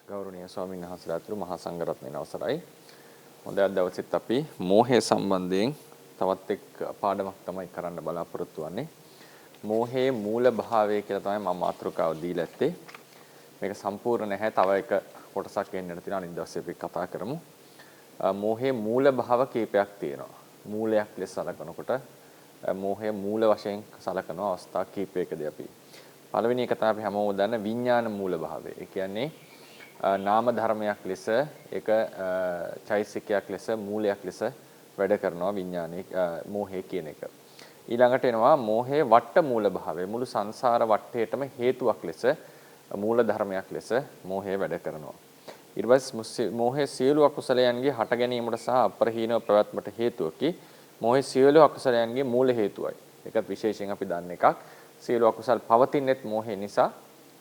ගෞරවනීය ස්වාමීන් වහන්සේලා අතුරු මහා සංඝරත්නයේ අවසරයි. හොඳ අද දවසෙත් අපි මෝහය සම්බන්ධයෙන් තවත් එක් පාඩමක් තමයි කරන්න බලාපොරොත්තු වෙන්නේ. මෝහයේ මූල භාවය කියලා තමයි මම මාතෘකාව දීලා ඇත්තේ. මේක සම්පූර්ණ නැහැ. තව එක කොටසක් එන්නට තියෙනවා. අනිත් දවසේ අපි කතා කරමු. මෝහයේ මූල භාව කීපයක් තියෙනවා. මූලයක් ලෙස සලකනකොට මෝහය මූල වශයෙන් සලකන අවස්ථා කීපයකදී අපි පළවෙනි එක තමයි අපි හැමෝම දන්න විඥාන මූල භාවය. ඒ කියන්නේ නාම ධර්මයක් ලෙස ඒක චෛසිකයක් ලෙස මූලයක් ලෙස වැඩ කරනවා විඥානයේ මෝහය කියන එක. ඊළඟට එනවා මෝහයේ වට මූල භාවය. මුළු සංසාර වටේටම හේතුවක් ලෙස මූල ධර්මයක් ලෙස මෝහය වැඩ කරනවා. ඊට පස්සේ මෝහයේ සියලු අකුසලයන්ගේ හට ගැනීමට සහ අප්‍රහීනව පැවැත්මට හේතුවකි. මෝහයේ සියලු අකුසලයන්ගේ මූල හේතුවයි. ඒකත් විශේෂයෙන් අපි දන්න එකක්. සියලු අකුසල් පවතිනෙත් මෝහය නිසා.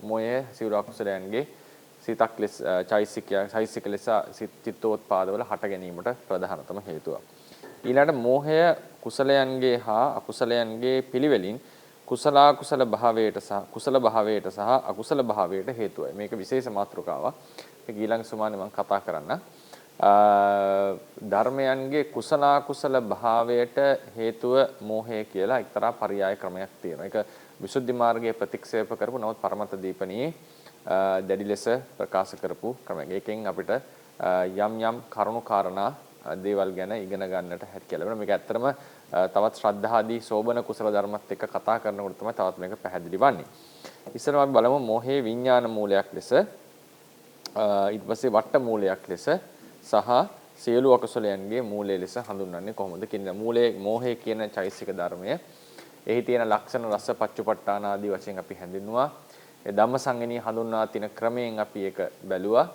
මෝහයේ සියලු අකුසලයන්ගේ සිතක් ලෙස චෛසික ලෙස චිත්තෝත්පාදවල හට ගැනීමට ප්‍රධානතම හේතුව. ඊළඟට මෝහය කුසලයන්ගේ හා අකුසලයන්ගේ පිළිවෙලින් කුසල භාවයට සහ අකුසල භාවයට හේතුවයි. මේක විශේෂ මාතෘකාවක්. ඒක ඊළඟ සුමානේ මම කතා කරන්න. ධර්මයන්ගේ කුසල භාවයට හේතුව මෝහය කියලා එක්තරා පරයය ක්‍රමයක් තියෙනවා. ඒක විසුද්ධි මාර්ගයේ ප්‍රතික්ෂේප කරපු නමුත් පරමත දීපණියේ දැඩි ලෙස ප්‍රකාශ කරපු ක්‍රමයක්. ඒකෙන් අපිට යම් කරුණු කාරණා දේවල් ගැන ඉගෙන ගන්නට හැකියාව ලැබෙනවා. මේක ඇත්තටම තවත් ශ්‍රද්ධාදී සෝබන කුසල ධර්මත් එක්ක කතා කරනකොට තමයි තවත් මේක පැහැදිලි වන්නේ. ඉස්සරම අපි බලමු මෝහයේ විඥාන මූලයක් ලෙස ඊට පස්සේ වට මූලයක් ලෙස සහ සියලු අකුසලයන්ගේ මූලය ලෙස හඳුන්වන්නේ කොහොමද කියන මෝහය කියන චෛසික ධර්මය. එහි තියෙන ලක්ෂණ රස පච්චුපට්ඨාන ආදී වශයෙන් අපි හැඳින්වුවා. ඒ ධම්මසංගණී හඳුන්වා තින ක්‍රමයෙන් අපි ඒක බැලුවා.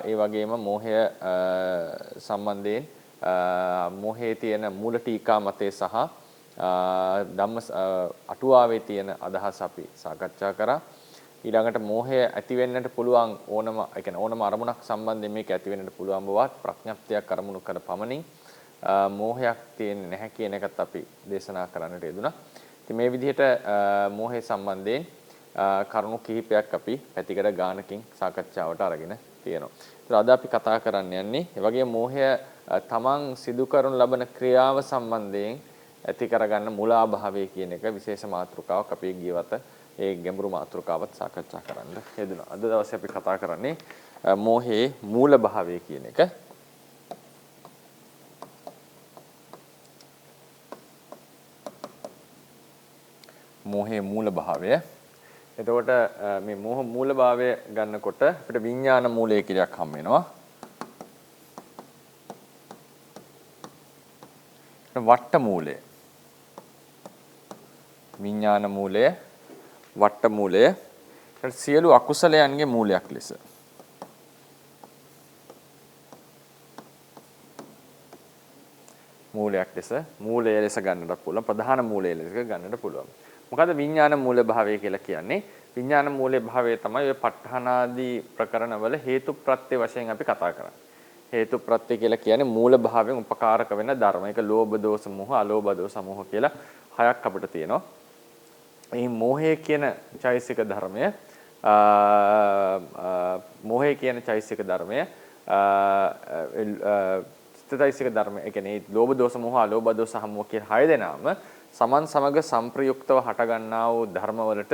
ඒ වගේම මෝහය සම්බන්ධයෙන් මෝහයේ තියෙන මූල ටීකා මතය සහ ධම්ම අටුවාවේ තියෙන අදහස් අපි සාකච්ඡා කරා. ඊළඟට මෝහය ඇති වෙන්නට පුළුවන් ඕනම අරමුණක් සම්බන්ධයෙන් මේක ඇති වෙන්නට පුළුවන් බවත් ප්‍රඥප්තියක් අරමුණු කර පමණින් මෝහයක් තියෙන්නේ නැහැ කියන එකත් අපි දේශනා කරන්නට යෙදුණා. ඉතින් මේ විදිහට මෝහය සම්බන්ධයෙන් කරුණු කිහිපයක් අපි පැතිකඩ ගානකින් සාකච්ඡාවට අරගෙන තියෙනවා. ඒත් අද අපි කතා කරන්න යන්නේ ඒ වගේ මෝහය තමන් සිදු කරන ලබන ක්‍රියාව සම්බන්ධයෙන් ඇති කරගන්න මුලාභාවය කියන එක විශේෂ මාතෘකාවක් අපි ගියවත ඒ ගැඹුරු මාතෘකාවත් සාකච්ඡා කරන්න යෙදුණා. අද දවසේ අපි කතා කරන්නේ මෝහයේ මූල භාවය කියන එක. මෝහයේ මූල භාවය. එතකොට මේ මෝහ මූල භාවය ගන්නකොට අපිට විඥාන මූලය කියලා එකක් හම් වෙනවා. වට මූලය. විඥාන මූලය, වට මූලය. සියලු අකුසලයන්ගේ මූලයක් ලෙස. මූලය ලෙස ගන්නට පුළුවන්. ප්‍රධාන මූලය ලෙස ගන්නට පුළුවන්. මොකද විඥාන මූල භාවය කියලා කියන්නේ? විඥාන මූල භාවය තමයි ඔය ප ဋ ානාදී ප්‍රකරණවල හේතු ප්‍රත්‍ය වශයෙන් අපි කතා කරන්නේ. හේතු ප්‍රත්‍ය කියලා කියන්නේ මූල භාවයෙන් උපකාරක වෙන ධර්ම. ඒක ලෝභ දෝෂ මොහ, අලෝභ දෝෂ මොහ කියලා හයක් අපිට තියෙනවා. මේ මෝහය කියන චෛසික ධර්මය චෛසික ධර්මය ඒ කියන්නේ ලෝභ දෝෂ මොහ, අලෝභ දෝෂ මොහ කියන හය දෙනාම සමන් සමග සංප්‍රයුක්තව හටගන්නා වූ ධර්මවලට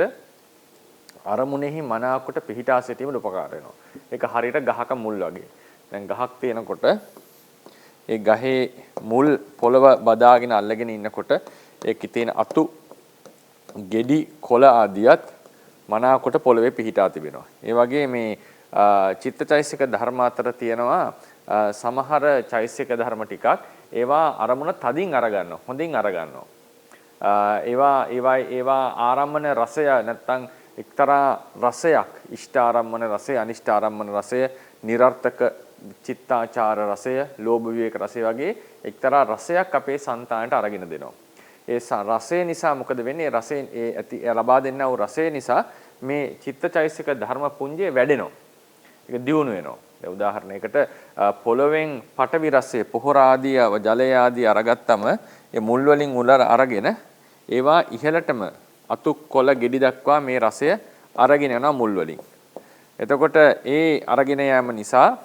අරමුණෙහි මනාකොට පිහිටා සිටීමට උපකාර වෙනවා. ඒක හරියට ගහක මුල් වගේ. දැන් ගහක් තියෙනකොට ඒ ගහේ මුල් පොළව බදාගෙන අල්ලගෙන ඉන්නකොට ඒකේ තියෙන අතු, ගෙඩි, කොළ ආදියත් මනාකොට පොළවේ පිහිටා තිබෙනවා. ඒ වගේ මේ චිත්තචෛසික ධර්ම අතර තියෙනවා සමහර චෛසික ධර්ම ටිකක් ඒවා අරමුණ තදින් අරගන්නවා, හොඳින් අරගන්නවා. ඒවා ආරම්මන රසය නැත්තම් එක්තරා රසයක් ඉෂ්ඨ ආරම්මන රසය අනිෂ්ඨ ආරම්මන රසය නිර්ර්ථක චිත්තාචාර රසය ලෝභ විවේක රසය වගේ එක්තරා රසයක් අපේ సంతානට අරගෙන දෙනවා. ඒ රසය නිසා මොකද වෙන්නේ? රසයෙන් ලබා දෙන්නා වූ රසය නිසා මේ චිත්තචෛසික ධර්ම පුඤ්ජය වැඩෙනවා. ඒක දියුණු වෙනවා. දැන් උදාහරණයකට පොළවෙන් පටවි රසය පොහොර ආදී ජලය ආදී අරගත්තම ඒ මුල් වලින් අරගෙන ඒවා ඉහළටම අතු කොළ ගෙඩි දක්වා මේ රසය අරගෙන යනවා මුල් වලින්. එතකොට ඒ අරගෙන යාම නිසා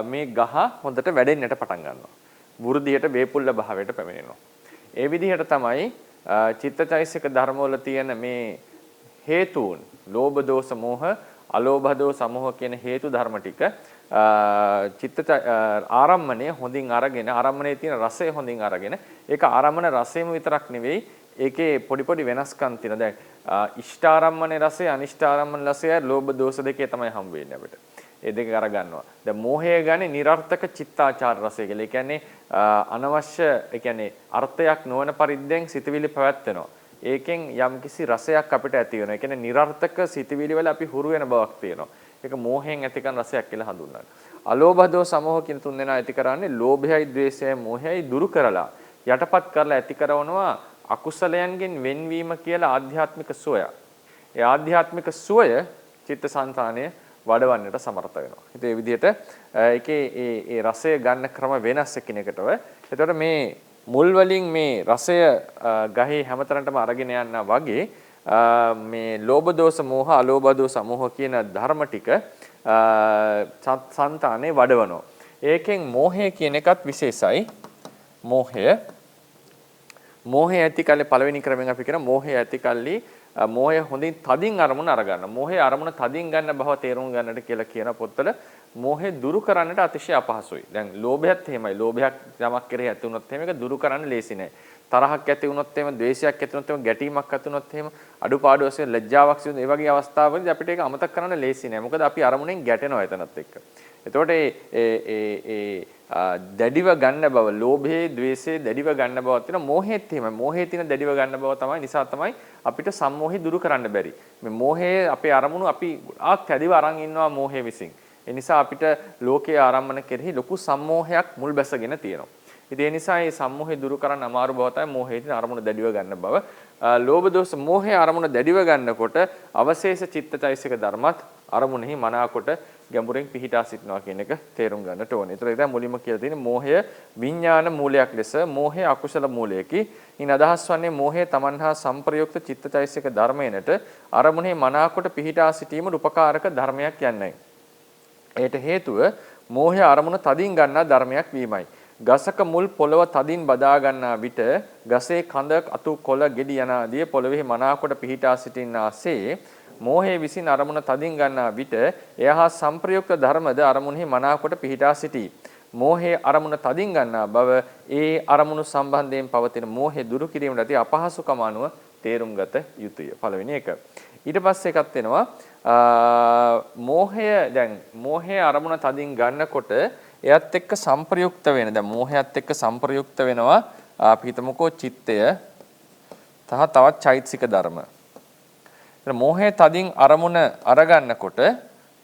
මේ ගහ හොඳට වැඩෙන්නට පටන් ගන්නවා. වෘද්ධියට වේපුල්ල භාවයට පැමිණෙනවා. ඒ විදිහට තමයි චිත්තචෛසික ධර්මවල තියෙන මේ හේතුන් ලෝභ දෝෂ මෝහ අලෝභ දෝෂ සමෝහ කියන හේතු ධර්ම ටික චිත්ත ආරම්මණය හොඳින් අරගෙන ආරම්මණයේ තියෙන රසය හොඳින් අරගෙන ඒක ආරම්මන රසයම විතරක් නෙවෙයි ඒකේ පොඩි පොඩි වෙනස්කම් තියෙනවා. දැන් ඉෂ්ඨාරම්මනේ රසය අනිෂ්ඨාරම්මන රසය ලෝභ දෝෂ දෙකේ තමයි හම් වෙන්නේ අපිට. ඒ දෙක අර ගන්නවා. දැන් මෝහය ගන්නේ නිර්ර්ථක චිත්තාචාර රසය කියලා. ඒ කියන්නේ අනවශ්‍ය ඒ කියන්නේ අර්ථයක් නොවන පරිද්දෙන් සිතවිලි පැවැත්වෙනවා. ඒකෙන් යම්කිසි රසයක් අපිට ඇති වෙනවා. ඒ කියන්නේ නිර්ර්ථක සිතවිලි වල අපි හුරු වෙන බවක් තියෙනවා. ඒක මෝහයෙන් ඇති කරන රසයක් කියලා හඳුන්වනවා. අලෝභ දෝෂ සමෝහ කියන තුන් දෙනා ඇති කරන්නේ ලෝභයයි ද්වේෂයයි මෝහයයි දුරු කරලා යටපත් කරලා ඇති කරනවා අකුසලයන්ගෙන් වෙන්වීම කියලා ආධ්‍යාත්මික සුවය. ඒ ආධ්‍යාත්මික සුවය චිත්තසංතානය වඩවන්නට සමර්ථ වෙනවා. ඉතින් මේ විදිහට ඒකේ ඒ රසය ගන්න ක්‍රම වෙනස් එකිනෙකටව. එතකොට මේ මුල් වලින් මේ රසය ගහේ හැමතරටම අරගෙන යනවා වගේ මේ ලෝභ දෝෂ මෝහ අලෝභ දෝෂ සමෝහ කියන ධර්ම ටික සංතානේ වඩවනවා. ඒකෙන් මෝහය කියන එකත් විශේෂයි. මෝහය ඇති කල්ලි පළවෙනි ක්‍රමෙන් අපි කියන මෝහය ඇති කල්ලි මෝහය හොඳින් තදින් අරමුණ අරගන්න. මෝහයේ අරමුණ තදින් ගන්න බව තේරුම් ගන්නට කියලා කියන පොත්වල මෝහය දුරු කරන්නට අතිශය අපහසුයි. දැන් ලෝභයත් එහෙමයි. ලෝභයක් යමක් කෙරෙහි ඇති වුණොත් එහෙම ඒක දුරු කරන්න ලේසි නෑ. තරහක් ඇති වුණොත් එහෙම, ද්වේෂයක් ඇති වුණොත් එහෙම, ගැටීමක් ඇති වුණොත් එහෙම, අඩුපාඩු වශයෙන් ලැජ්ජාවක් සිදුන ඒ වගේ අවස්ථාවලදී අපිට ඒක අමතක කරන්න ලේසි නෑ. මොකද අපි අරමුණෙන් ගැටෙනවා එතනත් එක්ක. එතකොට දැඩිව ගන්න බව, ලෝභයේ, ද්වේෂයේ දැඩිව ගන්න බවක් තියෙනවා. මෝහයේත් එහෙමයි. මෝහයේ තියෙන දැඩිව ගන්න බව තමයි නිසා තමයි අපිට සම්මෝහය දුරු කරන්න බැරි. මේ මෝහයේ අපේ අරමුණු අපි තැදිව අරන් ඉන්නවා මෝහය විසින්. ඒ නිසා අපිට ලෝකයේ ආරම්මන කෙරෙහි ලොකු සම්මෝහයක් මුල් බැසගෙන තියෙනවා. ඉතින් ඒ නිසා මේ සම්මෝහය දුරු කරන්න අමාරු බව තමයි මෝහයේ තියෙන අරමුණ දැඩිව ගන්න බව. ලෝභ දෝෂ මෝහයේ අරමුණ දැඩිව ගන්නකොට අවශේෂ චිත්තචෛසික ධර්මත් අරමුණෙහි මනාකොට ගැඹුරින් පිහිටා සිටිනවා කියන එක තේරුම් ගන්නට ඕනේ. ඒතර ඒක මුලින්ම කියලා තියෙන්නේ මෝහය විඥාන මූලයක් ලෙස මෝහය අකුසල මූලයකි. ඉන් අදහස් වන්නේ මෝහය තමන්හා සංප්‍රයුක්ත චිත්තචෛසික ධර්මයනට අරමුණෙහි මනාකොට පිහිටා සිටීමට උපකාරක ධර්මයක් යන්නයි. ඒට හේතුව මෝහය අරමුණ තදින් ගන්නා ධර්මයක් වීමයි. ගසක මුල් පොළව තදින් බදා ගන්නා විට ගසේ කඳ අතු කොළ ගෙඩි යන ආදී පොළවේ මනාකොට පිහිටා සිටින්නාසේ මෝහයේ විසින් අරමුණ තදින් ගන්නා විට එහා සංප්‍රයුක්ත ධර්මද අරමුණෙහි මනාකොට පිහිටා සිටී. මෝහයේ අරමුණ තදින් ගන්නා බව ඒ අරමුණු සම්බන්ධයෙන් පවතින මෝහය දුරු කිරීමට ඇති අපහසුකම අනුව තේරුම් ගත යුතුය. පළවෙනි එක. ඊට පස්සේ එකක් වෙනවා මෝහය අරමුණ තදින් ගන්නකොට එයත් එක්ක සංප්‍රයුක්ත වෙන. දැන් මෝහයත් එක්ක සංප්‍රයුක්ත වෙනවා අපි හිතමුකෝ චිත්තය තවත් චෛතසික ධර්ම. මෝහය තදින් අරමුණ අරගන්නකොට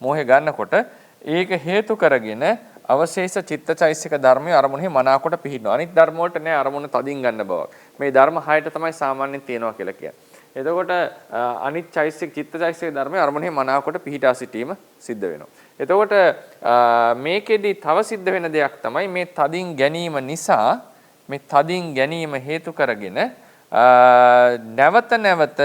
මෝහය ගන්නකොට ඒක හේතු කරගෙන අවශේෂ චිත්තචෛසික ධර්මයේ අරමුණෙහි මනාකොට පිහිටනවා. අනිත් ධර්ම වලට නෑ අරමුණ තදින් ගන්න බවක්. මේ ධර්ම 6ට තමයි සාමාන්‍යයෙන් තියෙනවා කියලා කියන්නේ. එතකොට අනිත් චෛසික චිත්තචෛසික ධර්මයේ අරමුණෙහි මනාකොට පිහිටා සිටීම සිද්ධ වෙනවා. එතකොට මේකෙදි තව සිද්ධ වෙන දෙයක් තමයි මේ තදින් ගැනීම නිසා මේ තදින් ගැනීම හේතු කරගෙන නැවත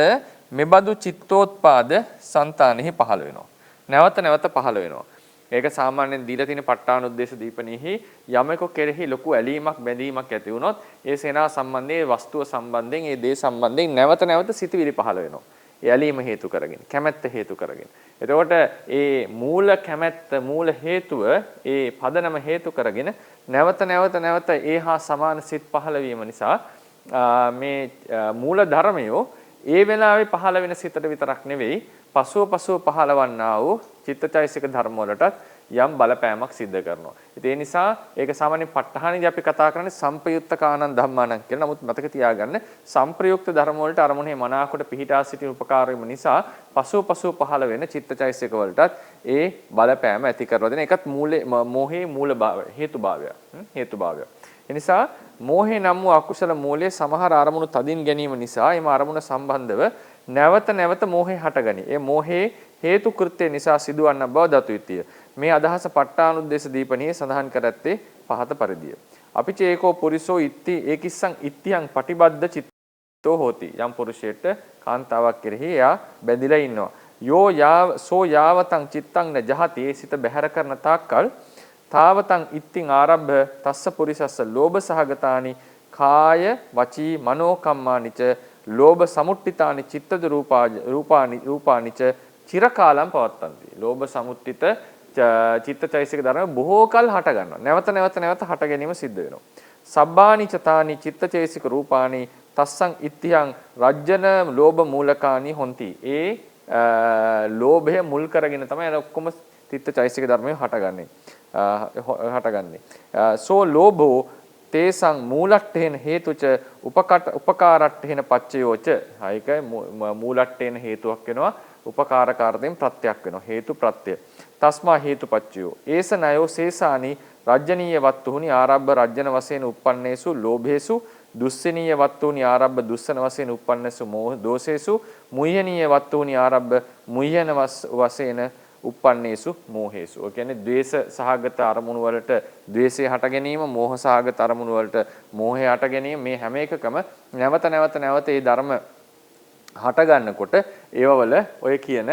මෙබඳු චිත්තෝත්පාද సంతානෙහි පහළ වෙනවා. නැවත පහළ වෙනවා. ඒක සාමාන්‍යයෙන් දීලා තියෙන ප ဋ ාණුද්දේශ දීපණෙහි යමෙකු කෙරෙහි ලොකු ඇලීමක් බැඳීමක් ඇති වුණොත් ඒ සේනා සම්බන්ධයේ වස්තුව සම්බන්ධයෙන් ඒ දේ සම්බන්ධයෙන් නැවත සිතවිලි පහළ වෙනවා. ඒ ඇලීම හේතු කරගෙන, කැමැත්ත හේතු කරගෙන. එතකොට ඒ මූල කැමැත්ත මූල හේතුව ඒ පදනම හේතු කරගෙන නැවත ඒහා සමාන සිත් පහළ වීම නිසා මේ මූල ධර්මයෝ ඒ වෙලාවේ පහළ වෙන සිතට විතරක් නෙවෙයි පසුව පහළවන්නා වූ චිත්තචෛසික ධර්ම වලටත් යම් බලපෑමක් සිද්ධ කරනවා. ඉතින් ඒ නිසා ඒක සාමාන්‍යයෙන් ප ဋ ාණෙදී අපි කතා කරන්නේ සංප්‍රයුක්තකානං ධම්මානං කියලා. නමුත් මතක තියාගන්න සංප්‍රයුක්ත ධර්ම වලට අරමුණේ මනාකොට පිහිටා සිටින උපකාර වීම නිසා පසුව පහළ වෙන චිත්තචෛසික වලටත් ඒ බලපෑම ඇති කරලා දෙන එකත් මෝහයේ මූලභාවය හේතුභාවය. එනිසා මෝහේ නම් වූ අකුසල මූලයේ සමහර අරමුණු තදින් ගැනීම නිසා එම අරමුණ සම්බන්ධව නැවත මෝහේ හටගනී. ඒ මෝහේ හේතු කෘත්‍ය නිසා සිදුවන්න බව දතු යුතුය. මේ අදහස ප ဋ ාණුද්දේශ දීපණියේ සඳහන් කර ඇත්තේ පහත පරිදිය. අපිච ඒකෝ පුරිසෝ ඉත්ති ඒකිස්සං ඉත්තියං පටිබද්ද චිත්තෝ හෝති. යම් පුරුෂයෙක්ට කාන්තාවක් කෙරෙහි එයා බැඳිලා ඉන්නවා. සෝ යාවතං චිත්තං න ජහති ඒ සිත බැහැර කරන තාක්කල් තාවතං ඉත්තිං ආරබ්භ තස්ස පුරිසස්ස ලෝභ සහගතානි කාය වචී මනෝ කම්මානිච ලෝභ සමුට්ඨිතානි චිත්තද රූපානිච චිරකාලම් පවත්තන්ති. ලෝභ සමුට්ඨිත චිත්තචෛසික ධර්ම බොහෝ කල් හට ගන්නවා. නැවත හට ගැනීම සිද්ධ වෙනවා. සබ්බානි චතානි චිත්තචෛසික රූපානි තස්සං ඉත්තියං රජ්ජන ලෝභ මූලකානි හොಂತಿ. ඒ ලෝභය මුල් කරගෙන තමයි ඔක්කොම චිත්තචෛසික ධර්මය හටගන්නේ. සෝ ලෝභෝ තේසං මූලට්ඨේන හේතුච උපකාරට්ඨේන පච්චයෝච. ඒකයි මූලට්ඨේන හේතුවක් වෙනවා. උපකාරකාරයෙන් ප්‍රත්‍යක් වෙනවා. හේතු ප්‍රත්‍ය. තස්මා හේතුපච්චයෝ. ඒස නයෝ සේසානි රජ්ජනීය වත්තුහුනි ආරබ්බ රජ්ජන වශයෙන් උප්පන්නේසු ලෝභේසු දුස්සනීය වත්තුහුනි ආරබ්බ දුස්සන වශයෙන් උප්පන්නේසු මෝහ දෝෂේසු මුහ්‍යනීය වත්තුහුනි ආරබ්බ මුහ්‍යන වශයෙන් උප්පන්නේසු මෝහේසු. ඒ කියන්නේ ද්වේෂ සහගත අරමුණු වලට ද්වේෂය හට ගැනීම, මෝහ සහගත අරමුණු වලට මෝහය හට ගැනීම, මේ හැම එකකම නැවත ඒ ධර්ම හට ගන්නකොට ඒවවල ඔය කියන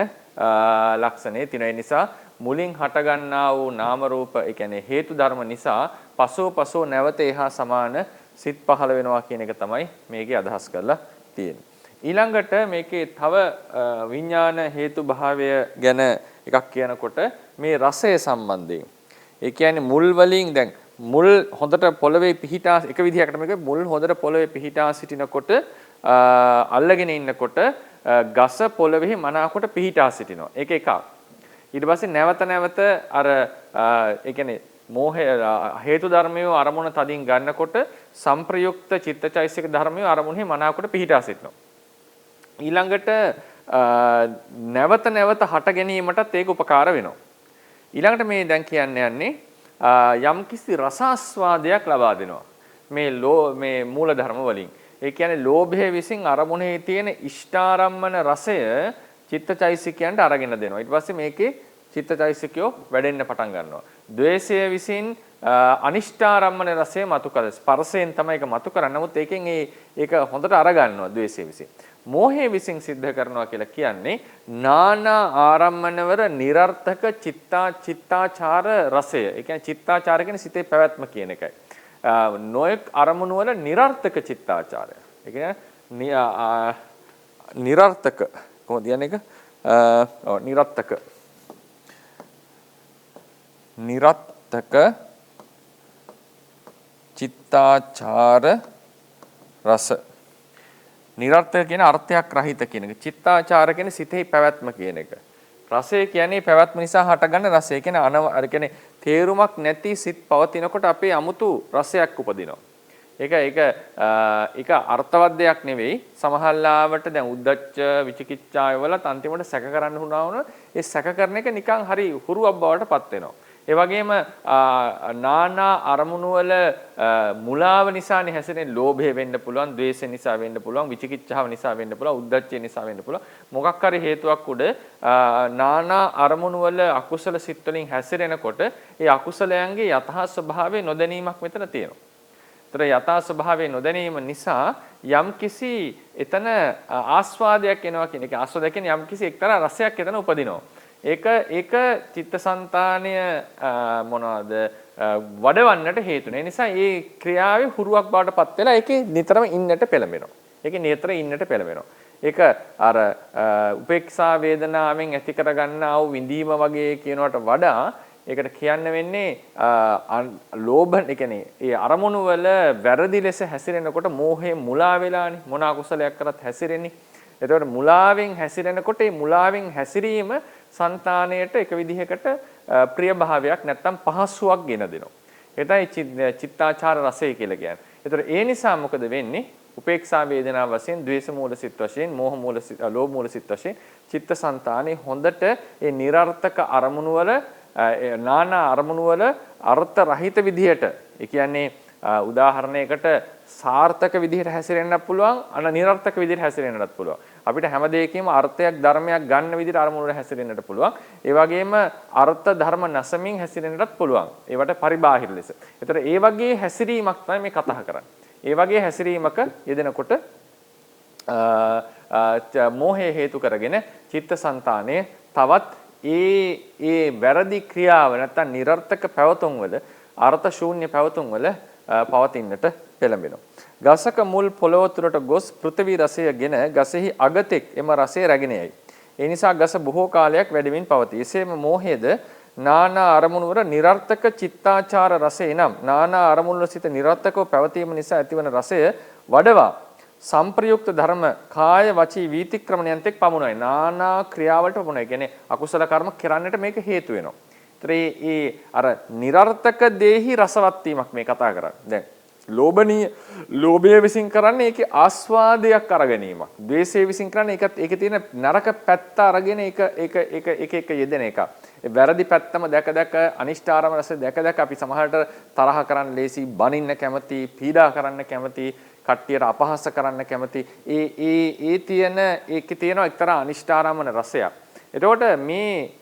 ලක්ෂණේ තියෙන නිසා මුලින් හට ගන්නා වූ නාම රූප, ඒ කියන්නේ හේතු ධර්ම නිසා පසෝ නැවත එහා සමාන සිත් පහළ වෙනවා කියන එක තමයි මේකේ අදහස් කරලා තියෙන්නේ. ඊළඟට මේකේ තව විඥාන හේතු භාවය ගැන එකක් කියනකොට මේ රසය සම්බන්ධයෙන්. ඒ කියන්නේ මුල් වලින් දැන් මුල් හොඳට පොළවේ පිහිටා එක විදිහකට මේක මුල් හොඳට පොළවේ පිහිටා සිටිනකොට අල්ලගෙන ඉන්නකොට ගස පොළවේ මනාකොට පිහිටා සිටිනවා. ඒක එකක්. ඊට පස්සේ නැවත අර ඒ කියන්නේ මෝහය හේතු ධර්මයේ අරමුණ තදින් ගන්නකොට සංප්‍රයුක්ත චිත්තචෛසික ධර්මයේ අරමුණේ මනාකොට පිහිටා සිටිනවා. ඊළඟට නැවත හට ගැනීමටත් ඒක උපකාර වෙනවා. ඊළඟට මේ දැන් කියන්න යන්නේ යම්කිසි රසාස්වාදයක් ලබා දෙනවා. මේ මූල ධර්ම වලින්. ඒ කියන්නේ ලෝභය විසින් අරමුණේ තියෙන ඉෂ්ඨාරම්මන රසය චිත්තචෛසිකයන්ට අරගෙන දෙනවා. ඊට පස්සේ මේකේ චිත්තචෛසිකයෝ වැඩෙන්න පටන් ගන්නවා. ද්වේෂය විසින් අනිෂ්ඨාරම්මන රසය මතු කර ස්පර්ශයෙන් තමයි ඒක මතු කරන්නේ. නමුත් ඒකෙන් ඒක හොඳට අර ගන්නවා ද්වේෂය විසින්. මෝහය විසින් සිද්ධ කරනවා කියලා කියන්නේ නානා ආරම්මනවර નિરර්ථක චිත්තාචාර රසය. ඒ කියන්නේ චිත්තාචාර කියන්නේ සිතේ පැවැත්ම කියන එකයි. නොයෙක් අරමුණු වල નિરර්ථක චිත්තාචාරය. ඒ කියන්නේ નિરර්ථක කොහොමද කියන්නේ ඒක? નિરර්ථක චිත්තාචාර රස. નિરර්ථක කියන අර්ථයක් රහිත කියන එක. චිත්තාචාර කියන්නේ සිතේ පැවැත්ම කියන එක. රසය කියන්නේ පැවැත්ම නිසා හටගන්න රසය. කියන්නේ තේරුමක් නැති සිත් පවතිනකොට අපේ 아무තු රසයක් උපදිනවා. ඒක අර්ථවත් දෙයක් නෙවෙයි. සමහරවිට දැන් උද්දච්ච විචිකිච්ඡාය වලත් අන්තිමට සැක කරන්න වුණා වුණ ඒ සැක කරන එක නිකන් හරි හුරුවක් බවට පත් වෙනවා. ඒ වගේම නානා අරමුණු වල මුලාව නිසානේ හැසිරෙන්නේ. ලෝභය වෙන්න පුළුවන්, ද්වේෂය නිසා වෙන්න පුළුවන්, විචිකිච්ඡාව නිසා වෙන්න පුළුවන්, උද්දච්චය නිසා වෙන්න පුළුවන්. මොකක් හරි හේතුවක් උඩ නානා අරමුණු වල අකුසල සිත් වලින් හැසිරෙනකොට ඒ අකුසලයන්ගේ යථා ස්වභාවය නොදැනීමක් මෙතන තියෙනවා. ඒතර යථා ස්වභාවය නොදැනීම නිසා යම්කිසි එතන ආස්වාදයක් එනවා කියන එක. ආස්වාදය කියන්නේ යම්කිසි එක්තරා රසයක් එතන උපදිනවා. ඒක චිත්තසංතානය මොනවාද වඩවන්නට හේතුනේ. නිසා මේ ක්‍රියාවේ හුරුවක් බවට පත් වෙලා ඒකේ නිතරම ඉන්නට පෙළඹෙනවා. ඒකේ නිතර ඉන්නට පෙළඹෙනවා. ඒක අර උපේක්ෂා වේදනාවෙන් ඇති කරගන්නා වූ විඳීම වගේ කියනවට වඩා ඒකට කියන්න වෙන්නේ ලෝභ ඒ කියන්නේ ඒ අරමුණු වල වැරදි ලෙස හැසිරෙනකොට මෝහයෙන් මුලා වෙලානේ මොන අකුසලයක් කරත් හැසිරෙන්නේ. එතකොට මුලාවෙන් හැසිරෙනකොට මේ මුලාවෙන් හැසිරීම సంతාණයට එක විදිහකට ප්‍රිය භාවයක් නැත්තම් පහසුවක් ගෙන දෙනවා. ඒතයි චිත්තාචාර රසය කියලා කියන්නේ. ඒතකොට ඒ නිසා මොකද වෙන්නේ? උපේක්ෂා වේදනා වශයෙන්, ද්වේෂ මූල සිත් වශයෙන්, මෝහ මූල සිත්, ලෝභ මූල සිත් වශයෙන් චිත්තසංතානේ හොඳට ඒ નિરර්ථක අරමුණු වල නානා අරමුණු වල අර්ථ රහිත විදිහට, ඒ කියන්නේ උදාහරණයකට සාර්ථක විදිහට හැසිරෙන්නත් පුළුවන්, නිරර්ථක විදිහට හැසිරෙන්නත් පුළුවන්. අපිට හැම දෙයකම අර්ථයක් ධර්මයක් ගන්න විදිහට අරමුණු වල හැසිරෙන්නට පුළුවන්. ඒ වගේම අර්ථ ධර්ම නැසමින් හැසිරෙන්නත් පුළුවන්. ඒවට පරිබාහිර ලෙස. ඒතර ඒ වගේ හැසිරීමක් තමයි මේ කතා කරන්නේ. ඒ වගේ හැසිරීමක යෙදෙනකොට මෝහය හේතු කරගෙන චිත්තසංතානයේ තවත් ඒ වැරදි ක්‍රියාව නැත්තම් નિરර්ථක පැවතුම් වල අර්ථ ශූන්‍ය පැවතුම් වල පවතින්නට පෙළඹෙනවා. ගසක මුල් පොළොව තුරට ගොස් පෘථිවි රසයගෙන ගසෙහි අගතෙක් එම රසය රැගෙන යයි. ඒ නිසා ගස බොහෝ කාලයක් වැඩිමින් පවතී. එසේම මෝහයේද නානා අරමුණු වල નિરර්ථක චිත්තාචාර රසය නම් නානා අරමුණු වල සිට નિરර්ථකව පැවතීම නිසා ඇතිවන රසය වඩවා සංප්‍රයුක්ත ධර්ම කාය වචී වීතික්‍රමණයන්ට පමුණයි. නානා ක්‍රියාවලට පමුණයි. කියන්නේ අකුසල කර්ම කරන්නට මේක හේතු වෙනවා. ඒ අර નિરර්ථක දේහි රසවත් වීමක් මේ කතා කරන්නේ. දැන් ලෝභණීය ලෝභය විසින් කරන්නේ ඒකේ ආස්වාදයක් අරගැනීමක්. ද්වේෂය විසින් කරන්නේ ඒකේ තියෙන නරක පැත්ත අරගෙන ඒක යෙදෙන එක. ඒ වැරදි පැත්තම දැක අනිෂ්ඨාරම රස දැක අපි සමහරට තරහ කරන්න ලේසි, බනින්න කැමති, පීඩා කරන්න කැමති, කට්ටියට අපහාස කරන්න කැමති. ඒකේ තියෙන එක්තරා අනිෂ්ඨාරමන රසයක්. එතකොට මේ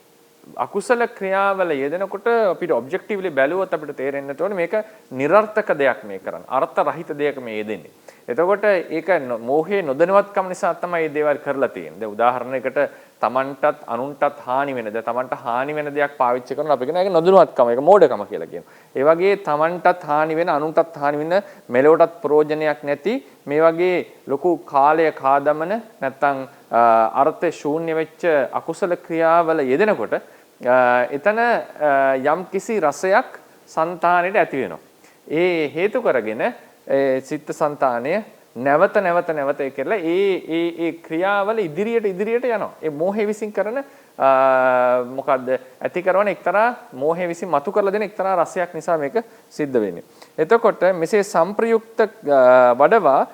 අකුසල ක්‍රියාවල යෙදෙනකොට අපිට ඔබ්ජෙක්ටිව්ලි බැලුවොත් අපිට තේරෙන්න ඕනේ මේක નિરර්ථක දෙයක් මේ කරන්නේ. අර්ථ රහිත දෙයක් මේ යෙදෙන්නේ. එතකොට ඒක මෝහයේ නොදැනුවත්කම නිසා තමයි මේ දේවල් කරලා තියෙන්නේ. දැන් උදාහරණයකට තමන්ටත් අනුන්ටත් හානි වෙන ද තමන්ට හානි වෙන දෙයක් පාවිච්චි කරනවා අපි කියන එක නොදැනුවත්කම, ඒක මෝඩකම කියලා කියනවා. ඒ වගේ තමන්ටත් හානි වෙන අනුන්ටත් හානි වෙන මෙලොවටත් ප්‍රයෝජනයක් නැති මේ වගේ ලොකු කාලය කාදමන නැත්තම් අර්ථ ශූන්‍ය වෙච්ච අකුසල ක්‍රියාවල යෙදෙනකොට එතන යම් කිසි රසයක් సంతානෙට ඇති වෙනවා. ඒ හේතු කරගෙන චිත්තසංතානය නැවත කියලා ඒ ක්‍රියාවල ඉදිරියට යනවා. ඒ මෝහය විසින් කරන මොකද්ද ඇති කරන එක්තරා මෝහය විසින් මතු කරලා දෙන එක්තරා රසයක් නිසා මේක සිද්ධ වෙන්නේ. එතකොට මෙසේ සංප්‍රයුක්ත වඩවා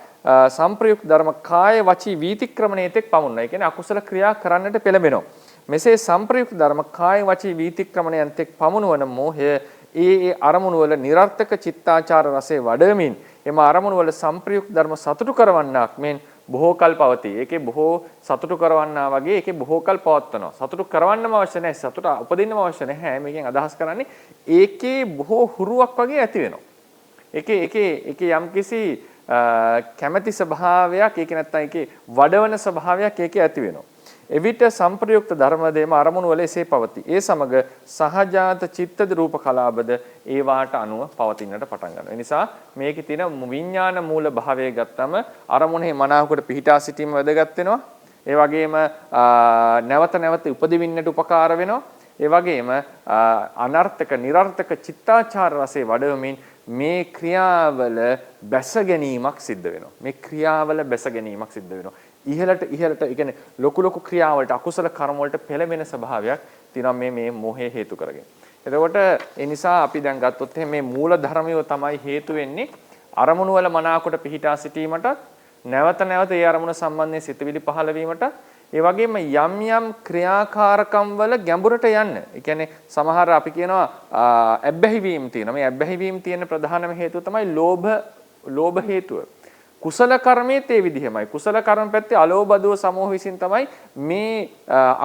සංප්‍රයුක්ත ධර්ම කාය වචී වීතික්‍රමණයේතෙක් පමුණුනා. ඒ කියන්නේ අකුසල ක්‍රියා කරන්නට පෙළඹෙනවා. මෙසේ සංප්‍රයුක්ත ධර්ම කාය වචී වීතික්‍රමණයන්තෙක් පමුණුවන මෝහය ඒ අරමුණු වල નિરර්ථක චිත්තාචාර රසයේ වඩමින් එම අරමුණු වල සංප්‍රයුක්ත ධර්ම සතුටු කරවන්නක් මෙන් බොහෝ කල් පවතී. ඒකේ බොහෝ සතුටු කරවන්නා වගේ ඒකේ බොහෝ කල් පවත්වනවා. සතුටු කරවන්නම අවශ්‍ය නැහැ. සතුට උපදින්නම අවශ්‍ය නැහැ. මේකෙන් අදහස් කරන්නේ ඒකේ බොහෝ හුරුවක් වගේ ඇති වෙනවා. ඒකේ යම්කිසි කැමැති ස්වභාවයක් ඒකේ නැත්තම් ඒකේ වඩවන ස්වභාවයක් ඒකේ ඇති වෙනවා. එවිට සංප්‍රයුක්ත ධර්ම දෙම අරමුණු වල එසේ පවතී. ඒ සමග සහජාත චිත්තද රූප කලාපද ඒ වාට අනුව පවතින්නට පටන් ගන්නවා. ඒ නිසා මේකේ තියෙන විඥාන මූල භාවය ගත්තම අරමුණේ මනාවකට පිහිටා සිටීම වැදගත් වෙනවා. ඒ වගේම නැවත උපදිවින්නට උපකාර වෙනවා. ඒ වගේම අනර්ථක નિરර්ථක චිත්තාචාර රසයේ වඩවමින් මේ ක්‍රියාවල බැස ගැනීමක් සිද්ධ වෙනවා. මේ ක්‍රියාවල බැස ගැනීමක් සිද්ධ වෙනවා. ඉහළට ඒ කියන්නේ ලොකු ක්‍රියාවලට අකුසල කර්ම වලට පෙළඹෙන ස්වභාවයක් තියෙනවා මේ මෝහය හේතු කරගෙන. එතකොට ඒ නිසා අපි දැන් ගත්තොත් මේ මූල ධර්මය තමයි හේතු වෙන්නේ අරමුණු වල මනාවකට පිහිටා සිටීමට, නැවත ඒ අරමුණ සම්බන්ධයෙන් සිතවිලි පහළ වීමට, ඒ වගේම යම් ක්‍රියාකාරකම් වල ගැඹුරට යන්න. ඒ කියන්නේ සමහර අපි කියනවා ඇබ්බැහි වීම තියෙනවා. මේ ඇබ්බැහි වීම තියෙන ප්‍රධානම හේතුව තමයි ලෝභ හේතුව. කුසල කර්මයේත් ඒ විදිහමයි. කුසල කර්ම පැත්තේ අලෝභ දෝ සමෝහ විසින් තමයි මේ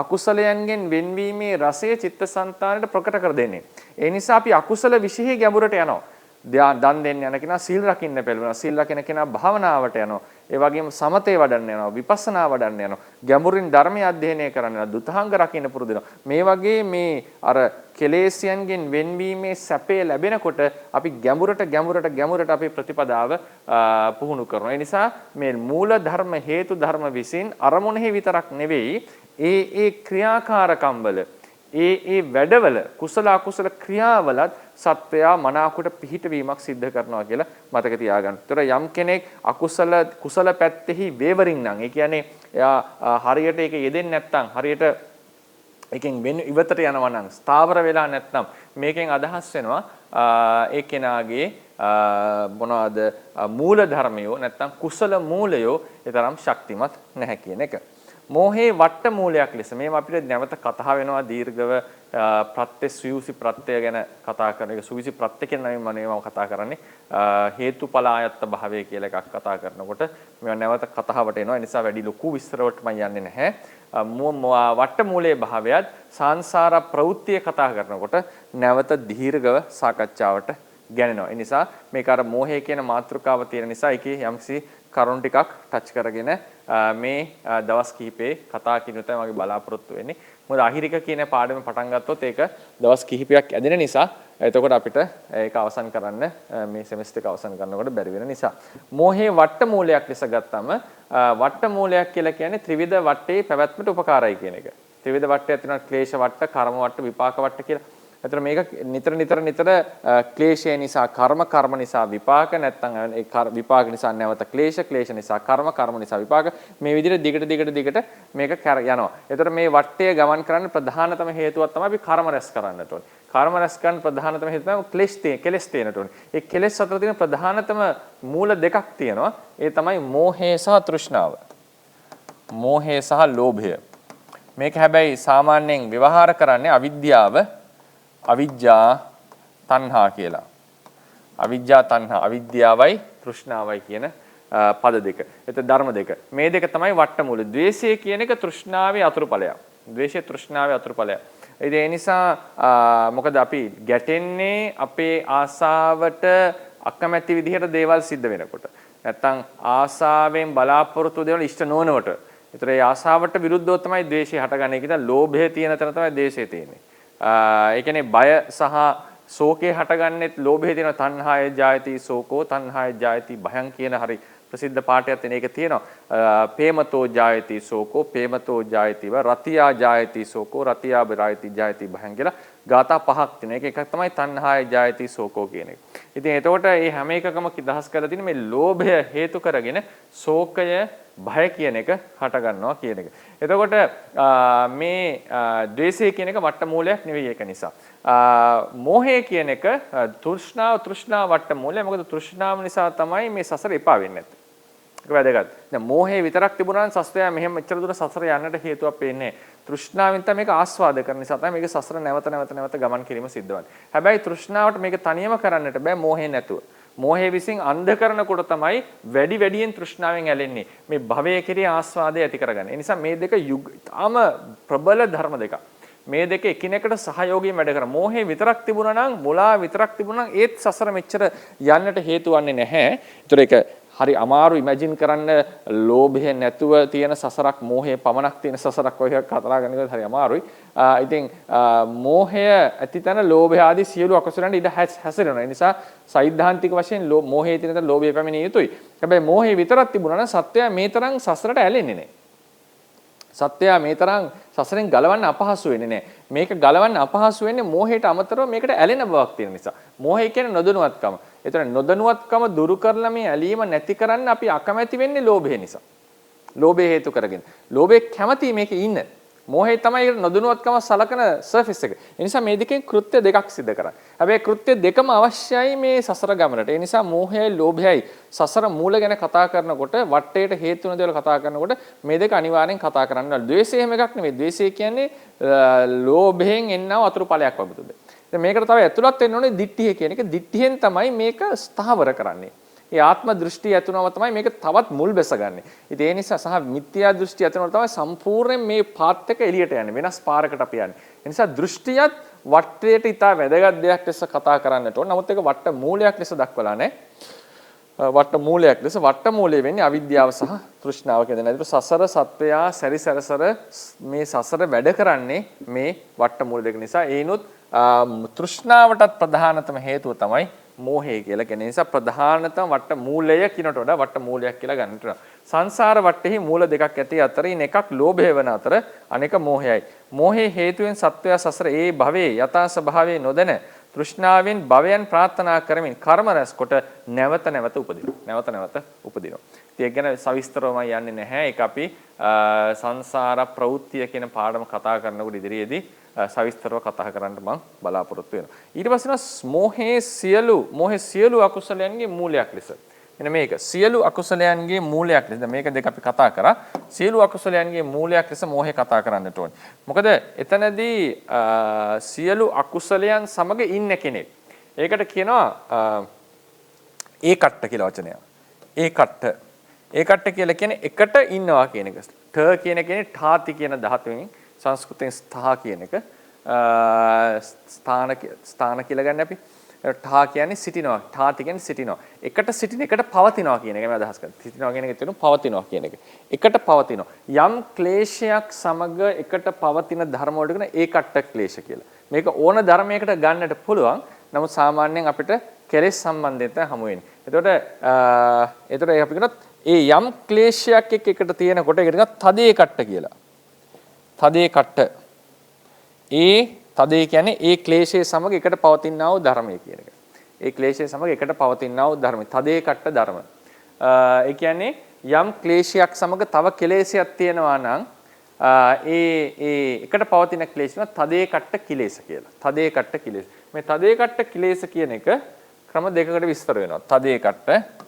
අකුසලයන්ගෙන් වෙන්වීමේ රසය චිත්තසංතානයට ප්‍රකට කර දෙන්නේ. ඒ නිසා අපි අකුසල විශේෂ ගැඹුරට යනවා. දන් දෙන්න යන කෙනා සීල් රකින්න පෙළඹෙනවා. සීල් රකින්න කෙනා භාවනාවට යනවා. ඒ වගේම සමතේ වඩන්න යනවා, විපස්සනා වඩන්න යනවා. ගැඹුරින් ධර්මය අධ්‍යයනය කරන්න යනවා, දුතහංග රකින්න පුරුදු වෙනවා. මේ වගේ මේ අර කෙලෙස්යන්ගෙන් වෙන්වීමේ සැපේ ලැබෙනකොට අපි ගැඹුරට අපි ප්‍රතිපදාව පුහුණු කරනවා. ඒ නිසා මේ මූල ධර්ම හේතු ධර්ම විසින් අරමුණෙහි විතරක් නෙවෙයි ඒ ක්‍රියාකාරකම් වල ඒ වැඩවල කුසල අකුසල ක්‍රියාවලත් සත්වයා මනාවකට පිහිටවීමක් සිද්ධ කරනවා කියලා මතක තියාගන්න. ඒතර යම් කෙනෙක් කුසල පැත්තෙහි වේවරින් නම් ඒ කියන්නේ එයා හරියට ඒක යෙදෙන්නේ නැත්නම් හරියට එකෙන් වෙන ඉවතට යනවා නම් ස්ථාවර වෙලා නැත්නම් මේකෙන් අදහස් වෙනවා ඒ කෙනාගේ මොනවාද මූල ධර්මයෝ නැත්නම් කුසල මූලයෝ ඒ තරම් ශක්තිමත් නැහැ කියන එක. මෝහේ වට මූලයක් ලෙස මේව අපිට නැවත කතා වෙනවා දීර්ඝව ප්‍රත්‍ය සුවිසි ප්‍රත්‍ය ගැන කතා කරන එක. සුවිසි ප්‍රත්‍ය කියන නම මම කතා කරන්නේ හේතුඵල ආයත්ත භාවය කියලා එකක් කතා කරනකොට මේවා නැවත කතාවට එනවා. ඒ නිසා වැඩි ලොකු විස්තරවලට මම යන්නේ නැහැ. වට මූලයේ භාවයත් සංසාර ප්‍රවෘත්තිය කතා කරනකොට නැවත දීර්ඝව සාකච්ඡාවට ගැනෙනවා. ඒ නිසා මේක අර මෝහය කියන මාතෘකාව තියෙන නිසා ඒකේ යම්කිසි කරුණු ටිකක් ටච් කරගෙන මේ දවස් කිහිපේ කතා කිනු තමයි මගේ බලාපොරොත්තු වෙන්නේ. මොකද අහිරික කියන පාඩම පටන් ගත්තොත් ඒක දවස් කිහිපයක් ඇදෙන නිසා එතකොට අපිට ඒක අවසන් කරන්න මේ සෙමෙස්ටර් එක අවසන් කරනකොට බැරි වෙන නිසා. මෝහේ වට්ටමූලයක් ලෙස ගත්තම වට්ටමූලයක් කියලා කියන්නේ ත්‍රිවිධ වට්ටේ පැවැත්මට උපකාරයි කියන එක. ත්‍රිවිධ වට්ටය තියෙනවා ක්ලේශ වට්ට, කර්ම වට්ට, විපාක වට්ට කියලා. එතන මේක නිතර ක්ලේශය නිසා කර්ම නිසා විපාක නැත්නම් ඒ විපාක නිසා නැවත ක්ලේශ නිසා කර්ම නිසා විපාක මේ විදිහට දිගට මේක යනවා. එතකොට මේ වට්ටය ගමන් කරන්න ප්‍රධානතම හේතුවක් තමයි අපි කර්ම රැස් කරන්නට ඕනේ. කර්ම රැස් කරන්න ප්‍රධානතම හේතුව තමයි කෙලෙස් තියෙනට ඕනේ. ඒ කෙලෙස් අතර තියෙන ප්‍රධානතම මූල දෙකක් තියෙනවා. ඒ තමයි මෝහය සහ තෘෂ්ණාව. මෝහය සහ ලෝභය. මේක හැබැයි සාමාන්‍යයෙන් ව්‍යවහාර කරන්නේ අවිද්‍යාව අවිජ්ජා තණ්හා කියලා. අවිජ්ජා තණ්හා අවිද්‍යාවයි තෘෂ්ණාවයි කියන පද දෙක. එතන ධර්ම දෙක. මේ දෙක තමයි වට්ටමූල. ද්වේෂය කියන එක තෘෂ්ණාවේ අතුරුඵලයක්. ද්වේෂය තෘෂ්ණාවේ අතුරුඵලයක්. ඒ නිසා මොකද අපි ගැටෙන්නේ අපේ ආසාවට අකමැති විදිහට දේවල් සිද්ධ වෙනකොට. නැත්තම් ආසාවෙන් බලාපොරොත්තු දේවල් ඉෂ්ට නොවනකොට. ඒතර ඒ ආසාවට විරුද්ධව තමයි ද්වේෂය හටගන්නේ. ඒක තමයි ලෝභය තියෙන තැන තමයි ද්වේෂය තියෙන්නේ. ඒ කියන්නේ බය සහ ශෝකේ හටගන්නෙත් ලෝභයේ තියෙන තණ්හාය ජායති ශෝකෝ තණ්හාය ජායති භයං කියන හරි ප්‍රසිද්ධ පාඨයක් තියෙන එක තියෙනවා. පේමතෝ ජායති ශෝකෝ පේමතෝ ජායතිව රතියා ජායති ශෝකෝ රතියා බරායති ජායති භයං කියලා ගාථා පහක් තියෙනවා. ඒක එකක් තමයි තණ්හාය ජායති ශෝකෝ කියන එක. ඉතින් එතකොට මේ හැම එකකම කිදහස් කරලා තියෙන මේ ලෝභය හේතු කරගෙන ශෝකය භය කියන එක හට ගන්නවා කියන එක. එතකොට මේ ද්වේෂය කියන එක වට්ටමූලයක් නෙවෙයි ඒක නිසා. මෝහය කියන එක තෘෂ්ණාව වට්ටමූලය. මොකද තෘෂ්ණාව නිසා තමයි මේ සසර එපා වෙන්නේ නැත්තේ. ඒක වැදගත්. දැන් මෝහය විතරක් තිබුණා නම් සස්තය මෙහෙම මෙච්චර දුර සසර යන්නට හේතුවක් වෙන්නේ නැහැ. තෘෂ්ණාවෙන් තමයි මේක ආස්වාද කරන නිසා තමයි මේක සසර නැවත ගමන් කිරීම සිද්ධ වෙන්නේ. හැබැයි තෘෂ්ණාවට මේක තනියම කරන්නට බෑ මෝහය නැතුව. මෝහය විසින් අන්ධ කරනකොට තමයි වැඩියෙන් තෘෂ්ණාවෙන් ඇලෙන්නේ. මේ භවය කෙරෙහි ආස්වාදය ඇති කරගන්න. ඒ නිසා මේ දෙක තාම ප්‍රබල ධර්ම දෙකක්. මේ දෙක එකිනෙකට සහයෝගයෙන් වැඩ කරා. මෝහය විතරක් තිබුණා නම්, මුලා විතරක් තිබුණා නම් ඒත් සසර මෙච්චර යන්නට හේතු වන්නේ නැහැ. ඒතර ඒක හරි අමාරු ඉමැජින් කරන්න ලෝභය නැතුව තියෙන සසරක් මෝහය පමණක් තියෙන සසරක් ඔය කතා කරනකොට හරි අමාරුයි. ඉතින් මෝහය ඇතිතන ලෝභය ආදී සියලු අකුසලයන් ඉඩ හැසිරෙනවා. ඒ නිසා සෛද්ධාන්තික වශයෙන් මෝහයේ තියෙන තන ලෝභය පැමිණිය යුතුයි. හැබැයි මෝහය විතරක් තිබුණා නම් සත්‍යය මේ තරම් සසරට ඇලෙන්නේ නැහැ. සත්‍යය මේ තරම් සසරෙන් ගලවන්න අපහසු වෙන්නේ නැහැ. මේක ගලවන්න අපහසු වෙන්නේ මෝහයට අමතරව මේකට ඇලෙන බවක් තියෙන නිසා. මෝහය කියන්නේ නොදැනුවත්කම. ඒතර නොදැනුවත්කම දුරු කරලා මේ ඇලීම නැති කරන්න අපි අකමැති වෙන්නේ ලෝභය නිසා. ලෝභය හේතු කරගෙන. ලෝභය කැමති මේකේ ඉන්න. මෝහය තමයි නොදැනුවත්කම සලකන සර්ෆස් එක. ඒ නිසා මේ දෙකෙන් කෘත්‍ය දෙකක් සිදු කරන්නේ. හැබැයි කෘත්‍ය දෙකම අවශ්‍යයි මේ සසර ගමනට. ඒ නිසා මෝහයයි ලෝභයයි සසර මූල ගැන කතා කරනකොට වටේට හේතු වෙන දේවල් කතා කරනකොට මේ දෙක අනිවාර්යෙන් කතා කරන්න ඕනේ. ද්වේෂය හැම එකක් නෙවෙයි. ද්වේෂය කියන්නේ ලෝභයෙන් එන්නව අතුරු ඵලයක් වගේද. දැන් මේකට තව ඇතුළත් වෙන්න ඕනේ දිට්ඨිය කියන එක. දිට්ඨියෙන් තමයි මේක ස්ථාවර කරන්නේ. ඒ ආත්ම දෘෂ්ටිය ඇතුණම තමයි මේක තවත් මුල් බැසගන්නේ. ඉතින් ඒ නිසා සහ මිත්‍යා දෘෂ්ටිය ඇතුණම තමයි සම්පූර්ණයෙන් මේ පාත් එක එළියට යන්නේ. වෙනස් පාරකට අපි යන්නේ. ඒ නිසා දෘෂ්ටියත් වට්ටයට ඉතා වැදගත් දෙයක් ලෙස කතා කරන්නට ඕන. නමුත් ඒක වට්ට මූලයක් ලෙස දක්වලා නැහැ. වට්ට මූලයක් ලෙස වට්ට මූලය වෙන්නේ අවිද්‍යාව සහ තෘෂ්ණාව කියන දේ. ඒක සසර සත්වයා සැරිසරසර මේ සසර වැඩ කරන්නේ මේ වට්ට මූල දෙක නිසා. ඒනොත් තෘෂ්ණාවටත් ප්‍රධානතම හේතුව තමයි මෝහය කියලා කියන නිසා ප්‍රධානතම වට්ට මූලය කියනට වඩා වට්ට මූලයක් කියලා ගන්නට වෙනවා. සංසාර වට්ටෙහි මූල දෙකක් ඇති අතරින් එකක් ලෝභය වන අතර අනෙක මෝහයයි. මෝහයේ හේතුවෙන් සත්වයා සසර ඒ භවයේ යථා ස්වභාවය නොදැන තෘෂ්ණාවෙන් භවයන් ප්‍රාර්ථනා කරමින් කර්ම රැස් කොට නැවත නැවත උපදිනවා. ඉතින් ඒක ගැන සවිස්තරවම යන්නේ නැහැ. ඒක අපි සංසාර ප්‍රවෘත්තිය කියන පාඩම කතා කරනකොට ඉදිරියේදී සවිස්තරව කතා කරන්න මම බලාපොරොත්තු වෙනවා. ඊට පස්සේ මෝහයේ සියලු අකුසලයන්ගේ මූලයක් ලෙස. එන මේක සියලු අකුසලයන්ගේ මූලයක් ලෙස. මේක දෙක අපි කතා කරා. සියලු අකුසලයන්ගේ මූලයක් ලෙස මෝහය කතා කරන්නට ඕනේ. මොකද එතනදී සියලු අකුසලයන් සමග ඉන්න කෙනෙක්. ඒකට කියනවා ඒකට්ට කියලා වචනයක්. ඒකට්ට කියලා කියන්නේ එකට ඉන්නවා කියන එක. ඨ කියන කෙනේ ඨාති කියන ධාතුවෙන් සංස්කෘතෙන් ස්ථා කියන එක ස්ථාන කියලා ගන්න අපි. ඨා කියන්නේ සිටිනවා. ඨාති කියන්නේ සිටිනවා. එකට සිටින එකට පවතිනවා කියන එක මම අදහස් කරන්නේ. සිටිනවා කියන එක තියෙනවා පවතිනවා කියන එක. එකට පවතිනවා. යම් ක්ලේශයක් සමග එකට පවතින ධර්ම වලට කියන ඒකට්ට ක්ලේශ කියලා. මේක ඕන ධර්මයකට ගන්නට පුළුවන්. නමුත් සාමාන්‍යයෙන් අපිට කෙලෙස් සම්බන්ධයෙන් තමයි හමු වෙන්නේ. එතකොට අපි කියනවා ඒ යම් ක්ලේශයක් එකට තියෙනකොට ඒකට කියනවා තදේ කට්ට කියලා. තදේ කට්ට. ඒ තදේ කියන්නේ ඒ ක්ලේශයේ සමග එකට පවතිනා වූ ධර්මය කියන එක. ඒ ක්ලේශයේ සමග එකට පවතිනා වූ ධර්මය. තදේ කට්ට ධර්ම. ඒ කියන්නේ යම් ක්ලේශයක් සමග තව කෙලෙසයක් තියෙනවා නම් ඒ එකට පවතින ක්ලේශන තදේ කට්ට කිලේශ කියලා. තදේ කට්ට කිලේශ. මේ තදේ කට්ට කිලේශ කියන එක ක්‍රම දෙකකට විස්තර වෙනවා. තදේ කට්ට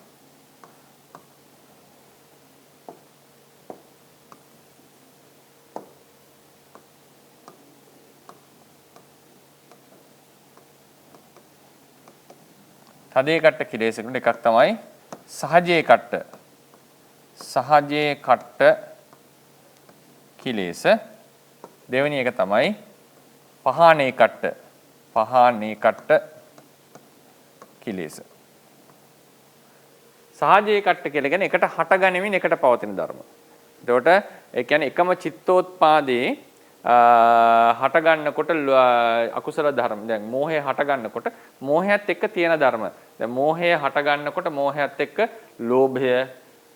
තදේ කට්ට කිලේශකට එකක් තමයි සහජේ කට්ට. සහජේ කට්ට කිලේශ. දෙවෙනි එක තමයි පහානේ කට්ට. පහානේ කට්ට කිලේශ. සහජේ කට්ට කියලා කියන්නේ එකට හටගැනීමෙන් එකට පවතින ධර්ම. එතකොට ඒ කියන්නේ එකම චිත්තෝත්පාදේ හට ගන්නකොට අකුසල ධර්ම. දැන් මෝහය හට ගන්නකොට මෝහයත් එක්ක තියෙන ධර්ම. දැන් මෝහය හට ගන්නකොට මෝහයත් එක්ක ලෝභය,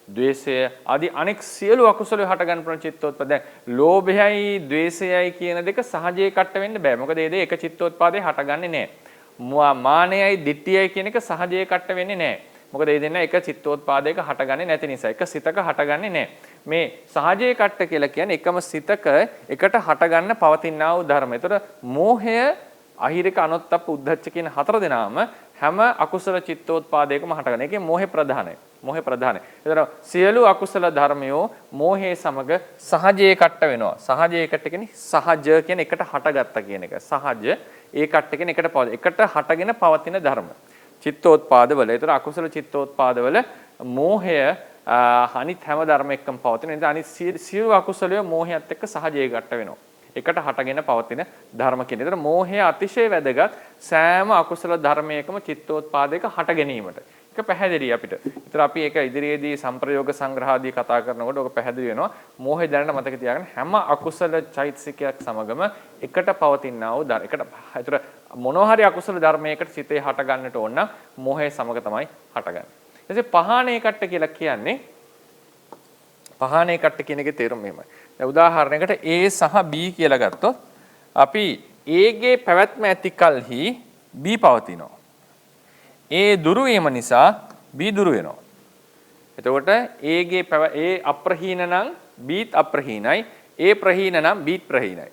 ද්වේෂය ආදී අනෙක් සියලු අකුසල හට ගන්න පුළුවන් චිත්තෝත්පාද. දැන් ලෝභයයි, ද්වේෂයයි කියන දෙක සහජේ කට්ට වෙන්න බෑ. මොකද ඒ දෙක එක චිත්තෝත්පාදේ හටගන්නේ නැහැ. මානයයි, ditthiyයි කියන එක සහජේ කට්ට වෙන්නේ නැහැ. මොකද මේ දෙන්න එක චිත්තෝත්පාදයක හටගන්නේ නැති නිසා. එක සිතක හටගන්නේ නැහැ. මේ සහජේ කට්ට කියලා කියන්නේ එකම සිතක එකට හටගන්න පවතිනා වූ ධර්ම. ඒතර මෝහය, අහිරික, අනොත්තප්ප, උද්ධච්ච කියන හතර දෙනාම හැම අකුසල චිත්තෝත්පාදයකම හටගන්න. ඒකේ මෝහය ප්‍රධානයි. මෝහය ප්‍රධානයි. ඒතර සියලු අකුසල ධර්මයෝ මෝහයේ සමග සහජේ කට්ට වෙනවා. සහජේ කට්ට කියන්නේ සහජ කියන එකට හටගත්ත කියන එක. සහජ ඒ කට්ට කියන්නේ එකට පවතින. එකට හටගෙන පවතින ධර්ම. චිත්තෝත්පාදවල. ඒතර අකුසල චිත්තෝත්පාදවල මෝහය අනිත් හැම ධර්ම එක්කම පවතින. එතන අනිත් සියලු අකුසලයේ මෝහයත් එක්ක සහජයේ ගැට වෙනවා. එකට හටගෙන පවතින ධර්ම කියන. ඒතර මෝහය අතිශය වැදගත් සෑම අකුසල ධර්මයකම චිත්තෝත්පාදයක හට ගැනීමට. ඒක පැහැදිලි අපිට. ඒතර අපි ඒක ඉදිරියේදී සම්ප්‍රයෝග සංග්‍රහාදී කතා කරනකොට ඔක පැහැදිලි වෙනවා. මෝහය දැනට මතක තියාගන්න හැම අකුසල චෛතසිකයක් සමගම එකට පවතිනා වූ ධර්ම. එකට ඒතර මොනවා හරි අකුසල ධර්මයකට සිතේ හට ගන්නට ඕන නම් මෝහය සමග තමයි හටගන්නේ. ඊටසේ පහානේ කට්ට කියලා කියන්නේ පහානේ කට්ට කියන එකේ තේරුම මෙහෙමයි. දැන් උදාහරණයකට A සහ B කියලා ගත්තොත් අපි A ගේ පැවැත්ම ඇති කලෙහි B පවතිනවා. A දුරු වීම නිසා B දුරු වෙනවා. එතකොට A ගේ A අප්‍රහීන නම් B අප්‍රහීනයි. A ප්‍රහීන නම් B ප්‍රහීනයි.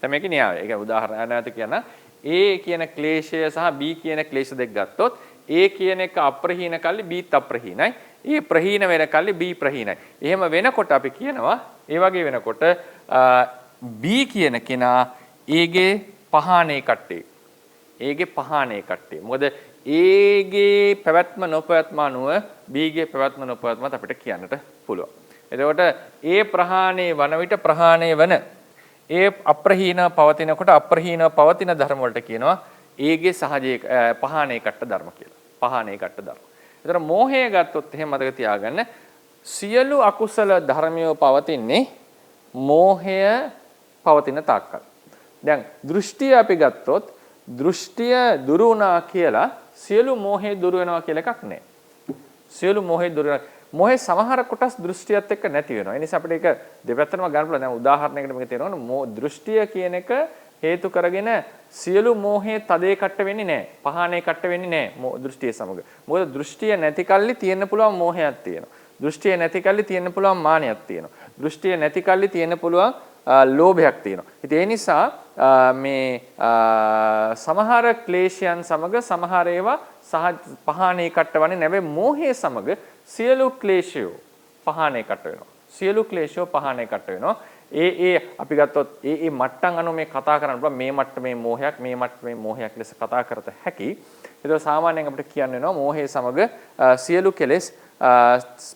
දැන් මේකේ න්‍යායය. ඒක උදාහරණයක් කියන A කියන ක්ලේශය සහ B කියන ක්ලේශ දෙක ගත්තොත් A කියන එක අප්‍රහීන කල්ලි B අප්‍රහීනයි. A ප්‍රහීන වෙන කල්ලි B ප්‍රහීනයි. එහෙම වෙනකොට අපි කියනවා ඒ වගේ වෙනකොට B කියන කෙනා A ගේ පහානේ කට්ටේ. A ගේ පහානේ කට්ටේ. මොකද A ගේ පැවැත්ම නොපැවැත්ම අනුව B ගේ පැවැත්ම නොපැවැත්මත් අපිට කියන්නට පුළුවන්. එතකොට A ප්‍රහාණය වන විට ප්‍රහාණය වන ඒ අප්‍රහීන පවතිනකොට අප්‍රහීන පවතින ධර්ම වලට කියනවා ඒගේ සහජයේ පහානේ කට්ට ධර්ම කියලා. පහානේ කට්ට ධර්ම. ඒතර මෝහය ගත්තොත් එහෙම මතක තියාගන්න සියලු අකුසල ධර්මියෝ පවතින්නේ මෝහය පවතින තාක්කල්. දැන් දෘෂ්ටිය අපි ගත්තොත් දෘෂ්ටිය දුරු වුණා කියලා සියලු මෝහය දුරු වෙනවා කියලා එකක් නැහැ. සියලු මෝහය දුරු වෙනවා. මොහේ සමහර කොටස් දෘෂ්ටියත් එක්ක නැති වෙනවා. ඒ නිසා අපිට ඒක දෙපැත්තටම ගන්න පුළුවන්. දැන් උදාහරණයකට මේක තේරෙනවා දෘෂ්ටිය කියන එක හේතු කරගෙන සියලු මෝහේ තදේ කට්ට වෙන්නේ නැහැ. පහානේ කට්ට වෙන්නේ නැහැ දෘෂ්ටිය සමග. මොකද දෘෂ්ටිය නැති කල්ලි තියෙන්න පුළුවන් මෝහයක් තියෙනවා. දෘෂ්ටිය නැති කල්ලි තියෙන්න පුළුවන් මානයක් තියෙනවා. දෘෂ්ටිය නැති කල්ලි තියෙන්න පුළුවන් ලෝභයක් තියෙනවා. ඉතින් ඒ නිසා මේ සමහර ක්ලේශයන් සමග සමහර ඒවා පහානේ කට්ටවන්නේ නැවේ මෝහයේ සමග සියලු ක්ලේශයෝ පහානේ කට්ට වෙනවා. සියලු ක්ලේශයෝ පහානේ කට්ට වෙනවා. ඒ අපි ගත්තොත් ඒ මට්ටම් අනුව මේ කතා කරන්න පුළුවන් මේ මට්ටමේ මෝහයක් මේ මට්ටමේ මෝහයක් ලෙස කතා කරත හැකි. ඒක සාමාන්‍යයෙන් අපිට කියන්න වෙනවා මෝහයේ සමග සියලු කෙලෙස්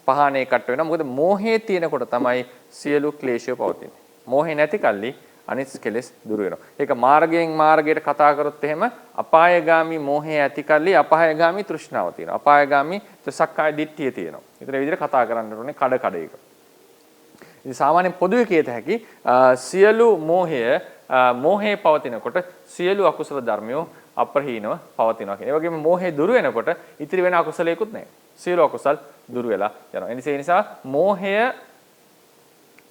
පහානේ කට්ට වෙනවා. මොකද මෝහයේ තියෙනකොට තමයි සියලු ක්ලේශයෝ පවතින්නේ. මෝහේ නැති කල්ලි අනිත් කෙලෙස් දුරු වෙනවා. ඒක මාර්ගයෙන් මාර්ගයට කතා කරොත් එහෙම අපායගාමි මෝහය ඇති කල්ලි අපායගාමි තෘෂ්ණාව තියෙනවා. අපායගාමි සක්කාය දිට්ඨිය තියෙනවා. ඒතර ඒ විදිහට කතා කරන්න ඕනේ කඩ කඩේක. ඉතින් සාමාන්‍යයෙන් පොදුවේ කියත හැකි සියලු මෝහේ පවතිනකොට සියලු අකුසල ධර්මයෝ අප්‍රහීනව පවතිනවා කියන. ඒ වගේම මෝහේ දුරු වෙනකොට ඉතිරි වෙන අකුසලයකුත් නැහැ. සියලු අකුසල් දුරු වෙලා යනවා. ඒ නිසා මෝහය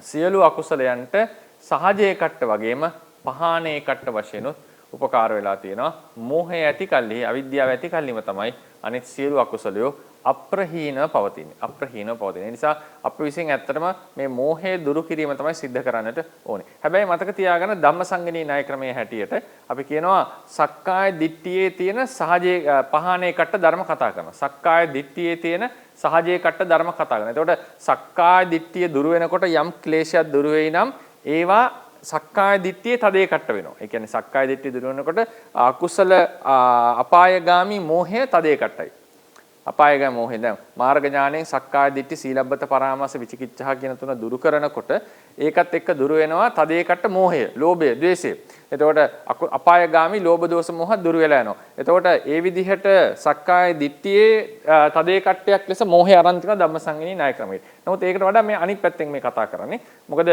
සියලු අකුසලයන්ට සහජයේ කට්ට වගේම පහානේ කට්ට වශයෙන් උපකාර වෙලා තියෙනවා. මෝහය ඇති කල්හි අවිද්‍යාව ඇති කල්හිම තමයි අනිත් සියලු අකුසලයෝ අප්‍රහීනව පවතින්නේ. අප්‍රහීනව පවතින. ඒ නිසා අපි විසින් ඇත්තටම මේ මෝහය දුරු කිරීම තමයි සිද්ධ කරන්නට ඕනේ. හැබැයි මතක තියාගන්න ධම්මසංගණී ණය ක්‍රමයේ හැටියට අපි කියනවා සක්කාය දිට්ඨියේ තියෙන සහජයේ පහානේ කට්ට ධර්ම කතා කරනවා. සක්කාය දිට්ඨියේ තියෙන සහජයේ කට්ට ධර්ම කතා කරනවා. එතකොට සක්කාය දිට්ඨිය දුරු වෙනකොට යම් ක්ලේශයක් දුරු වෙයි නම් ඒවා සක්කාය දිට්ඨියේ තදේ කට්ට වෙනවා. ඒ කියන්නේ සක්කාය දිට්ඨිය දුරු වෙනකොට අකුසල අපායගාමි මෝහය තදේ කට්ටයි. අපායගාමී මෝහය දැන් මාර්ග ඥාණයෙන් සක්කාය දිට්ඨි සීලබ්බත පරාමාස විචිකිච්ඡා කියන තුන දුරු කරනකොට ඒකත් එක්ක දුරු වෙනවා තදේ කට්ට මෝහය, ලෝභය, ද්වේෂය. එතකොට අපායගාමී ලෝභ දෝෂ මෝහ දුරු වෙලා යනවා. එතකොට ඒ විදිහට සක්කාය දිට්ඨියේ තදේ කට්ටයක් ලෙස මෝහය අරන් තිනවා ධම්මසංගණී ණය ක්‍රමයට. නමුත් ඒකට වඩා මේ අනිත් පැත්තෙන් මේ කතා කරන්නේ. මොකද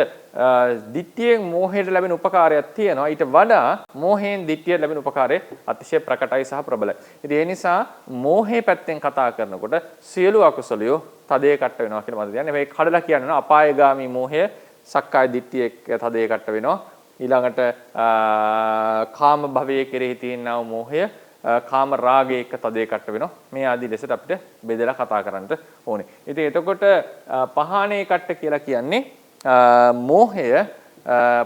දිට්ඨියෙන් මෝහයට ලැබෙන උපකාරයක් තියෙනවා. ඊට වඩා මෝහයෙන් දිට්ඨියට ලැබෙන උපකාරය අතිශය ප්‍රකටයි සහ ප්‍රබලයි. ඉතින් ඒ නිසා මෝහේ පැත්තෙන් කතා කරනකොට සියලු අකුසලියෝ තදේ කට්ට වෙනවා කියලා මම කියන්නේ. මේ කඩලා කියන්නේ අපායගාමී මෝහය සක්කාය දිට්ඨිය එක්ක තදේ කට්ට වෙනවා. ඊළඟට කාම භවයේ කෙරෙහි තියෙනා මෝහය කාම රාගයේ එක්ක තදේ කට්ට වෙනවා. මේ ආදී ලෙසට අපිට බෙදලා කතා කරන්නට ඕනේ. ඉතින් එතකොට පහානේ කට්ට කියලා කියන්නේ මෝහය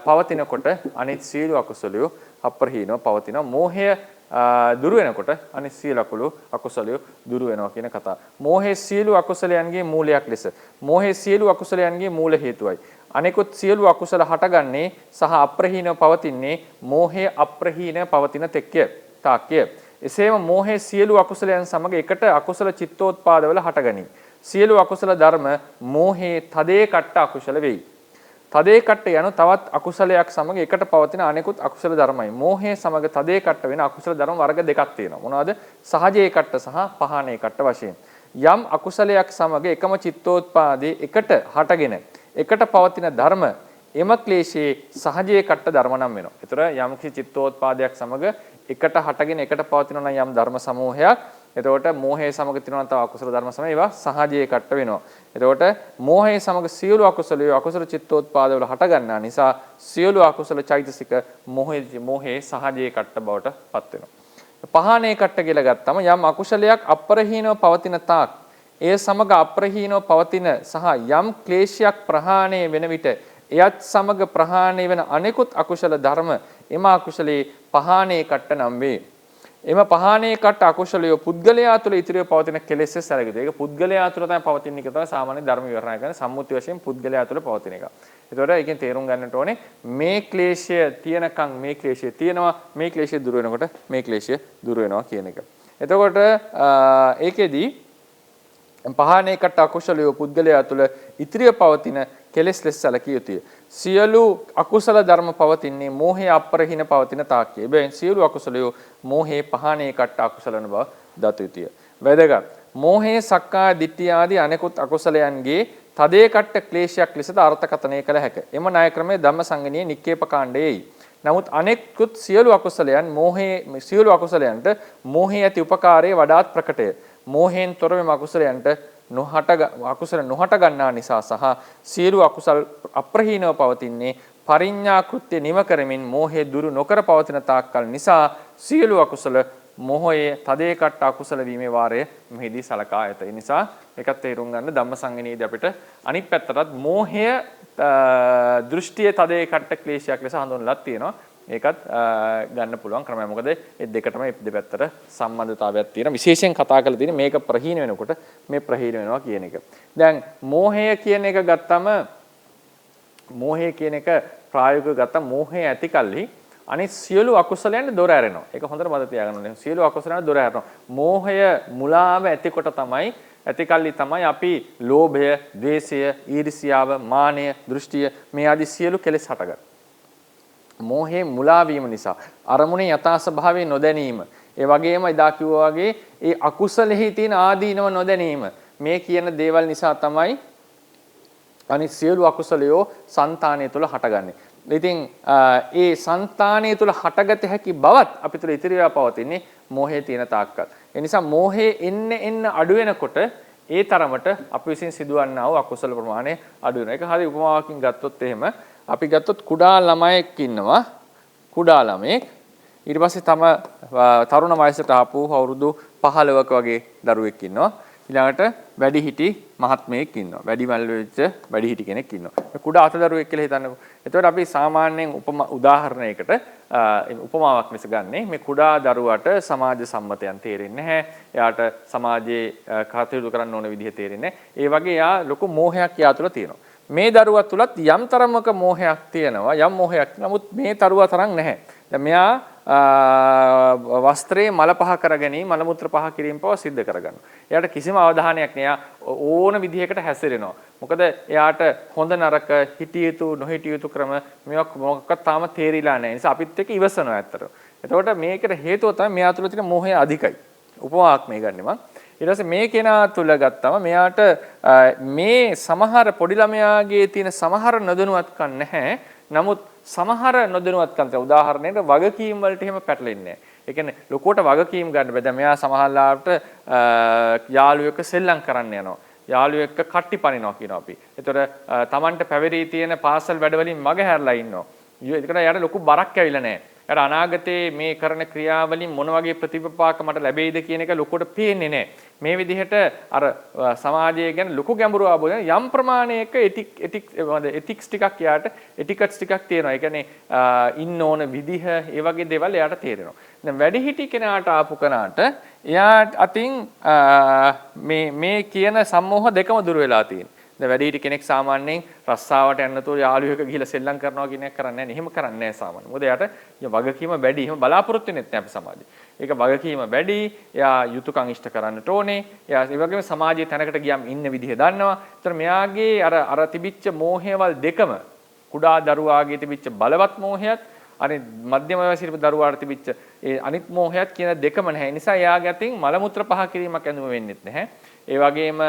පවතිනකොට අනිත් සියලු අකුසලියෝ අප්‍රහීනව පවතිනවා. මෝහය දුරු වෙනකොට අනිත් සියලු අකුසලියෝ දුරු වෙනවා කියන කතාව. මෝහයේ සියලු අකුසලයන්ගේ මූලයක් ලෙස මෝහයේ සියලු අකුසලයන්ගේ මූල හේතුවයි. අනෙකුත් සියලු අකුසල හටගන්නේ සහ අප්‍රහීනව පවතින්නේ මෝහයේ අප්‍රහීනව පවතින තෙක්ය තාක්ය. එසේම මෝහයේ සියලු අකුසලයන් සමග එකට අකුසල චිත්තෝත්පාදවල හටගනී. සියලු අකුසල ධර්ම මෝහයේ තදේ කට්ට අකුසල වෙයි. තදේ කට්ට යනු තවත් අකුසලයක් සමග එකට පවතින අනෙකුත් අකුසල ධර්මයි. මෝහයේ සමග තදේ කට්ට වෙන අකුසල ධර්ම වර්ග දෙකක් තියෙනවා. මොනවද? සහජේ කට්ට සහ පහනේ කට්ට වශයෙන්. යම් අකුසලයක් සමග එකම චිත්තෝත්පාදයේ එකට හටගෙන එකට පවතින ධර්ම එම ක්ලේශයේ සහජයේ කට්ට ධර්ම නම් වෙනවා. ඒතර යම් කිසි චිත්තෝත්පාදයක් සමග එකට හටගෙන එකට පවතින යම් ධර්ම සමූහයක් එතකොට මෝහයේ සමග තියෙනවා තව අකුසල ධර්ම සමග ඒවා සහජයේ කට්ට වෙනවා. එතකොට මෝහයේ සමග සියලු අකුසලිය අකුසල චිත්තෝත්පාද වල හට ගන්නා නිසා සියලු අකුසල චෛතසික මෝහයේ සහජයේ කට්ට බවට පත් වෙනවා. පහානේ කට්ට කියලා ගත්තම යම් අකුසලයක් අප්‍රහීනව පවතින තාක් ඒ සමග අප්‍රහීනව පවතින සහ යම් ක්ලේශයක් ප්‍රහාණය වෙන විට එයත් සමග ප්‍රහාණය වෙන අනෙකුත් අකුසල ධර්ම එම අකුසලේ පහානේ කට්ට නම් වේ. එම පහානේ කට්ට අකුසලිය පුද්ගලයා තුළ ඉතිරිව පවතින කෙලෙස් සැලකිත. ඒක පුද්ගලයා තුළ තමයි පවතින එක තමයි සාමාන්‍ය ධර්ම විවරණය කරන සම්මුති වශයෙන් පුද්ගලයා තුළ පවතින එක. ඒතකොට ඒකෙන් තේරුම් ගන්නට ඕනේ මේ ක්ලේශය තියෙනකන් මේ ක්ලේශය තියෙනවා මේ ක්ලේශය දුර වෙනකොට මේ ක්ලේශය දුර වෙනවා කියන එක. එතකොට ඒකෙදී පහානේ කට්ට අකුසලිය පුද්ගලයා තුළ ඉතිරිව පවතින කෙලෙස් ලෙස සැලකිය යුතුය. සියලු අකුසල ධර්ම පවතින්නේ මෝහයේ අප්‍රහීන පවතින තාක්කේ. එබැවින් සියලු අකුසලියෝ මෝහයේ පහානේ කට්ට අකුසලන බව දත යුතුය. වැදගත්. මෝහයේ සක්කාය දිට්ඨිය ආදී අනෙකුත් අකුසලයන්ගේ තදේ කට්ට ක්ලේශයක් ලෙසද අර්ථකථනය කළ හැක. එම ණය ක්‍රමයේ ධම්මසංගණීය නික්කේප කාණ්ඩයේයි. නමුත් අනෙකුත් සියලු අකුසලයන් සියලු අකුසලයන්ට මෝහයේ ඇති උපකාරයේ වඩාත් ප්‍රකටය. මෝහයෙන් තොර වෙම අකුසලයන්ට අකුසල නොහට ගන්නා නිසා සහ සියලු අකුසල් අප්‍රහීනව පවතින්නේ පරිඤ්ඤා කෘත්‍ය නිම කරමින් මෝහය දුරු නොකර පවතින තාක්කල් නිසා සියලු අකුසල මෝහයේ තදේ කට්ට අකුසල වීමේ වාරය මෙහිදී සලකා ඇත. ඒ නිසා ඒකත් තේරුම් ගන්න ධම්මසංගණීයදී අපිට අනිත් පැත්තටත් මෝහය දෘෂ්ටියේ තදේ කට්ට ක්ලේශයක් ලෙස හඳුන්වලා තියෙනවා. ඒකත් ගන්න පුළුවන් ක්‍රමයක්. මොකද මේ දෙකටම දෙපැත්තට සම්බන්ධතාවයක් තියෙනවා. විශේෂයෙන් කතා කරලා තියෙන්නේ මේක ප්‍රහීන වෙනකොට මේ ප්‍රහීන වෙනවා කියන එක. දැන් මෝහය කියන එක ගත්තම මෝහය කියන එක ප්‍රායෝගිකව ගත්තම මෝහය ඇති කල්හි අනිත් සියලු අකුසලයන් දොර ඇරෙනවා. ඒක හොඳට මතක තියාගන්න ඕනේ. සියලු අකුසලයන් දොර ඇරෙනවා. මෝහය මුලාව ඇතිකොට තමයි ඇති කල්ලි තමයි අපි ලෝභය, ද්වේෂය, ඊර්ෂියාව, මානය, දෘෂ්ටිය මේ ආදී සියලු කෙලෙස් හටගන්නේ. මෝහේ මුලා වීම නිසා අරමුණේ යථා ස්වභාවය නොදැනීම. ඒ වගේම එදා කිව්වා වගේ ඒ අකුසලෙහි තියෙන ආදීනව නොදැනීම. මේ කියන දේවල් නිසා තමයි අනිත් සියලු අකුසලයෝ సంతානය තුළ හටගන්නේ. ඉතින් ඒ సంతානය තුළ හටගත හැකි බවත් අපි තුළ ඉතිරිව පවතින්නේ මෝහයේ තියෙන තාක්කල්. ඒ නිසා මෝහයේ එන්න අඩු වෙනකොට ඒ තරමට අපි විසින් සිදුවන්නා වූ අකුසල ප්‍රමාණය අඩු වෙනවා. ඒක හරි උපමාවකින් ගත්තොත් එහෙම අපි ගත්තොත් කුඩා ළමයෙක් ඉන්නවා. කුඩා ළමයෙක් ඊට පස්සේ තම තරුණ වයසට ආපු අවුරුදු 15ක වගේ දරුවෙක් ඉන්නවා. ඊළඟට වැඩිහිටි මහත්මයෙක් ඉන්නවා. වැඩිමල් වෙච්ච වැඩිහිටි කෙනෙක් ඉන්නවා. මේ කුඩා අතදරුවෙක් කියලා හිතන්නකෝ. එතකොට අපි සාමාන්‍යයෙන් උදාහරණයකට උපමාවක් මිස ගන්නේ මේ කුඩා දරුවාට සමාජ සම්මතයන් තේරෙන්නේ නැහැ. එයාට සමාජයේ කටයුතු කරන්න ඕන විදිහ තේරෙන්නේ නැහැ. ඒ වගේ එයා ලොකු මෝහයක් එයා තුළ තියෙනවා. මේ දරුවා තුලත් යම් තරමක මෝහයක් තියෙනවා. යම් මෝහයක්. නමුත් මේ දරුවා තරම් නැහැ. දැන් මෙයා වස්ත්‍රයේ මල පහ කර ගැනීම මල මුත්‍ර පහ කිරීම පව සිද්ධ කරගන්නවා. එයාට කිසිම අවධානයක් නෑ. ඕන විදිහකට හැසිරෙනවා. මොකද එයාට හොඳ නරක හිටිය යුතු නොහිටිය යුතු ක්‍රම මේවා මොකක්වත් තාම තේරිලා නැහැ. ඒ නිසා අපිත් එක්ක ඉවසනවා ඇත්තට. එතකොට මේකට හේතුව තමයි මෙයා තුළ තියෙන මෝහය අධිකයි. උපමාවක් මේ ගන්නෙ මම. ඊට පස්සේ මේ කෙනා තුල ගත්තම මෙයාට මේ සමහර පොඩි ළමයාගේ තියෙන සමහර නොදැනුවත්කම් නැහැ. නමුත් සමහර නොදැනුවත්කම් තියෙන උදාහරණයකට වගකීම් වලට එහෙම පැටලෙන්නේ නැහැ. ඒ කියන්නේ ලොකුවට වගකීම් ගන්න බෑ. දැන් මෙයා සමහරලාට යාළුවෙක් සෙල්ලම් කරන්න යනවා. යාළුවෙක් එක්ක කට්ටි පනිනවා කියනවා අපි. ඒතර Tamanට පැවරී තියෙන පාසල් වැඩවලින් මග හැරලා ඉන්නවා. ඒකට යාට ලොකු බරක් ඇවිල්ලා නැහැ. යාට අනාගතයේ මේ කරන ක්‍රියාවලින් මොන වගේ ප්‍රතිවිපාක මට ලැබෙයිද කියන එක ලොකුට පේන්නේ නැහැ. මේ විදිහට අර සමාජය ගැන ලොකු ගැඹුරු අවබෝධයක් යම් ප්‍රමාණයක එතික්ස් ටිකක් යාට එටිකට්ස් ටිකක් තියෙනවා. ඒ කියන්නේ ඉන්න ඕන විදිහ ඒ වගේ දේවල් යාට තේරෙනවා. දැන් වැඩිහිටි කෙනාට ආපු කෙනාට එයාට අතින් මේ කියන සම්මෝහ දෙකම දුර වෙලා තියෙනවා. දැන් වැඩිහිටි කෙනෙක් සාමාන්‍යයෙන් රස්සාවට යන්නතෝ යාළුවෙක් ගිහිලා සෙල්ලම් කරනවා කියන එක කරන්නේ නැහැ. එහෙම කරන්නේ නැහැ සාමාන්‍යයෙන්. මොකද එයාට වගකීම වැඩි. එහෙම බලාපොරොත්තු වෙන්නේ නැහැ අපි සමාජයේ. ඒක වගකීම වැඩි. එයා යුතුයකම් ඉෂ්ට කරන්නට ඕනේ. එයා ඒ වගේම සමාජයේ තැනකට ගියාම ඉන්න විදිහ දන්නවා. ඒතර මෙයාගේ අර තිබිච්ච මෝහයවල් දෙකම කුඩා දරුවාගේ තිබිච්ච බලවත් මෝහයත් අනිත් මධ්‍යම වයසේ දරුවාට තිබිච්ච ඒ අනිත් මෝහයත් කියන දෙකම නැහැ. ඒ නිසා එයාගේ අතින් මල මුත්‍ර පහ කිරීමක් ඇඳුම වෙන්නෙත් නැහැ. ඒ වගේම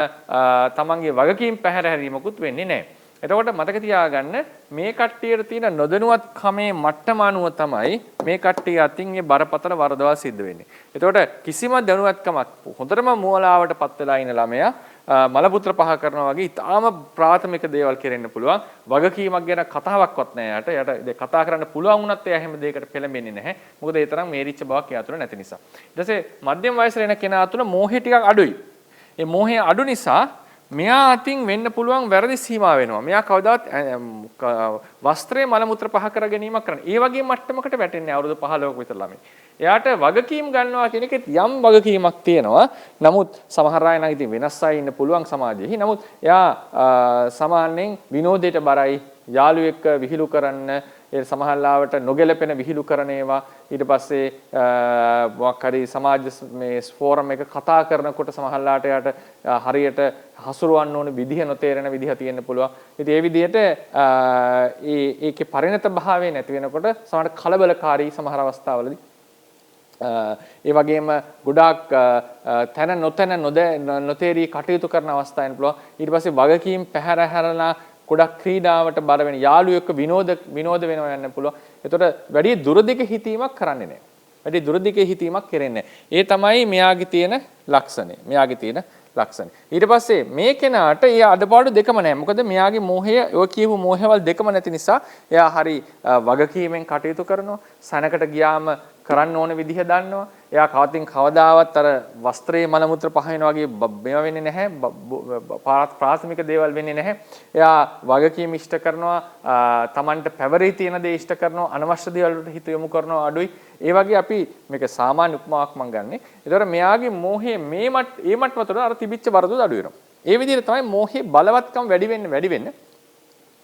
තමන්ගේ වගකීම් පැහැර හැරීමකුත් වෙන්නේ නැහැ. එතකොට මතක තියාගන්න මේ කට්ටියට තියෙන නොදැනුවත්කමේ මට්ටම අනුව තමයි මේ කට්ටිය අතින් මේ බරපතල වරදවල් සිද්ධ වෙන්නේ. එතකොට කිසිම දැනුවත්කමක් හොඳටම මූලාවට පත් වෙලා ඉන්න ළමයා මල පුත්‍ර පහ කරනවා වගේ ඊටාම ප්‍රාථමික දේවල් කෙරෙන්න පුළුවන්. වගකීමක් ගැන කතාවක්වත් නැහැ යට. යට කතා කරන්න පුළුවන් වුණත් එයා හැම දෙයකට පෙළඹෙන්නේ නැහැ. මොකද ඒ තරම් මේරිච්ච බවක් එයා තුළ නැති නිසා. ඊට පස්සේ මධ්‍යම වයසට එන කෙනා තුළ මෝහය ටිකක් අඩුයි. ඒ මෝහය අඩු නිසා මෙයා අතින් වෙන්න පුළුවන් වැරදි සීමා වෙනවා. මෙයා කවදාවත් වස්ත්‍රයේ මල මුත්‍ර පහ කර ගැනීමක් කරන්නේ. ඒ වගේ මට්ටමකට වැටෙන්නේ අවුරුදු 15ක විතර ළමයි. එයාට වගකීම් ගන්නවා කියන එකෙත් යම් වගකීමක් තියෙනවා. නමුත් සමහර අය නම් ඉතින් වෙනස් අය ඉන්න පුළුවන් සමාජයේ. නමුත් එයා සාමාන්‍යයෙන් විනෝදයට බරයි. යාළුවෙක් විහිළු කරන්න ඒ සමහරලාවට නොගැලපෙන විහිළු කරන ඒවා ඊට පස්සේ මොකක් හරි සමාජ මේ ෆෝරම් එක කතා කරනකොට සමහරලාට යාට හරියට හසුරවන්න ඕන විදිහ නොතේරෙන විදිහ තියෙන්න පුළුවන්. ඉතින් ඒ විදිහට ඒකේ පරිණත භාවය නැති වෙනකොට සමහර කලබලකාරී සමහර අවස්ථාවලදී ඒ වගේම ගොඩාක් තන නොතේරී කටයුතු කරන අවස්ථායන් පුළුවන්. ඊට පස්සේ වගකීම් පැහැර හැරලා ගොඩක් ක්‍රීඩාවට බර වෙන යාළුවෙක්ව විනෝද වෙනවා යන්න පුළුවන්. ඒතකොට වැඩි දුරදිග හිතීමක් කරන්නේ නැහැ. වැඩි දුරදිග හිතීමක් කරන්නේ නැහැ. ඒ තමයි මෙයාගේ තියෙන ලක්ෂණය. ඊට පස්සේ මේ කෙනාට ඒ අඩපාඩු දෙකම නැහැ. මොකද මෙයාගේ මෝහය ඔය කියපු මෝහවල් දෙකම නැති නිසා එයා හරි වගකීමෙන් කටයුතු කරනවා. සනකට ගියාම කරන්න ඕන විදිහ දන්නවා. එයා කවදාවත් අර වස්ත්‍රයේ මල මුත්‍ර පහ වෙනවා වගේ මේවා වෙන්නේ නැහැ. ප්‍රාථමික දේවල් වෙන්නේ නැහැ. එයා වගකීම් ඉෂ්ට කරනවා. Tamanට පැවරී තියෙන දේ ඉෂ්ට කරනවා. අනවශ්‍ය දේවල් වලට හිත යොමු කරනවා අඩුයි. ඒ වගේ අපි මේක සාමාන්‍ය උපමාවක් මම ගන්නෙ. ඒතකොට මෙයාගේ මෝහයේ මේ මට්ටමතට අර තිබිච්ච වරද අඩු වෙනවා. ඒ විදිහට තමයි මෝහයේ බලවත්කම් වැඩි වෙන්න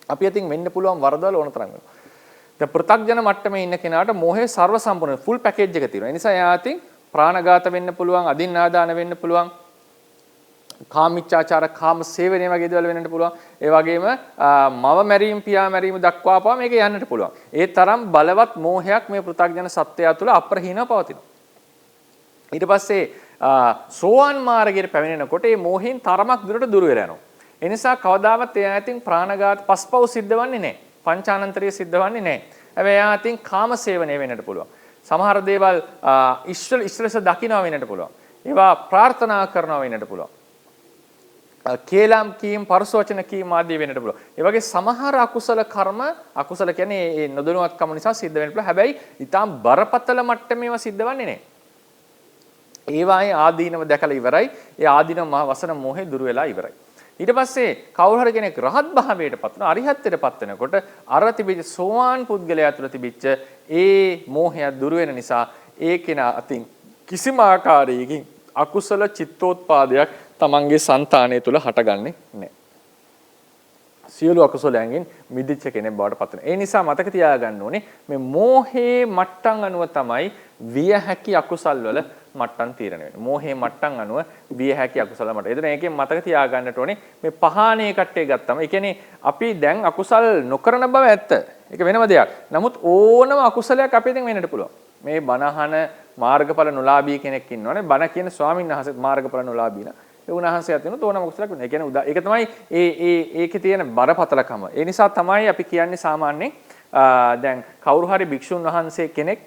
අපි අතින් වෙන්න පුළුවන් වරදවල ඕන තරම් වෙනවා. දැන් පෘථග්ජන මට්ටමේ ඉන්න කෙනාට මෝහයේ සර්ව සම්පූර්ණ ෆුල් පැකේජ් එක තියෙනවා. ඒ නිසා එයා අතින් ප්‍රාණඝාත වෙන්න පුළුවන්, අදින්නාදාන වෙන්න පුළුවන්. කාමීච්ඡාචාර කාම සේවනය වගේ දේවල් වෙන්නට පුළුවන්. ඒ වගේම මව මැරීම පියා මැරීම දක්වා පාව මේක යන්නට පුළුවන්. ඒ තරම් බලවත් මෝහයක් මේ පෘථග්ජන සත්වයා තුළ අප්‍රහීනව පවතිනවා. ඊට පස්සේ සෝවාන් මාර්ගයට පැමිණෙනකොට මේ මෝහෙන් තරමක් දුරට දුර වෙලා යනවා. ඒ නිසා කවදාවත් එයා ඇතින් ප්‍රාණඝාත පස්පව් සිද්ධ වන්නේ නැහැ. පංචානන්තරිය සිද්ධ වන්නේ නැහැ. හැබැයි එයා ඇතින් කාම සේවනය වෙන්නට පුළුවන්. සමහර දේවල් ඉස්සලස දකින්න වෙන්නට පුළුවන්. ඒවා ප්‍රාර්ථනා කරනවා වෙන්නට පුළුවන්. කේලම් කීම් පරසෝචන කීම් ආදී වෙන්නට පුළුවන්. ඒ වගේ සමහර අකුසල කර්ම අකුසල කියන්නේ ඒ නොදැනුවත්කම නිසා සිද්ධ වෙන්න පුළුවන්. හැබැයි ඊටාම් බරපතල මට්ටමේව සිද්ධ වන්නේ නැහැ. ඒවායේ ආදීනව දැකලා ඉවරයි. ඒ ආදීනව මහ වසන මොහේ දුර වෙලා ඉවරයි. ඊට පස්සේ කවුරු හරි කෙනෙක් රහත් භාවයටපත් වෙන අරිහත්ත්වයටපත් වෙනකොට අර තිබිච්ච සෝවාන් පුද්ගලයා තුළ තිබිච්ච ඒ මෝහය දුර වෙන නිසා ඒ කෙනා අතින් කිසිම ආකාරයකින් අකුසල චිත්තෝත්පාදයක් තමන්ගේ సంతානය තුළ හටගන්නේ නැහැ. සියලු අකුසලයන්ගෙන් මිදිච්ච කෙනෙක් බවට පත් වෙනවා. ඒ නිසා මතක තියාගන්න ඕනේ මේ මෝහේ මට්ටම් අනුව තමයි විය හැකි අකුසල් වල මට්ටම් තීරණය වෙන්නේ. මෝහේ මට්ටම් අනුව විය හැකි අකුසල මට්ටම්. එතන ඒකෙන් මතක තියාගන්නට ඕනේ මේ පහානේ කට්ටේ ගත්තම. ඒ කියන්නේ අපි දැන් අකුසල් නොකරන බව ඇත්ත. ඒක වෙනම දෙයක්. නමුත් ඕනම අකුසලයක් අපේ දැන් වෙන්නට පුළුවන්. මේ බණහන මාර්ගඵල නොලාභී කෙනෙක් ඉන්නවනේ. බණ කියන ස්වාමීන් වහන්සේ මාර්ගඵල නොලාභී නා. ඒ උන්වහන්සේත් වෙන තෝරන කුසලයක් වෙනවා. ඒ කියන්නේ ඒක තමයි ඒකේ තියෙන බරපතලකම. ඒ නිසා තමයි අපි කියන්නේ සාමාන්‍යයෙන් දැන් කවුරු හරි භික්ෂුන් වහන්සේ කෙනෙක්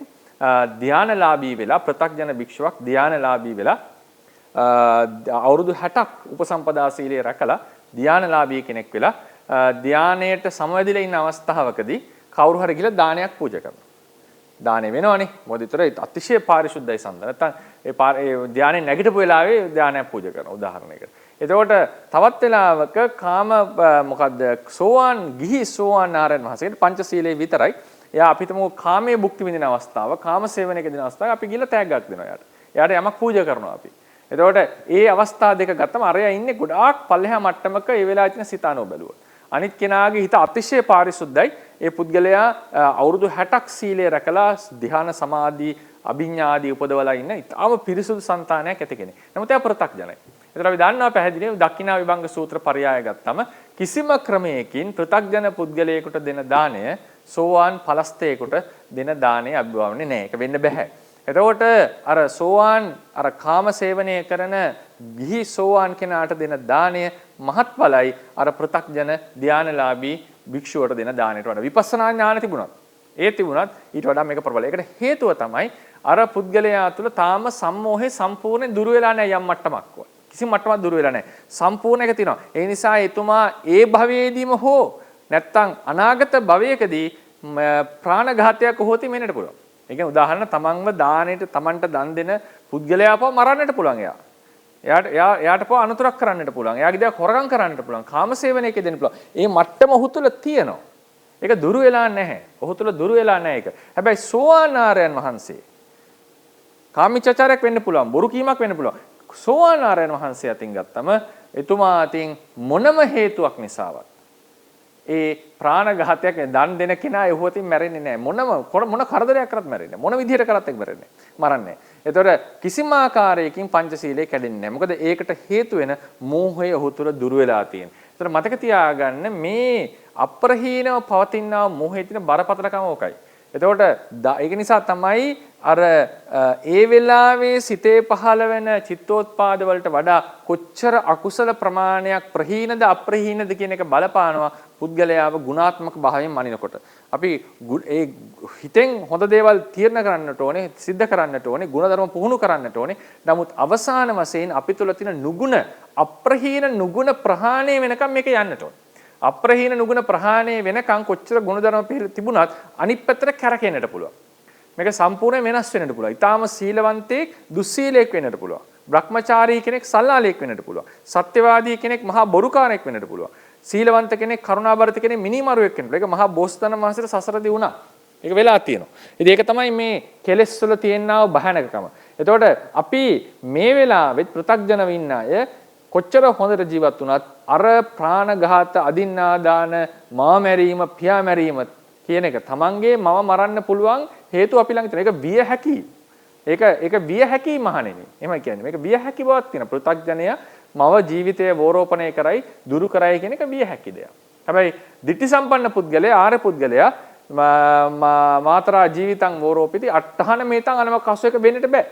ධානලාභී වෙලා ප්‍රත්‍යක්ජන භික්ෂුවක් ධානලාභී වෙලා අවුරුදු 60ක් උපසම්පදා සීලය රැකලා ධානලාභී කෙනෙක් වෙලා ධානයට සමවැදිලා ඉන්න අවස්ථාවකදී කවුරු හරි ගිහලා දානයක් පූජා කරනවා. දානෙ වෙනවනේ. මොකද ඒතර අතිශය පාරිශුද්ධයි සම්ද. නැත්තම් ඒ ධානය නැගිටපු වෙලාවේ ධානයක් පූජා කරනවා උදාහරණයකට. එතකොට තවත් වෙලාවක කාම මොකද්ද සෝවාන් ගිහි සෝවාන් ආරයන් වහන්සේට පංචශීලයේ විතරයි. එයා අපිටම කාමයේ භුක්ති විඳින අවස්ථාව, කාම සේවනයක දින අවස්ථාව අපි ගිහලා තෑග්ගක් දෙනවා යාට. එයාට යමක් පූජා කරනවා අපි. එතකොට ඒ අවස්ථා දෙක ගත්තම අරයා ඉන්නේ ගොඩාක් පල්ලෙහා මට්ටමක ඒ වෙලාවේ තියෙන සිතානෝ බැලුවා. අනිත් කෙනාගේ හිත අතිශය පාරිශුද්ධයි. ඒ පුද්ගලයා අවුරුදු 60ක් සීලය රැකලා ධ්‍යාන සමාධි අභිඥා ආදී උපදවලා ඉන්න ඉතාම පිරිසුදු సంతානයක් ඇති කෙනෙක්. නමුත් එයා ප්‍රත්‍යක්ජනයි. ඒතර අපි දන්නවා පැහැදිලිව දක්ඛිනා විභංග සූත්‍ර පරයය ගත්තම කිසිම ක්‍රමයකින් ප්‍රත්‍යක්ජන පුද්ගලයෙකුට දෙන දාණය සෝවාන් ඵලස්තේකට දෙන දාණය අභිභවන්නේ නැහැ. ඒක වෙන්න බෑ. එතකොට අර සෝවාන් අර කාම සේවනය කරන ගිහි සෝවාන් කෙනාට දෙන දාණය මහත්ඵලයි අර ප්‍රත්‍යක්ජන ධානලාභී භික්ෂුවට දෙන දාණයට වඩා. විපස්සනා ඥාන තිබුණත් ඒ තිබුණත් ඊට වඩා මේක ප්‍රබලයි. ඒකට හේතුව තමයි අර පුද්ගලයා තුළ තාම සම්මෝහේ සම්පූර්ණයෙන් දුර වෙලා නැහැ යම් මට්ටමක්. කිසිම මට්ටමක් දුර වෙලා නැහැ. සම්පූර්ණ එක තියෙනවා. ඒ නිසා එතුමා ඒ භවයේදීම හෝ නැත්තම් අනාගත භවයකදී ප්‍රාණඝාතයක් හොති මෙන්නට පුළුවන්. ඒ කියන්නේ උදාහරණ තමන්ව දානෙට තමන්ට දන් දෙන පුද්ගලයාව මරන්නට පුළුවන් එයා. එයාට පො අනුතරක් කරන්නට පුළුවන්. එයාගේ දේක් හොරගම් කරන්නට පුළුවන්. කාමසේවනයක දෙන්න පුළුවන්. ඒ මට්ටම ඔහු තුළ තියෙනවා. ඒක දුරු වෙලා නැහැ. ඔහු තුළ දුරු වෙලා නැහැ ඒක. හැබැයි සෝවාන් ආර්යයන් වහන්සේ කාමීච්ඡාචාරයක් වෙන්න පුළුවන්. බොරු කීමක් වෙන්න පුළුවන්. සෝවාන් ආර්යයන් වහන්සේ අතින් ගත්තම එතුමා අතින් මොනම හේතුවක් නිසාවත් ඒ ප්‍රාණඝාතයක් දන් දෙන කෙනා එහුවතින් මැරෙන්නේ නැහැ. මොන කරදරයක් කරත් මැරෙන්නේ නැහැ. මොන විදිහට කරත් ඒක මරන්නේ. ඒතකොට කිසිම ආකාරයකින් පංචශීලයේ කැඩෙන්නේ නැහැ. මොකද ඒකට හේතු වෙන මෝහය ඔහු තුළ දුර වෙලා තියෙනවා. ඒතකොට මතක තියාගන්න මේ අප්‍රහීනව පවතිනා මෝහයේ තියෙන බරපතලකම ඕකයි. එතකොට ඒක නිසා තමයි අර ඒ වෙලාවේ සිතේ පහළ වෙන චිත්තෝත්පාද වලට වඩා කොච්චර අකුසල ප්‍රමාණයක් ප්‍රහීනද අප්‍රහීනද කියන එක බලපානවා පුද්ගලයාව ගුණාත්මක භාවයෙන් මනිනකොට. අපි ඒ හිතෙන් හොඳ දේවල් තීරණ කරන්නට ඕනේ, සිද්ධ කරන්නට ඕනේ, ගුණධර්ම පුහුණු කරන්නට ඕනේ. නමුත් අවසාන වශයෙන් අපි තුල තියෙන නුගුණ අප්‍රහීන නුගුණ ප්‍රහාණය වෙනකම් මේක යන්නට ඕනේ. අප්‍රහීන නුගුණ ප්‍රහාණය වෙනකම් කොච්චර ගුණධර්ම තිබුණත් අනිත් පැත්තට කැරකෙන්නට පුළුවන්. මේක සම්පූර්ණයෙන් වෙනස් වෙන්නට පුළුවන්. ඊටාම සීලවන්තයෙක් දුස්සීලයෙක් වෙන්නට පුළුවන්. බ්‍රහ්මචාරී කෙනෙක් සල්ලාලයෙක් වෙන්නට පුළුවන්. සත්‍යවාදී කෙනෙක් මහා බොරුකාරයෙක් වෙන්නට පුළුවන්. සීලවන්ත කෙනෙක් කරුණාබරිත කෙනෙක් මිනිමරුවෙක් වෙන්නට. ඒක මහා බෝසතන වහන්සේට සසරදී වුණා. ඒක වෙලා තියෙනවා. ඉතින් ඒක තමයි මේ කෙලෙස් වල තියෙනා භයානකකම. එතකොට අපි මේ වෙලාවෙත් පෘථග්ජනව ඉන්න අය කොච්චර හොඳට ජීවත් වුණත් අර ප්‍රාණඝාත අදින්නාදාන මා මැරීම පියා මැරීම කියන එක තමන්ගේ මව මරන්න පුළුවන් හේතු අපි ළඟ තියෙනවා. ඒක විය හැකි. ඒක විය හැකි මහණෙනි. එහෙමයි කියන්නේ. මේක විය හැකි බවක් තියෙන. පෘථග්ජනය මව ජීවිතය වෝරෝපණය කරයි දුරු කරයි කියන එක විය හැකි දෙයක්. හැබැයි ditthi සම්පන්න පුද්ගලයා ආර්ය පුද්ගලයා මාතරා ජීවිතං වෝරෝපිති අට්ඨහන මේතං අනවක කසුවක වෙන්නට බෑ.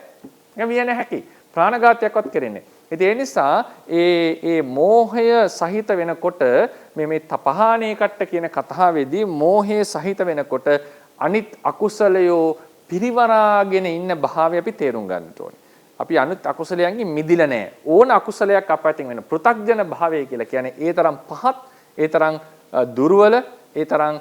ඒක විය නැහැකි. ප්‍රාණඝාතයක්වත් කරන්නේ. ඉතින් ඒ නිසා ඒ මෝහය සහිත වෙනකොට මේ තපහානේ කට්ට කියන කතාවේදී මෝහය සහිත වෙනකොට අනිත් අකුසලයෝ පිරිවරාගෙන ඉන්න භාවය අපි තේරුම් ගන්න ඕනේ. අපි අනිත් අකුසලයන්ගෙන් මිදිලා නැහැ. ඕන අකුසලයක් අපැතින් වෙන පෘථග්ජන භාවය කියලා කියන්නේ ඒ තරම් පහත්, ඒ තරම් දුර්වල, ඒ තරම්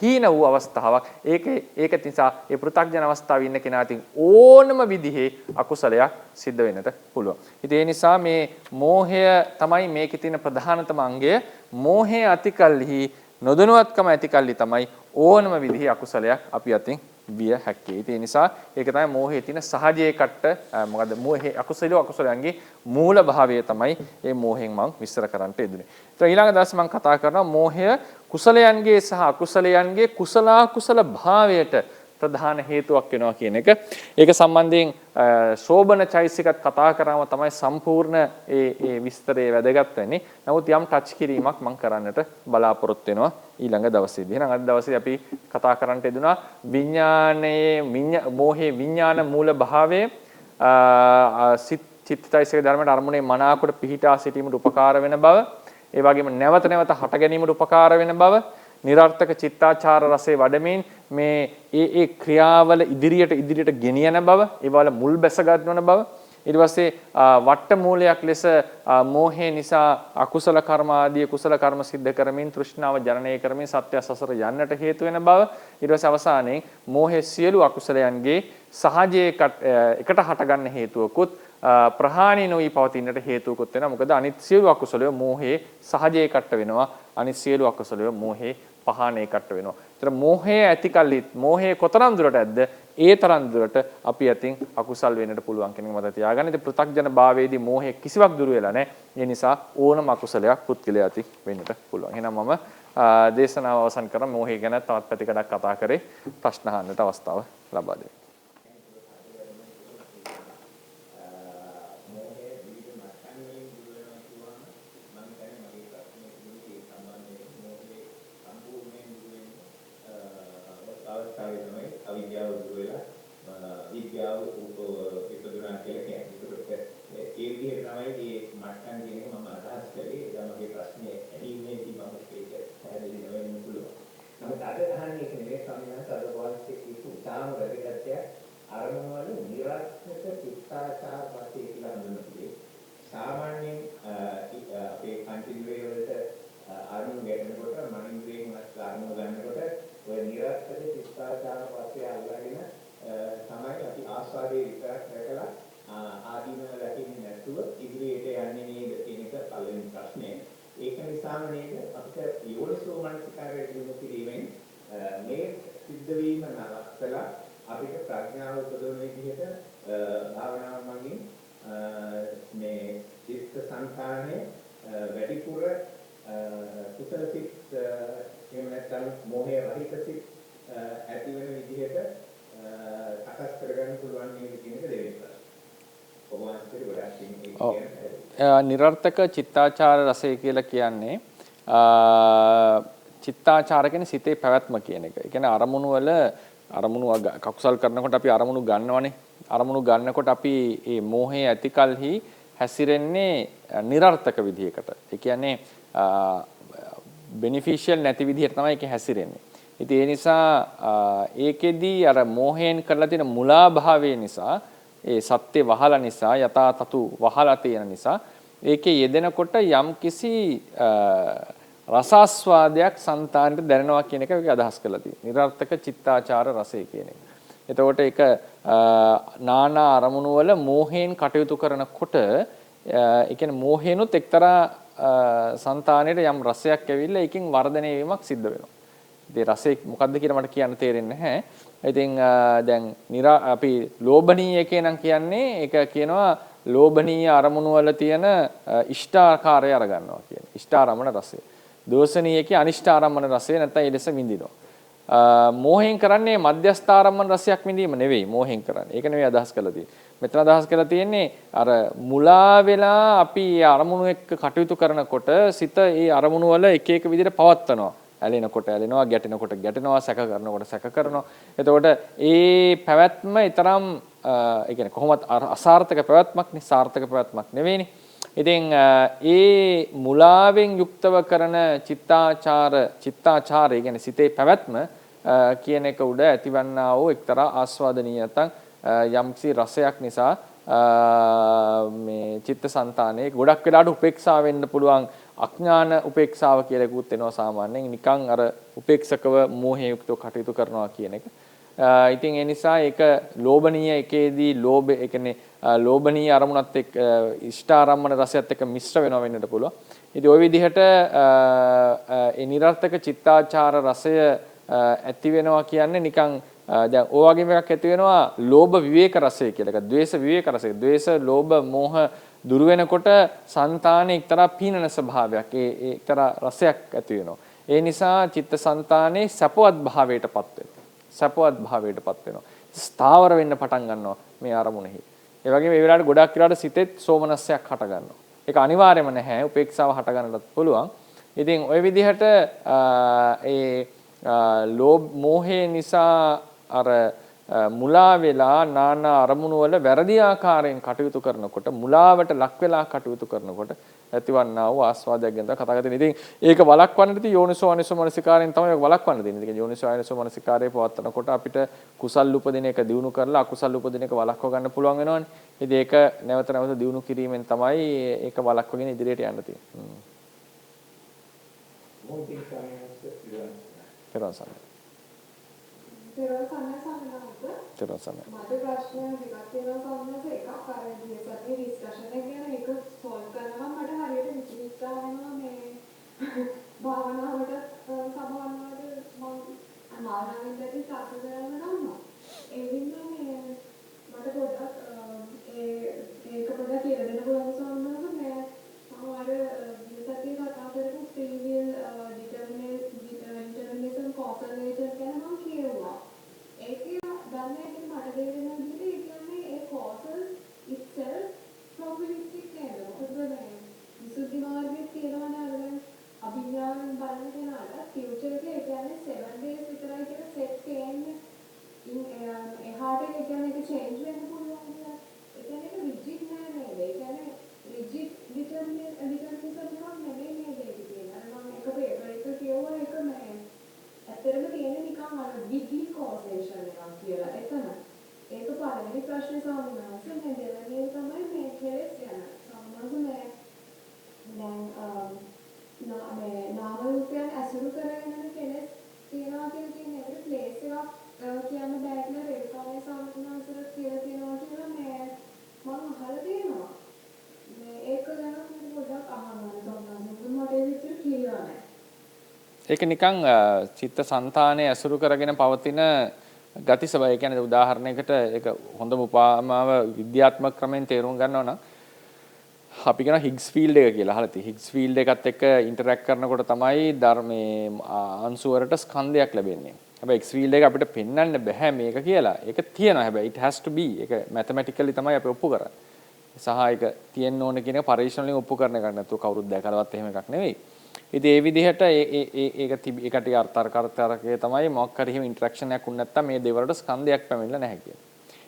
හීන වූ අවස්ථාවක්. ඒක නිසා ඒ පෘථග්ජන අවස්ථාවේ ඉන්න කෙනාට ඕනම විදිහේ අකුසලයක් සිද්ධ වෙන්නට පුළුවන්. ඉතින් ඒ නිසා මේ මෝහය තමයි මේකේ තියෙන ප්‍රධානතම අංගය. මෝහය ඇතිකල්හි නොදැනුවත්කම ඇතිකල්හි තමයි ඕනම විදිහේ අකුසලයක් අපි අතින් විය හැක්කේ. ඒ නිසා ඒක තමයි මෝහයේ තියෙන සහජයේ කට්ට මොකද මෝහයේ අකුසලයන්ගේ මූල භාවය තමයි මේ මෝහෙන් මම විස්තර කරන්නට යෙදුනේ. ඒත් ඊළඟ දවසේ මම කතා කරනවා මෝහය කුසලයන්ගේ සහ අකුසලයන්ගේ කුසල භාවයට ප්‍රධාන හේතුවක් වෙනවා කියන එක. ඒක සම්බන්ධයෙන් ශෝබන චෛසිකත් කතා කරාම තමයි සම්පූර්ණ ඒ විස්තරය වැදගත් වෙන්නේ. නමුත් යම් ටච් කිරීමක් මම කරන්නට බලාපොරොත්තු වෙනවා ඊළඟ දවසේදී. එහෙනම් අද දවසේ අපි කතා කරන්නට යෙදුනා මෝහයේ විඥාන මූල භාවය චිත්තචෛසික ධර්මයට අරමුණේ මනාකොට පිහිටා සිටීමට උපකාර වෙන බව, ඒ වගේම නැවත නැවත හට ගැනීමට උපකාර වෙන බව, නිරර්ථක චිත්තාචාර රසයේ වඩමින් මේ ඒ ක්‍රියාවල ඉදිරියට ගෙනියන බව, ඒවල මුල් බැස ගන්නවන බව, ඊට පස්සේ වට්ට මූලයක් ලෙස මෝහය නිසා අකුසල කර්ම ආදී කුසල කර්ම සිද්ධ කරමින් තෘෂ්ණාව ජනනය කරමින් සත්‍ය සසර යන්නට හේතු වෙන බව, ඊට පස්සේ අවසානයේ මෝහයේ සියලු අකුසලයන්ගේ සහජයේ එකට හටගන්න හේතුවකුත් ප්‍රහාණය නොවි පවතින්නට හේතුවකුත් වෙනවා. මොකද අනිත් සියලු අකුසලය මෝහයේ සහජයේ කට වෙනවා. අනිත් සියලු අකුසලය මෝහයේ පහානේ කට වෙනවා. ඒතර මෝහය ඇතිකල්ලි මෝහය කොතරම් දුරට ඇද්ද ඒ තරම් දුරට අපි අතින් අකුසල් වෙන්නට පුළුවන් කියන එක මතක තියාගන්න. ඉතින් පෘථග්ජන භාවයේදී මෝහය කිසිවක් දුර වෙලා නැහැ. ඒ නිසා ඕනම අකුසලයක් පුත්කලයේ අතින් වෙන්නට පුළුවන්. එහෙනම් මම දේශනාව අවසන් කරා මෝහය ගැන තවත් පැතිකඩක් කතා කරේ ප්‍රශ්න අහන්නට අවස්ථාව ලබා දෙන්න. අවිද්‍යාව දුර වෙලා විද්‍යාව ඉපදුනා කියලා කියන්නේ. ඒ විදිහට තමයි මේ මට්ටම් කියන එක මම අදහස් කරේ. ඒ මගේ ප්‍රශ්නේ ඇහිීමේදී මම ඒක පැහැදිලි වෙන්න පුළුවන්. නමුත් අද අහන්නේ ඒක නෙවෙයි සම්මත අද වාස්තේ කිසු තාම වැඩගත්ය අරමුණ වල නිරාත්මක චිත්තාචාර වාස්තේ කියලා හඳුන්වන්නේ. සාමාන්‍යයෙන් අපේ කන්ටිනියුවේ වලට අරමුණ ගැටෙනකොට මනින්ද්‍රයෙන් වස්තු අරමුණ ගන්නකොට ඔය නිරාත්මක චිත්තාචාර වාස්තේ අල්ලගෙන තමයි අපි ආස්වාදයේ විතරක් දැකලා ආදීනව ලැබෙන්නේ නැතුව ඉදිරියට යන්නේ නේද කියන එක පළවෙනි ප්‍රශ්නේ. ඒක නිසාම නේද අපිට යෝනිසෝ මනසිකාරයේ දිනු කිරීමෙන් මේ සිද්ධ වීම නවත්තලා අපිට ප්‍රඥාව උපදවන විදිහට භාවනාව මගින් මේ චිත්ත සංකාණය වැඩිපුර කුසල සිත් එහෙම නැත්නම් මෝහය රහිත සිත් ඇති වෙන විදිහට සකස් කරගන්න පුළුවන් නේද කියන එක දෙවෙනි ප්‍රශ්නේ. නිරර්ථක චිත්තාචාර රසය කියලා කියන්නේ චිත්තාචාර කියන්නේ සිතේ පැවැත්ම කියන එක. ඒ කියන්නේ අරමුණු කකුසල් කරනකොට අපි අරමුණු ගන්නවනේ. අරමුණු ගන්නකොට අපි මේ මෝහයේ ඇතිකල්හි හැසිරෙන්නේ නිරර්ථක විදිහකට. ඒ කියන්නේ බෙනිෆිෂියල් නැති විදිහට තමයි ඒක හැසිරෙන්නේ. ඉතින් ඒ නිසා ඒකෙදී අර මෝහයෙන් කරලා තියෙන මුලා භාවය නිසා ඒ සත්‍ය වහලා නිසා යථා තතු වහලා තියෙන නිසා ඒකේ යෙදෙනකොට යම් කිසි රසාස්වාදයක් సంతානෙට දැනෙනවා කියන එක ඒක අදහස් කරලා තියෙනවා. නිරර්ථක චිත්තාචාර රසය කියන එක. එතකොට ඒක නානා අරමුණු වල මෝහයෙන් කටයුතු කරනකොට ඒ කියන්නේ මෝහේනොත් එක්තරා సంతානෙට යම් රසයක් ඇවිල්ලා ඒකෙන් වර්ධනය වීමක් සිද්ධ වෙනවා. ඉතින් රසය මොකද්ද කියලා මට කියන්න තේරෙන්නේ නැහැ. ඉතින් දැන් අපි ලෝභනීය කියනනම් කියන්නේ ඒක කියනවා ලෝභනීය අරමුණු වල තියෙන ඉෂ්ඨාකාරය අරගන්නවා කියන්නේ. ඉෂ්ඨාරමණ රසය. දෝෂනීය කිය අනිෂ්ඨාරමණ රසය නැත්නම් ඒ ලෙස විඳිනවා. මෝහෙන් කරන්නේ මධ්‍යස්ථාරමණ රසයක් විඳීම නෙවෙයි මෝහෙන් කරන්නේ. ඒක නෙවෙයි අදහස් කරලා තියෙන්නේ. මෙතන අදහස් කරලා තියෙන්නේ අර මුලා වෙලා අපි අරමුණු එක්ක කටයුතු කරනකොට සිත ඒ අරමුණු වල එක එක විදිහට පවත්නවා. ඇලෙනකොට ඇලෙනවා, ගැටෙනකොට ගැටෙනවා, සැක කරනකොට සැක කරනවා. එතකොට ඒ පැවැත්ම ඊතරම් ඒ කියන්නේ කොහොමත් අසාර්ථක පැවැත්මක් නේ, සාර්ථක පැවැත්මක් නෙවෙයිනේ. ඉතින් ඒ මුලාවෙන් යුක්තව කරන චිත්තාචාරය කියන්නේ සිතේ පැවැත්ම කියන එක උඩ ඇතිවන්නා වූ එක්තරා ආස්වාදනීයතක් යම්කිසි රසයක් නිසා මේ චිත්තසංතානයේ ගොඩක් වෙලාවට උපේක්ෂා වෙන්න පුළුවන් අඥාන උපේක්ෂාව කියලා එකකුත් එනවා සාමාන්‍යයෙන් නිකන් අර උපේක්ෂකව මෝහය යුක්තව කටයුතු කරනවා කියන එක. ඉතින් ඒ නිසා ඒක ලෝභනීය එකේදී ලෝභ ඒ කියන්නේ ලෝභනීය අරමුණත් එක්ක ඉෂ්ඨාරම්මන රසයත් එක්ක මිශ්‍ර වෙනවා වෙන්නට පුළුවන්. ඉතින් ওই විදිහට ඒ නිර්ර්ථක චිත්තාචාර රසය ඇති වෙනවා කියන්නේ නිකන් දැන් ඔය වගේම එකක් ඇති වෙනවා ලෝභ විවේක රසය කියලා. ඒක ද්වේෂ විවේක රසය. ද්වේෂ, ලෝභ, මෝහ දුරු වෙනකොට సంతානේ එක්තරා පීනන ස්වභාවයක්. ඒ එක්තරා රසයක් ඇති වෙනවා. ඒ නිසා චිත්තසංතානේ සපවත් භාවයටපත් වෙනවා. සපවත් භාවයටපත් වෙනවා. ස්ථාවර වෙන්න පටන් ගන්නවා මේ අරමුණෙහි. ඒ වගේම ඒ වෙලාවට ගොඩක් වෙලාවට සිතෙත් සෝමනස්සයක් හට ගන්නවා. ඒක අනිවාර්යම නැහැ. උපේක්ෂාව හට ගන්නටත් පුළුවන්. ඉතින් ওই විදිහට ඒ ලෝභ මෝහේ නිසා අර මුලා වෙලා නානා අරමුණු වල වැරදි ආකාරයෙන් කටයුතු කරනකොට මුලාවට ලක් වෙලා කටයුතු කරනකොට ඇතිවන්නා වූ ආස්වාදයක් ගැන කතා කරලා ඉතින් ඒක වළක්වන්න ඉතින් යෝනිසෝ අනිසෝ මනසිකාරයෙන් තමයි ඒක වළක්වන්න දෙන්නේ. ඉතින් යෝනිසෝ අනිසෝ මනසිකාරයේ පවත්නකොට අපිට කුසල් උපදින එක දිනු කරලා අකුසල් උපදින එක වළක්ව ගන්න පුළුවන් වෙනවනේ. ඉතින් ඒක නැවත නැවත දිනු කිරීමෙන් තමයි ඒක වළක්වගෙන ඉදිරියට යන්න තියෙන්නේ. මට ප්‍රශ්න දෙකක් තියෙනවා සමහරවිට එකක් අර DSRගේ ඩිස්කෂන් එක ගැන ඒක සෝල්ව් කරනවා මට හරියට විචිත්‍රා වෙනවා මේ භාවනාවට සමානවට මම අනාගතයේදී සාර්ථක කරගන්නවා ඒ විදිහට මේ මට පොඩ්ඩක් ඒක පොඩ්ඩක් කියලා දෙන්න පුළුවන් සමහරවිට මේ මම අර DSRගේ කතා කරපු free will determinism causation ගැන මම කියුවා ඒකේ දන්නේ මට තේරෙන විදිහට ඒ කියන්නේ ඒ causes itself probabilistic නේද? මොකද මේ විසුද්ධි මාර්ගයේ තියෙනවනේ අර දැන් අභිඥාවෙන් බලන කෙනාට future එකේ ඒ කියන්නේ 7 days විතරයි කියලා set තියෙන්නේ. එහාට ඒ කියන්නේ ඒක change වෙන්න පුළුවන් කියලා. ඒ කියන්නේ ඒක rigid නෑ නේද? ඒ කියන්නේ rigid determinism නෙමෙයි නේද ඒක කියන්නේ. අර මම එක paper එක කියවුවා ඒක නෑ. ඇත්තටම තියෙන්නේ නිකන් අර within causation එකක් කියලා. එතන ඒක පළවෙනි ප්‍රශ්නේ ස්වාමීන් වහන්සේ මේ දෙවෙනි තමයි මේ කෙලෙස් ගැන. සම්මත මේ දැන් මේ නාම රූපයන් ඇසුරු කරගෙන කෙලෙස් තියනවා කියන එකට ප්ලේස් එකක් කියන්න බෑ කියලා රේඛාවේ සම්පූර්ණසර කියලා තියෙනවා කියලා මේ මම අහලා තියෙනවා. මේ ඒක ගැන පොඩ්ඩක් අහන්න ඕනේ මට ඒ විදිහට ක්ලියර් නැහැ. ඒක නිකන් චිත්තසංතානයේ ඇසුරු කරගෙන පවතින ගති ස්වභාවය. කියන්නේ උදාහරණයකට ඒක හොඳම උපමාව විද්‍යාත්මක ක්‍රමෙන් තේරුම් ගන්නවා නම් අපි කියන හිග්ස් ෆීල්ඩ් එක කියලා අහලා තියෙයි. හිග්ස් ෆීල්ඩ් එකත් එක්ක ඉන්ටරැක්ට් කරනකොට තමයි ධර්මයේ අංශු වලට ස්කන්ධයක් ලැබෙන්නේ. හැබැයි එක්ස් ෆීල්ඩ් එක අපිට පෙන්වන්න බෑ මේක කියලා. ඒක තියෙනවා හැබැයි it has to be. ඒක mathematically තමයි අපි ඔප්පු කරන්නේ. සහ ඒක තියෙන්න ඕන කියන එක පරීක්ෂණ වලින් ඔප්පු කරන එකක් නැතුව කවුරුත් දැකලවත් එහෙම එකක් නෙවෙයි. ඉතින් ඒ විදිහට ඒකට අර්ථකථනය තමයි මොකක් හරි එහෙම ඉන්ටරැක්ෂන් එකක් වුණ නැත්නම් මේ දෙවලට ස්කන්ධයක් පැමිණලා නැහැ කියන්නේ.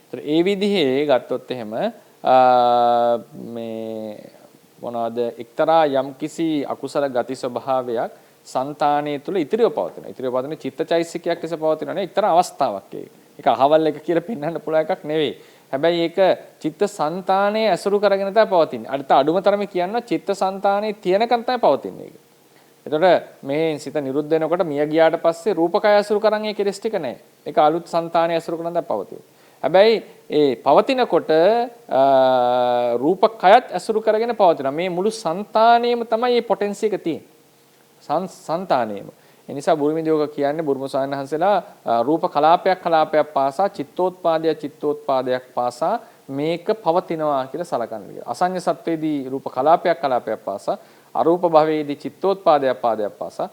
ඒතර ඒ විදිහේ ගත්තොත් එහෙම මේ මොනවාද එක්තරා යම්කිසි අකුසල ගති ස්වභාවයක් సంతානයේ තුල ඉතිරිව පවතිනවා. ඉතිරිව පවතින චිත්තචෛසිකයක් ලෙස පවතිනවා නේ එක්තරා අවස්ථාවක් ඒක. ඒක අහවල් එක කියලා පෙන්වන්න පුළුවන් එකක් නෙවෙයි. හැබැයි ඒක චිත්ත సంతානයේ ඇසුරු කරගෙන තමයි පවතින්නේ. අනිත් අඩුම තරමේ කියනවා චිත්ත సంతානයේ තියෙනකන් තමයි පවතින්නේ ඒක. එතකොට මේ සිත නිරුද්ධ වෙනකොට මිය ගියාට පස්සේ රූපකය ඇසුරු කරන් ඒ කෙලස් ටික නැහැ. ඒක අලුත් సంతානයේ ඇසුරු කරන දා පවතිනවා. හැබැයි ඒ පවතිනකොට රූපකයත් ඇසුරු කරගෙන පවතිනවා. මේ මුළු సంతානෙම තමයි මේ පොටෙන්සි එක තියෙන්නේ. సంతානෙම. ඒ නිසා බුරුමිදියෝක කියන්නේ බුරුම සායනහන්සලා රූප කලාපයක් පාසා චිත්තෝත්පාදයක් පාසා මේක පවතිනවා කියලා සලකන්නේ. අසඤ්ඤ සත්වයේදී රූප කලාපයක් පාසා අරූප භවයේදී චිත්තෝත්පාදයක් පාසා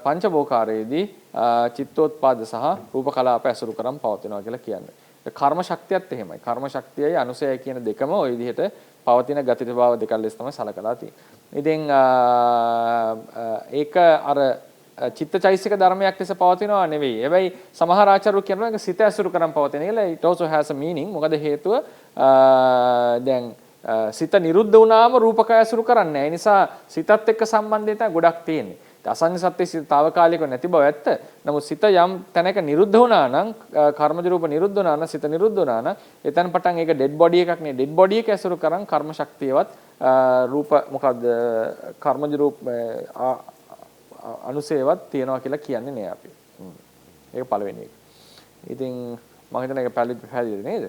පංචබෝකාරයේදී චිත්තෝත්පාද සහ රූප කලාප ඇසුරු කරන් පවතිනවා කියලා කියන්නේ. කර්ම ශක්තියත් එහෙමයි. කර්ම ශක්තියයි අනුසයයි කියන දෙකම ওই විදිහට පවතින ගති ස්වභාව දෙකක් ලෙස තමයි සලකලා තියෙන්නේ. ඉතින් ඒක අර චිත්තචෛසික ධර්මයක් ලෙස පවතිනවා නෙවෙයි. හැබැයි සමහර ආචාර්යවරු කියනවා ඒක සිත ඇසුරු කරන් පවතින කියලා. it also has a meaning. මොකද හේතුව දැන් සිත නිරුද්ධ වුණාම රූපකය ඇසුරු කරන්නේ නැහැ. ඒ නිසා සිතත් එක්ක සම්බන්ධය ගොඩක් තියෙන්නේ. අසංග සත්‍ය සිත తాවකාලිකව නැති බව ඇත්ත. නමුත් සිත යම් තැනක නිරුද්ධ වුණා නම් කර්මජ රූප නිරුද්ධ වුණා නම් සිත නිරුද්ධ වුණා නම් එතන පටන් ඒක ඩෙඩ් බොඩි එකක් නේ. ඩෙඩ් බොඩි එක ඇසුරු කරන් කර්ම ශක්තියවත් රූප මොකද්ද කර්මජ රූප අනුසේවත් තියනවා කියලා කියන්නේ නෑ අපි. ඒක පළවෙනි එක. ඉතින් මම හිතන්නේ ඒක පැහැදිලි නේද?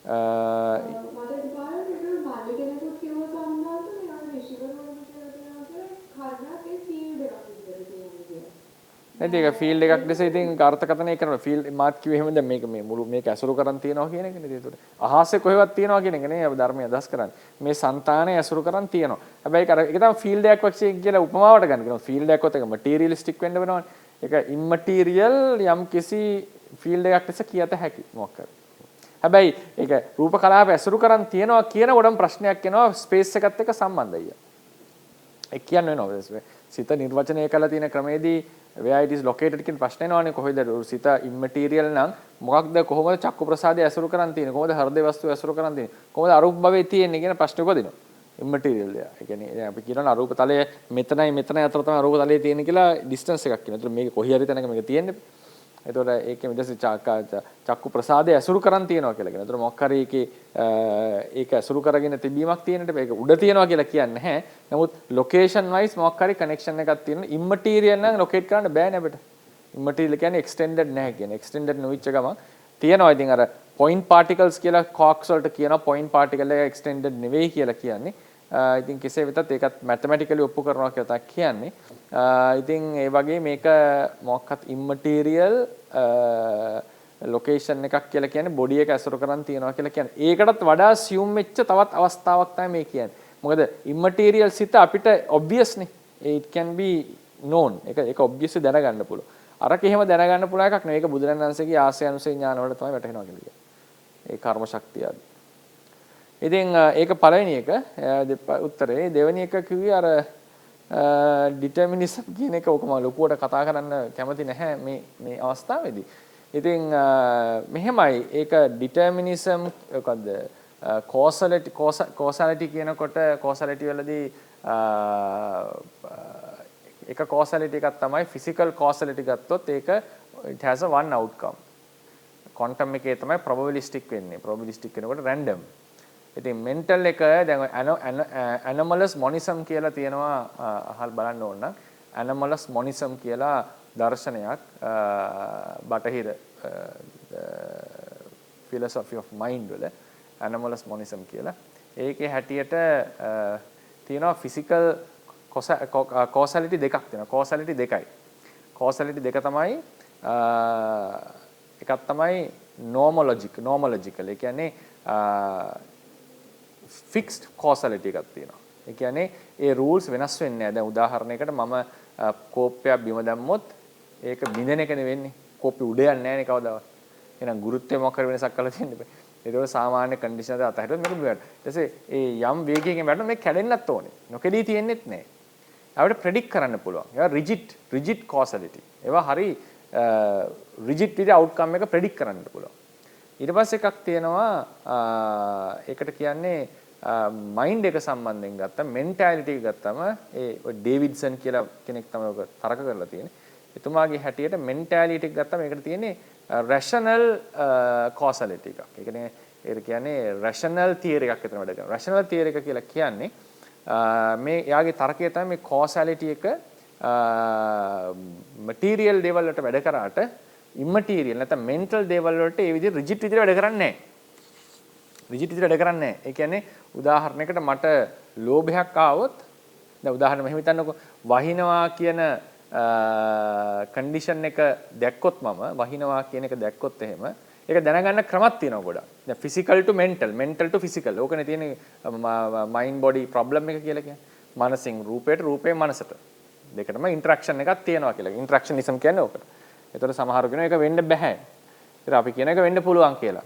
මට ඉපාරට ඒක මාළි කෙනෙකුත් කිව්ව සම්මාස මේ රිෂිවරුන් කියලා තියෙනවා කර්ණක් ඒ ෆීල්ඩ් එකක් විදිහට තියෙනවා. නැති ඒක ෆීල්ඩ් එකක් දැස ඉතින් අර්ථකථනය කරනවා. ෆීල්ඩ් මාත් කිව්වේ එහෙම දැන් මේක මේ මුළු මේක ඇසුරු කරන් තියනවා කියන එක නේද? ඒකට අහසේ කොහෙවත් තියනවා කියන එක නේ අපි ධර්මයේ අදහස් කරන්නේ. මේ సంతානය ඇසුරු කරන් තියනවා. හැබැයි ඒක තමයි ෆීල්ඩ් එකක් වගේ කියලා උපමාවට ගන්න. කියනවා ෆීල්ඩ් එකක් ඔතක මටීරියලිස්ටික් වෙන්න වෙනවනේ. ඒක ඉම්මටීරියල් යම් කිසි ෆීල්ඩ් එකක් ලෙස කියත හැකි මොකක් කරේ. හැබැයි ඒක රූප කලාප ඇසුරු කරන් තියනවා කියන කොටම ප්‍රශ්නයක් එනවා ස්පේස් එකත් එක්ක සම්බන්ධයි. ඒ කියන්නේ වෙනවා සිත නිර්වචනය කළ තියෙන ක්‍රමේදී where it is located කියන ප්‍රශ්න එනවානේ කොහෙද සිත immaterial නම් මොකක්ද කොහොමද චක්කු ප්‍රසාදය ඇසුරු කරන් තියෙන්නේ කොහොමද හෘද වස්තු ඇසුරු කරන් තියෙන්නේ කොහොමද අරූප භවයේ තියෙන්නේ කියන ප්‍රශ්න උපදිනවා immaterial එක. ඒ කියන්නේ අපි කියනවා අරූප තලය මෙතනයි අතර තමයි අරූප තලයේ තියෙන්නේ කියලා distance එකක් කියනවා. ඒතර මේක කොහේ හරි තැනක මේක තියෙන්නේ. එතකොට ඒකෙ ඊටසේ චක්කු ප්‍රසාදය ඇසුරු කරන් තියනවා කියලා කියනවා. එතකොට මොකක් හරි ඒකේ ඒක ඇසුරු කරගෙන තිබීමක් තියෙනට මේක උඩ තියනවා කියලා කියන්නේ නැහැ. නමුත් location wise මොකක් හරි connection එකක් තියෙනවා. immaterial නම් locate කරන්න බෑනේ අපිට. immaterial කියන්නේ extended නැහැ කියන්නේ. extended නොවිච්ච ගම තියනවා. ඉතින් අර point particles කියලා quarks වලට කියනවා point particle එක extended නෙවෙයි කියලා කියන්නේ. ඉතින් කෙසේ වෙතත් ඒකත් mathematically ඔප්පු කරනවා කියලා තමයි කියන්නේ. ඉතින් ඒ වගේ මේක මොකක්වත් immaterial location එකක් කියලා කියන්නේ body එක ඇසුරු කරන් තියනවා කියලා කියන්නේ. ඒකටත් වඩා assume වෙච්ච තවත් අවස්ථාවක් තමයි මේ කියන්නේ. මොකද immaterial සිත අපිට obvious නේ. it can be known. ඒක obviously දැනගන්න පුළුවන්. අරක එහෙම දැනගන්න පුළුවන් එකක් නෙවෙයි. ඒක බුදුරජාණන් වහන්සේගේ ආසය අනුසය ඥාන වල තමයි වැටහෙනවා කියලා කියන්නේ. ඒ කර්ම ශක්තිය. ඉතින් ඒක පළවෙනි එක උත්තරේ. දෙවෙනි එක කිව්වේ අර ඩිටර්මිනිසම් කියන එක ඔකම ලොකුවට කතා කරන්න කැමති නැහැ මේ අවස්ථාවේදී. ඉතින් මෙහෙමයි ඒක ඩිටර්මිනිසම් මොකද්ද කෝසැලිටි කියනකොට කෝසැලිටි වලදී එක කෝසැලිටි එකක් තමයි ෆිසිකල් කෝසැලිටි ගත්තොත් ඒක it has a one outcome. Quantum එකේ තමයි probabilistic වෙන්නේ. probabilistic වෙනකොට random. ඉතින් mental එක දැන් anomalous monism කියලා තියෙනවා අහල් බලන්න ඕන නම් anomalous monism කියලා දර්ශනයක් බටහිර philosophy of mind වල anomalous monism කියලා. ඒකේ හැටියට තියෙනවා physical causality දෙකක් තියෙනවා. causality දෙකයි. causality දෙක තමයි එකක් තමයි normological. ඒ කියන්නේ fixed causality එකක් තියෙනවා. ඒ කියන්නේ ඒ rules වෙනස් වෙන්නේ නැහැ. දැන් උදාහරණයකට මම කෝප්පයක් බිම දැම්මොත් ඒක බිඳෙන එක නෙවෙන්නේ. කෝප්පෙ උඩ යන්නේ නැහැ නේ කවදාවත්. එහෙනම් ගුරුත්වය මොකක් හරි වෙනසක් කරලා තියෙන්න බෑ. ඒක සාමාන්‍ය කන්ඩිෂන් එක අතහැරියොත් මේක බිමට. ඊට පස්සේ ඒ යම් වේගයකින් වැටෙනවා මේක කැඩෙන්නත් ඕනේ. නොකැඩී තියෙන්නෙත් නැහැ. අපිට ප්‍රෙඩික්ට් කරන්න පුළුවන්. ඒවා rigid causality. ඒවා හරි rigid විදිහට outcome එක ප්‍රෙඩික්ට් කරන්න පුළුවන්. ඊට පස්සේ එකක් තියෙනවා ඒකට කියන්නේ මයින්ඩ් එක සම්බන්ධයෙන් ගත්තා මෙන්ටැලිටි එක ගත්තම ඒ ඩේවිඩ්සන් කියලා කෙනෙක් තමයි ඔක තරක කරලා තියෙන්නේ. එතුමාගේ හැටියට මෙන්ටැලිටි එක ගත්තම ඒකට තියෙන්නේ රැෂනල් කෝසැලිටි එකක්. ඒ කියන්නේ ඒකට කියන්නේ රැෂනල් තියරි එකක් විතර වැඩ කරනවා. රැෂනල් තියරි එක කියලා කියන්නේ මේ යාගේ තර්කය තමයි මේ කෝසැලිටි එක මටීරියල් දේවල් වලට වැඩ කරාට immaterial නැත්නම් mental දේවල් වලට ඒ විදිහට rigid විදිහට වැඩ කරන්නේ නැහැ. rigid විදිහට වැඩ කරන්නේ නැහැ. ඒ කියන්නේ උදාහරණයකට මට ලෝභයක් ආවොත් දැන් උදාහරණ මෙහෙම හිතන්නකෝ වහිනවා කියන කන්ඩිෂන් එක දැක්කොත් මම වහිනවා කියන එක දැක්කොත් එහෙම ඒක දැනගන්න ක්‍රමයක් තියෙනවා ගොඩක්. දැන් physical to mental, mental to physical. ඕකනේ තියෙන්නේ mind body problem එක කියලා කියන්නේ. මනසින් රූපයට රූපේ මනසට. දෙකටම interaction එකක් තියෙනවා කියලා. interactionism කියන්නේ ඕකට. ඒතර සමහරු කියනවා ඒක වෙන්න බෑ. ඒතර අපි කියන එක වෙන්න පුළුවන් කියලා.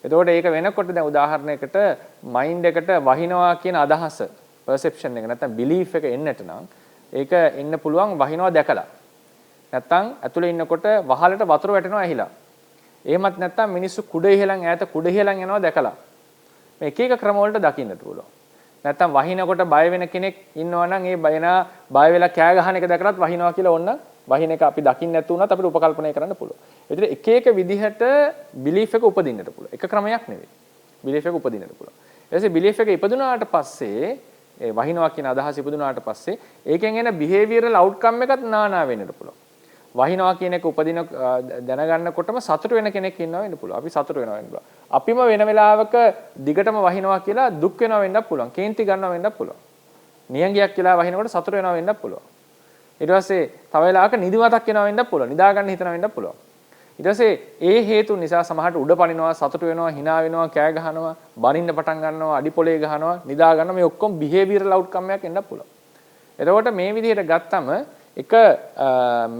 එතකොට ඒක වෙනකොට දැන් උදාහරණයකට මයින්ඩ් එකට වහිනවා කියන අදහස perception එක නැත්නම් belief එක එන්නට නම් ඒක එන්න පුළුවන් වහිනවා දැකලා. නැත්නම් ඇතුලේ ඉන්නකොට වහලට වතුර වැටෙනවා ඇහිලා. එහෙමත් නැත්නම් මිනිස්සු කුඩ ඉහළන් ඈත කුඩ ඉහළන් යනවා දැකලා. මේ එක එක ක්‍රම වලට දකින්නට පුළුවන්. නැත්නම් වහිනකොට බය වෙන කෙනෙක් ඉන්නවා නම් ඒ බය වෙලා කෑ ගහන එක දැකලත් වහිනවා කියලා ඕන්න වහින එක අපි දකින්න නැතු වුණත් අපිට උපකල්පනය කරන්න පුළුවන්. ඒතර එක එක විදිහට බිලීෆ් එක උපදින්නට පුළුවන්. එක ක්‍රමයක් නෙවෙයි. බිලීෆ් එක උපදින්නට පුළුවන්. ඊට පස්සේ බිලීෆ් එක ඉපදුනාට පස්සේ ඒ වහිනවා කියන අදහස ඉපදුනාට පස්සේ ඒකෙන් එන බිහේවියරල් අවුට්කම් එකත් නානා වෙන්නට පුළුවන්. වහිනවා කියන එක උපදින දැනගන්නකොටම සතුට වෙන කෙනෙක් ඉන්නවා වෙන්න පුළුවන්. අපි සතුට වෙනවා වෙන්න පුළුවන්. අපිම වෙන වෙලාවක දිගටම වහිනවා කියලා දුක් වෙනවා වෙන්නත් පුළුවන්. කේන්ති ගන්නවා වෙන්නත් පුළුවන්. නියංගියක් කියලා වහිනකොට සතුට වෙනවා වෙන්නත් පුළුවන්. ඊට පස්සේ තව වෙලාවක නිදිමතක් එනවා වෙන්නත් පුළුවන්. නිදා ගන්න හිතනවා වෙන්නත් පුළුවන්. ඊට පස්සේ ඒ හේතු නිසා සමහරට උඩ පනිනවා, සතුට වෙනවා, hina වෙනවා, කෑ ගහනවා, බනින්න පටන් ගන්නවා, අඩි පොලේ ගහනවා, නිදා ගන්නවා. මේ ඔක්කොම behavioral outcome එකක් එන්නත් පුළුවන්. එතකොට මේ විදිහට ගත්තම එක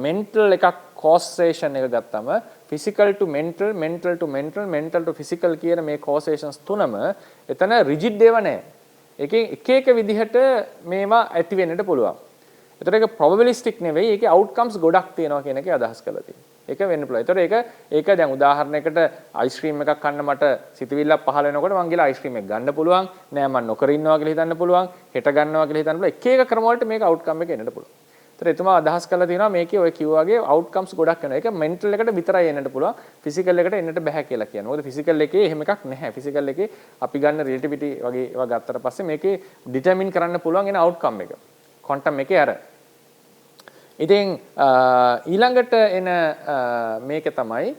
mental එකක් causation එක ගත්තම physical to mental, mental to mental, mental to physical කියන මේ causations තුනම එතන rigid ඒවා නැහැ. එකෙන් එක එක විදිහට මේවා ඇති වෙන්නට පුළුවන්. ඒතර ඒක probabilistic නෙවෙයි. ඒකේ outcomes ගොඩක් තියෙනවා කියන එකේ අදහස් කරලා තියෙනවා. ඒක වෙන්න පුළුවන්. ඒතර ඒක දැන් උදාහරණයකට අයිස් ක්‍රීම් එකක් කන්න මට සිතවිල්ලක් පහළ වෙනකොට මං ගිහලා අයිස් ක්‍රීම් එක ගන්න පුළුවන්. නෑ මං නොකර ඉන්නවා කියලා හිතන්න පුළුවන්. හෙට ගන්නවා කියලා හිතන්න පුළුවන්. එක එක ක්‍රම වලට මේක outcome එක එන්නට පුළුවන්. ඒතර එතුමා අදහස් කරලා තියෙනවා මේකේ ඔය කිව්වාගේ outcomes ගොඩක් වෙනවා. ඒක mental එකට විතරයි එන්නට පුළුවන්. physical එකට එන්නට බෑ කියලා කියනවා. මොකද physical එකේ එහෙම එකක් නැහැ. physical එකේ අපි ගන්න relativity වගේ ඒවා ගත්තට පස්සේ මේකේ determine කරන්න පුළුවන් එන outcome එක. quantum එකේ අර ඉතින් ඊළඟට එන මේක තමයි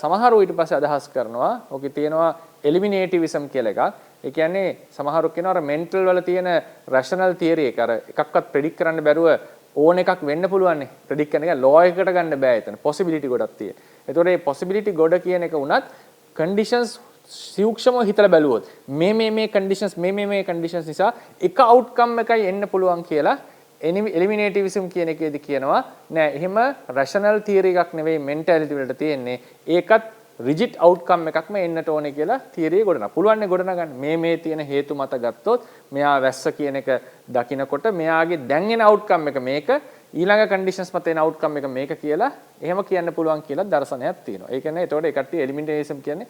සමහරව ඊට පස්සේ අදහස් කරනවා ඔකේ තියෙනවා එලිමිනේටිවිසම් කියලා එකක්. ඒ කියන්නේ සමහරව කියනවා අර මෙන්ටල් වල තියෙන රැෂනල් තියරි එක අර එකක්වත් ප්‍රෙඩික්ට් කරන්න බැරුව ඕන එකක් වෙන්න පුළුවන් නේ. ප්‍රෙඩික්ට් කරන එක ලෝ එකකට ගන්න බෑ එතන. පොසිබිලිටි ගොඩක් තියෙන. ඒතකොට මේ පොසිබිලිටි ගොඩ කියන එක උනත් කන්ඩිෂන්ස් සූක්ෂමව හිතලා බැලුවොත් මේ කන්ඩිෂන්ස් මේ කන්ඩිෂන්ස් නිසා එක අවුට්කම් එකයි එන්න පුළුවන් කියලා එලිමිනේටිවිසම් කියන එකේදී කියනවා නෑ එහෙම රැෂනල් තියරි එකක් නෙවෙයි මෙන්ටැලිටි වලට තියෙන්නේ ඒකත් රිජිඩ් අවුට්කම් එකක්ම එන්නට ඕනේ කියලා තියරිය ගොඩනගන්න. පුළුවන් නේ ගොඩනගන්න. මේ තියෙන හේතු මත ගත්තොත් මෙයා වැස්ස කියන එක දකිනකොට මෙයාගේ දැන් එන අවුට්කම් එක මේක ඊළඟ කන්ඩිෂන්ස් මත එන අවුට්කම් එක මේක කියලා එහෙම කියන්න පුළුවන් කියලා දර්ශනයක් තියෙනවා. ඒ කියන්නේ එතකොට ඒ කට්ටිය එලිමිනේටිවිසම් කියන්නේ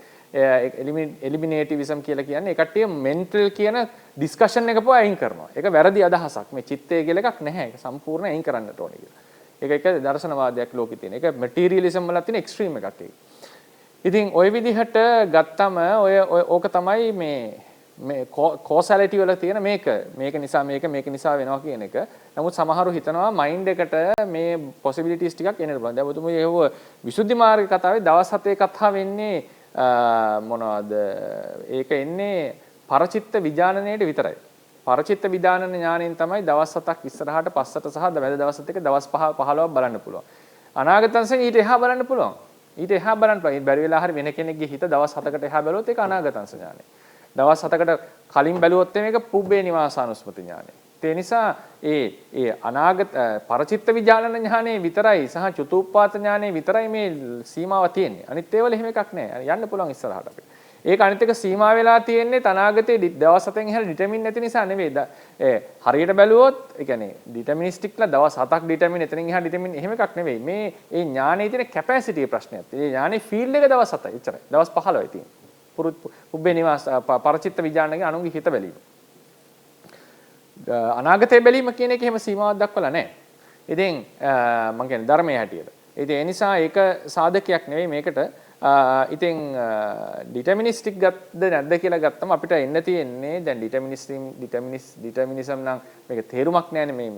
එලිමිනේටිවිසම් කියලා කියන්නේ ඒ කට්ටිය මෙන්ටල් කියන ඩිස්කෂන් එක පොය අයින් කරනවා. ඒක වැරදි අදහසක්. මේ චිත්තය කියලා එකක් නැහැ. ඒක සම්පූර්ණ අයින් කරන්නට ඕනේ කියලා. ඒක එක දර්ශනවාදයක් ලෝකෙ තියෙන. ඒක මැටීරියලිසම් වල තියෙන එක්ස්ට්‍රීම් එකක් ඒක. ඉතින් ওই විදිහට ගත්තම ඕක තමයි මේ කෝසැලිටි වල තියෙන මේක නිසා වෙනවා කියන එක. නමුත් සමහරු හිතනවා මයින්ඩ් එකට මේ පොසිබිලිටිස් ටිකක් එන්න පුළුවන්. දැන් ඔබතුමෝ ඒව විසුද්ධි මාර්ග කතාවේ දවස් 7 කතා වෙන්නේ මොනවද? ඒක එන්නේ පරචිත්ත විඥානණයට විතරයි. පරචිත්ත විඥානන ඥාණයෙන් තමයි දවස් 7ක් ඉස්සරහට පස්සට සහ වැද දවස් 7ක දවස් 15ක් බලන්න පුළුවන්. අනාගතංශයෙන් ඊට එහා බලන්න පුළුවන්. ඊට එහා බලන්න පුළුවන්. බැරි වෙලා හරි වෙන කෙනෙක්ගේ හිත දවස් 7කට එහා බැලුවොත් ඒක අනාගතංශ ඥානය. දවස් 7කට කලින් බැලුවොත් මේක පුබ්බේ නිවාසානුස්මති ඥානය. ඒ නිසා ඒ අනාගත පරචිත්ත විඥානන ඥානයේ විතරයි සහ චතුප්පාත ඥානයේ විතරයි මේ සීමාව තියෙන්නේ. අනිත් ඒවල එහෙම එකක් නැහැ. යන්න පුළුවන් ඉස්සරහට අපිට. ඒක අනිත් එක සීමා වෙලා තියෙන්නේ අනාගතයේ දවස් 7න් එහාට ඩිටර්මින් නැති නිසා නෙවෙයි. හරියට බැලුවොත් ඒ කියන්නේ ඩිටර්මිනිස්ටික්ලා දවස් 7ක් ඩිටර්මින් එතනින් එහාට ඩිටර්මින් එහෙම එකක් නෙවෙයි. මේ ඒ ඥානයේ තියෙන කැපැසිටි ප්‍රශ්නයක්. ඒ ඥානයේ ෆීල්ඩ් එක දවස් 7යි. එච්චරයි. දවස් 15යි තියෙන්නේ. පුබ්බේ නිවාස පරචිත්ත විඥානගේ අනුන්ගේ හිත බැලීම. අනාගතයේ බැලීම කියන එක එහෙම සීමාවක් දක්වලා නැහැ. ඉතින් මම කියන්නේ ධර්මයේ හැටියට. ඉතින් ඒ නිසා ඒක සාධකයක් නෙවෙයි මේකට. ඉතින් ඩිටර්මිනිස්ටික් ගත්තද නැද්ද කියලා ගත්තම අපිට එන්න තියෙන්නේ දැන් ඩිටර්මිනිසම් නම් මේක තේරුමක් නැහැනේ මේ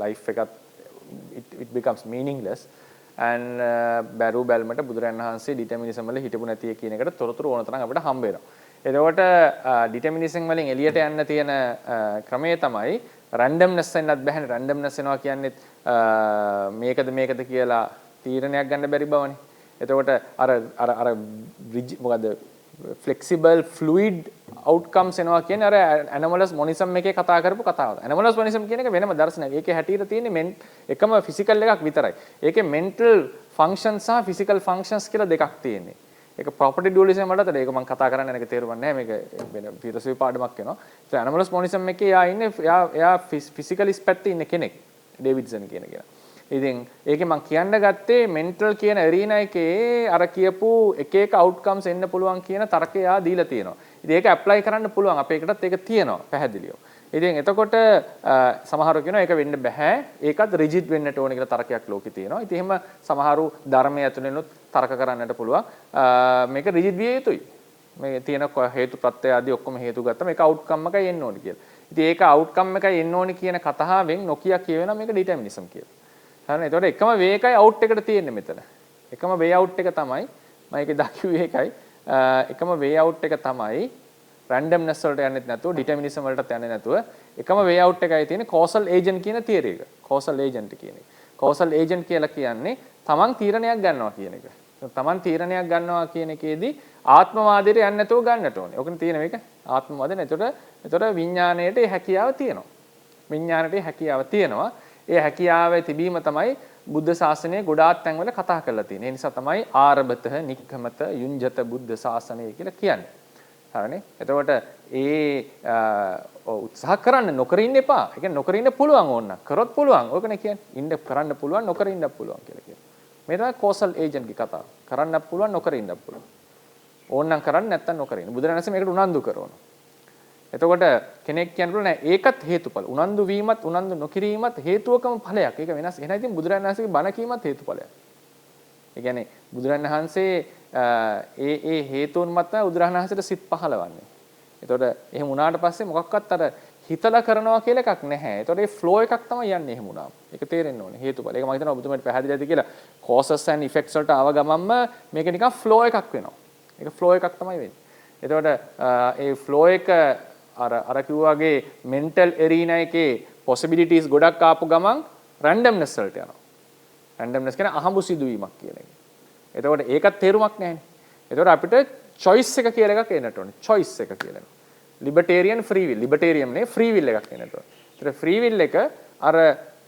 ලයිෆ් එකත් it becomes meaningless and බැරු බැලමට බුදුරන් වහන්සේ ඩිටර්මිනිසම් වල හිටපු නැති කියන එකට තොරතුරු ඕන තරම් අපිට හම්බ වෙනවා. එතකොට ඩිටර්මිනිසම් වලින් එළියට යන්න තියෙන ක්‍රමය තමයි රැන්ඩම්නස් වෙන්නත් බැහැනේ. රැන්ඩම්නස් වෙනවා කියන්නේ මේකද කියලා තීරණයක් ගන්න බැරි බවනේ. එතකොට අර මොකද flexible fluid outcomes එනවා කියන්නේ අර anomalous monism එකේ කතා කරපු කතාව. anomalous monism කියන එක වෙනම දර්ශනයක්. ඒකේ හැටියට තියෙන්නේ එකම physical එකක් විතරයි. ඒකේ mental functions සහ physical functions කියලා දෙකක් තියෙන්නේ. ඒක property dualism වලට ඒක මම කතා කරන්න යන එක තේරුම් නැහැ මේක වෙන ෆිලොසොෆි පාඩමක් වෙනවා. ඒ animals monism එකේ එයා physically පැත්තේ ඉන්න කෙනෙක්. ඩේවිඩ්සන් කියන කෙනා. ඉතින් ඒකේ මම කියන්න ගත්තේ mental කියන arena එකේ අර කියපු එක outcomes එන්න පුළුවන් කියන තර්කය ආ දීලා තියෙනවා. ඉතින් ඒක apply කරන්න පුළුවන්. අපේ එකටත් ඒක තියෙනවා පැහැදිලිව. ඉතින් එතකොට සමහරව කියනවා ඒක වෙන්න බෑ. ඒකත් rigid වෙන්නට ඕනේ කියලා තර්කයක් ලෝකේ තියෙනවා. ඉතින් එහෙම සමහරු ධර්මයේ ඇතුළෙනුත් තර්ක කරන්නට පුළුවන්. මේක rigid විය යුතුයි. මේ තියෙන හේතු ප්‍රත්‍ය ආදී ඔක්කොම හේතු ගත්තම ඒක outcome එකයි එන්න ඕනේ කියලා. ඉතින් ඒක outcome එකයි එන්න ඕනේ කියන කතාවෙන් නොකිය කියවෙනවා මේක determinism කියලා. හරිනේ. එතකොට එකම way එකයි out එකට තියෙන්නේ මෙතන. එකම way out එක තමයි මම ඒකේ දක්වුවේ ඒකයි. එකම way out එක තමයි randomness වලට යන්නේ නැතුව determinism වලටත් යන්නේ නැතුව එකම way out එකයි තියෙන්නේ causal agent කියන theory එක. causal agent කියන එක. causal agent කියලා කියන්නේ තමන් තීරණයක් ගන්නවා කියන එක. තමන් තීරණයක් ගන්නවා කියන එකේදී ආත්මවාදයට යන්නේ නැතුව ගන්නට ඕනේ. ඔකනේ තියෙන මේක ආත්මවාදය. එතකොට විඥාණයට ඒ හැකියාව තියෙනවා. විඥාණයට ඒ හැකියාව තියෙනවා. ඒ හැකියාවේ තිබීම තමයි බුද්ධ ශාසනය ගොඩාක් තැන්වල කතා කරලා තියෙන්නේ. ඒ නිසා තමයි ආරබත, නික්කමත, යුඤ්ජත බුද්ධ ශාසනය කියලා කියන්නේ. හරිනේ. එතකොට උත්සාහ කරන්න නොකර ඉන්න එපා. ඒ කියන්නේ නොකර ඉන්න පුළුවන් ඕන. කරොත් පුළුවන්. ඕකනේ කියන්නේ. ඉන්න කරන්න පුළුවන්, නොකර ඉන්නත් පුළුවන් කියලා කියනවා. මේ තමයි causal agent ගේ කතාව. කරන්නත් පුළුවන්, නොකර ඉන්නත් පුළුවන්. ඕනනම් කරන්න නැත්නම් නොකර ඉන්න. බුදුරජාණන්සේ මේකට උනන්දු කරනවා. එතකොට කෙනෙක් කියන්න නෑ ඒකත් හේතුඵල. උනන්දු වීමත් උනන්දු නොකිරීමත් හේතුවකම ඵලයක්. ඒක වෙනස්. එහෙනම් ඉතින් බුදුරජාණන්සේගේ බණ කීමත් හේතුඵලයක්. ඒ කියන්නේ බුදුරජාණන්සේ ඒ හේතුන් මත බුදුරජාණන්සේට සිත් පහලවන්නේ. එතකොට එහෙම වුණාට පස්සේ මොකක්වත් අර හිතලා කරනවා කියලා එකක් නැහැ. එතකොට ඒ ෆ්ලෝ එකක් තමයි යන්නේ එහෙම වුණාම. ඒක තේරෙන්න ඕනේ හේතුඵල. ඒක මම හිතනවා ඔබතුමාට පැහැදිලි ඇති කියලා. causes and effects වලට ආව ගමන්ම මේක නිකන් ෆ්ලෝ එකක් වෙනවා. ඒක ෆ්ලෝ එකක් තමයි වෙන්නේ. එතකොට ඒ ෆ්ලෝ එක අර කිව්වාගේ mental arena එකේ possibilities ගොඩක් ආපු ගමන් randomness වලට යනවා. randomness කියන්නේ අහඹු සිදුවීමක් කියන එක. එතකොට ඒකත් තේරුමක් නැහැනේ. එතකොට අපිට choice එක කියලා එකක් එන්නට ඕනේ. choice එක කියලා. libertarian free will. libertarian නේ free will එකක් එන්නට ඕනේ. ඒතර free will එක අර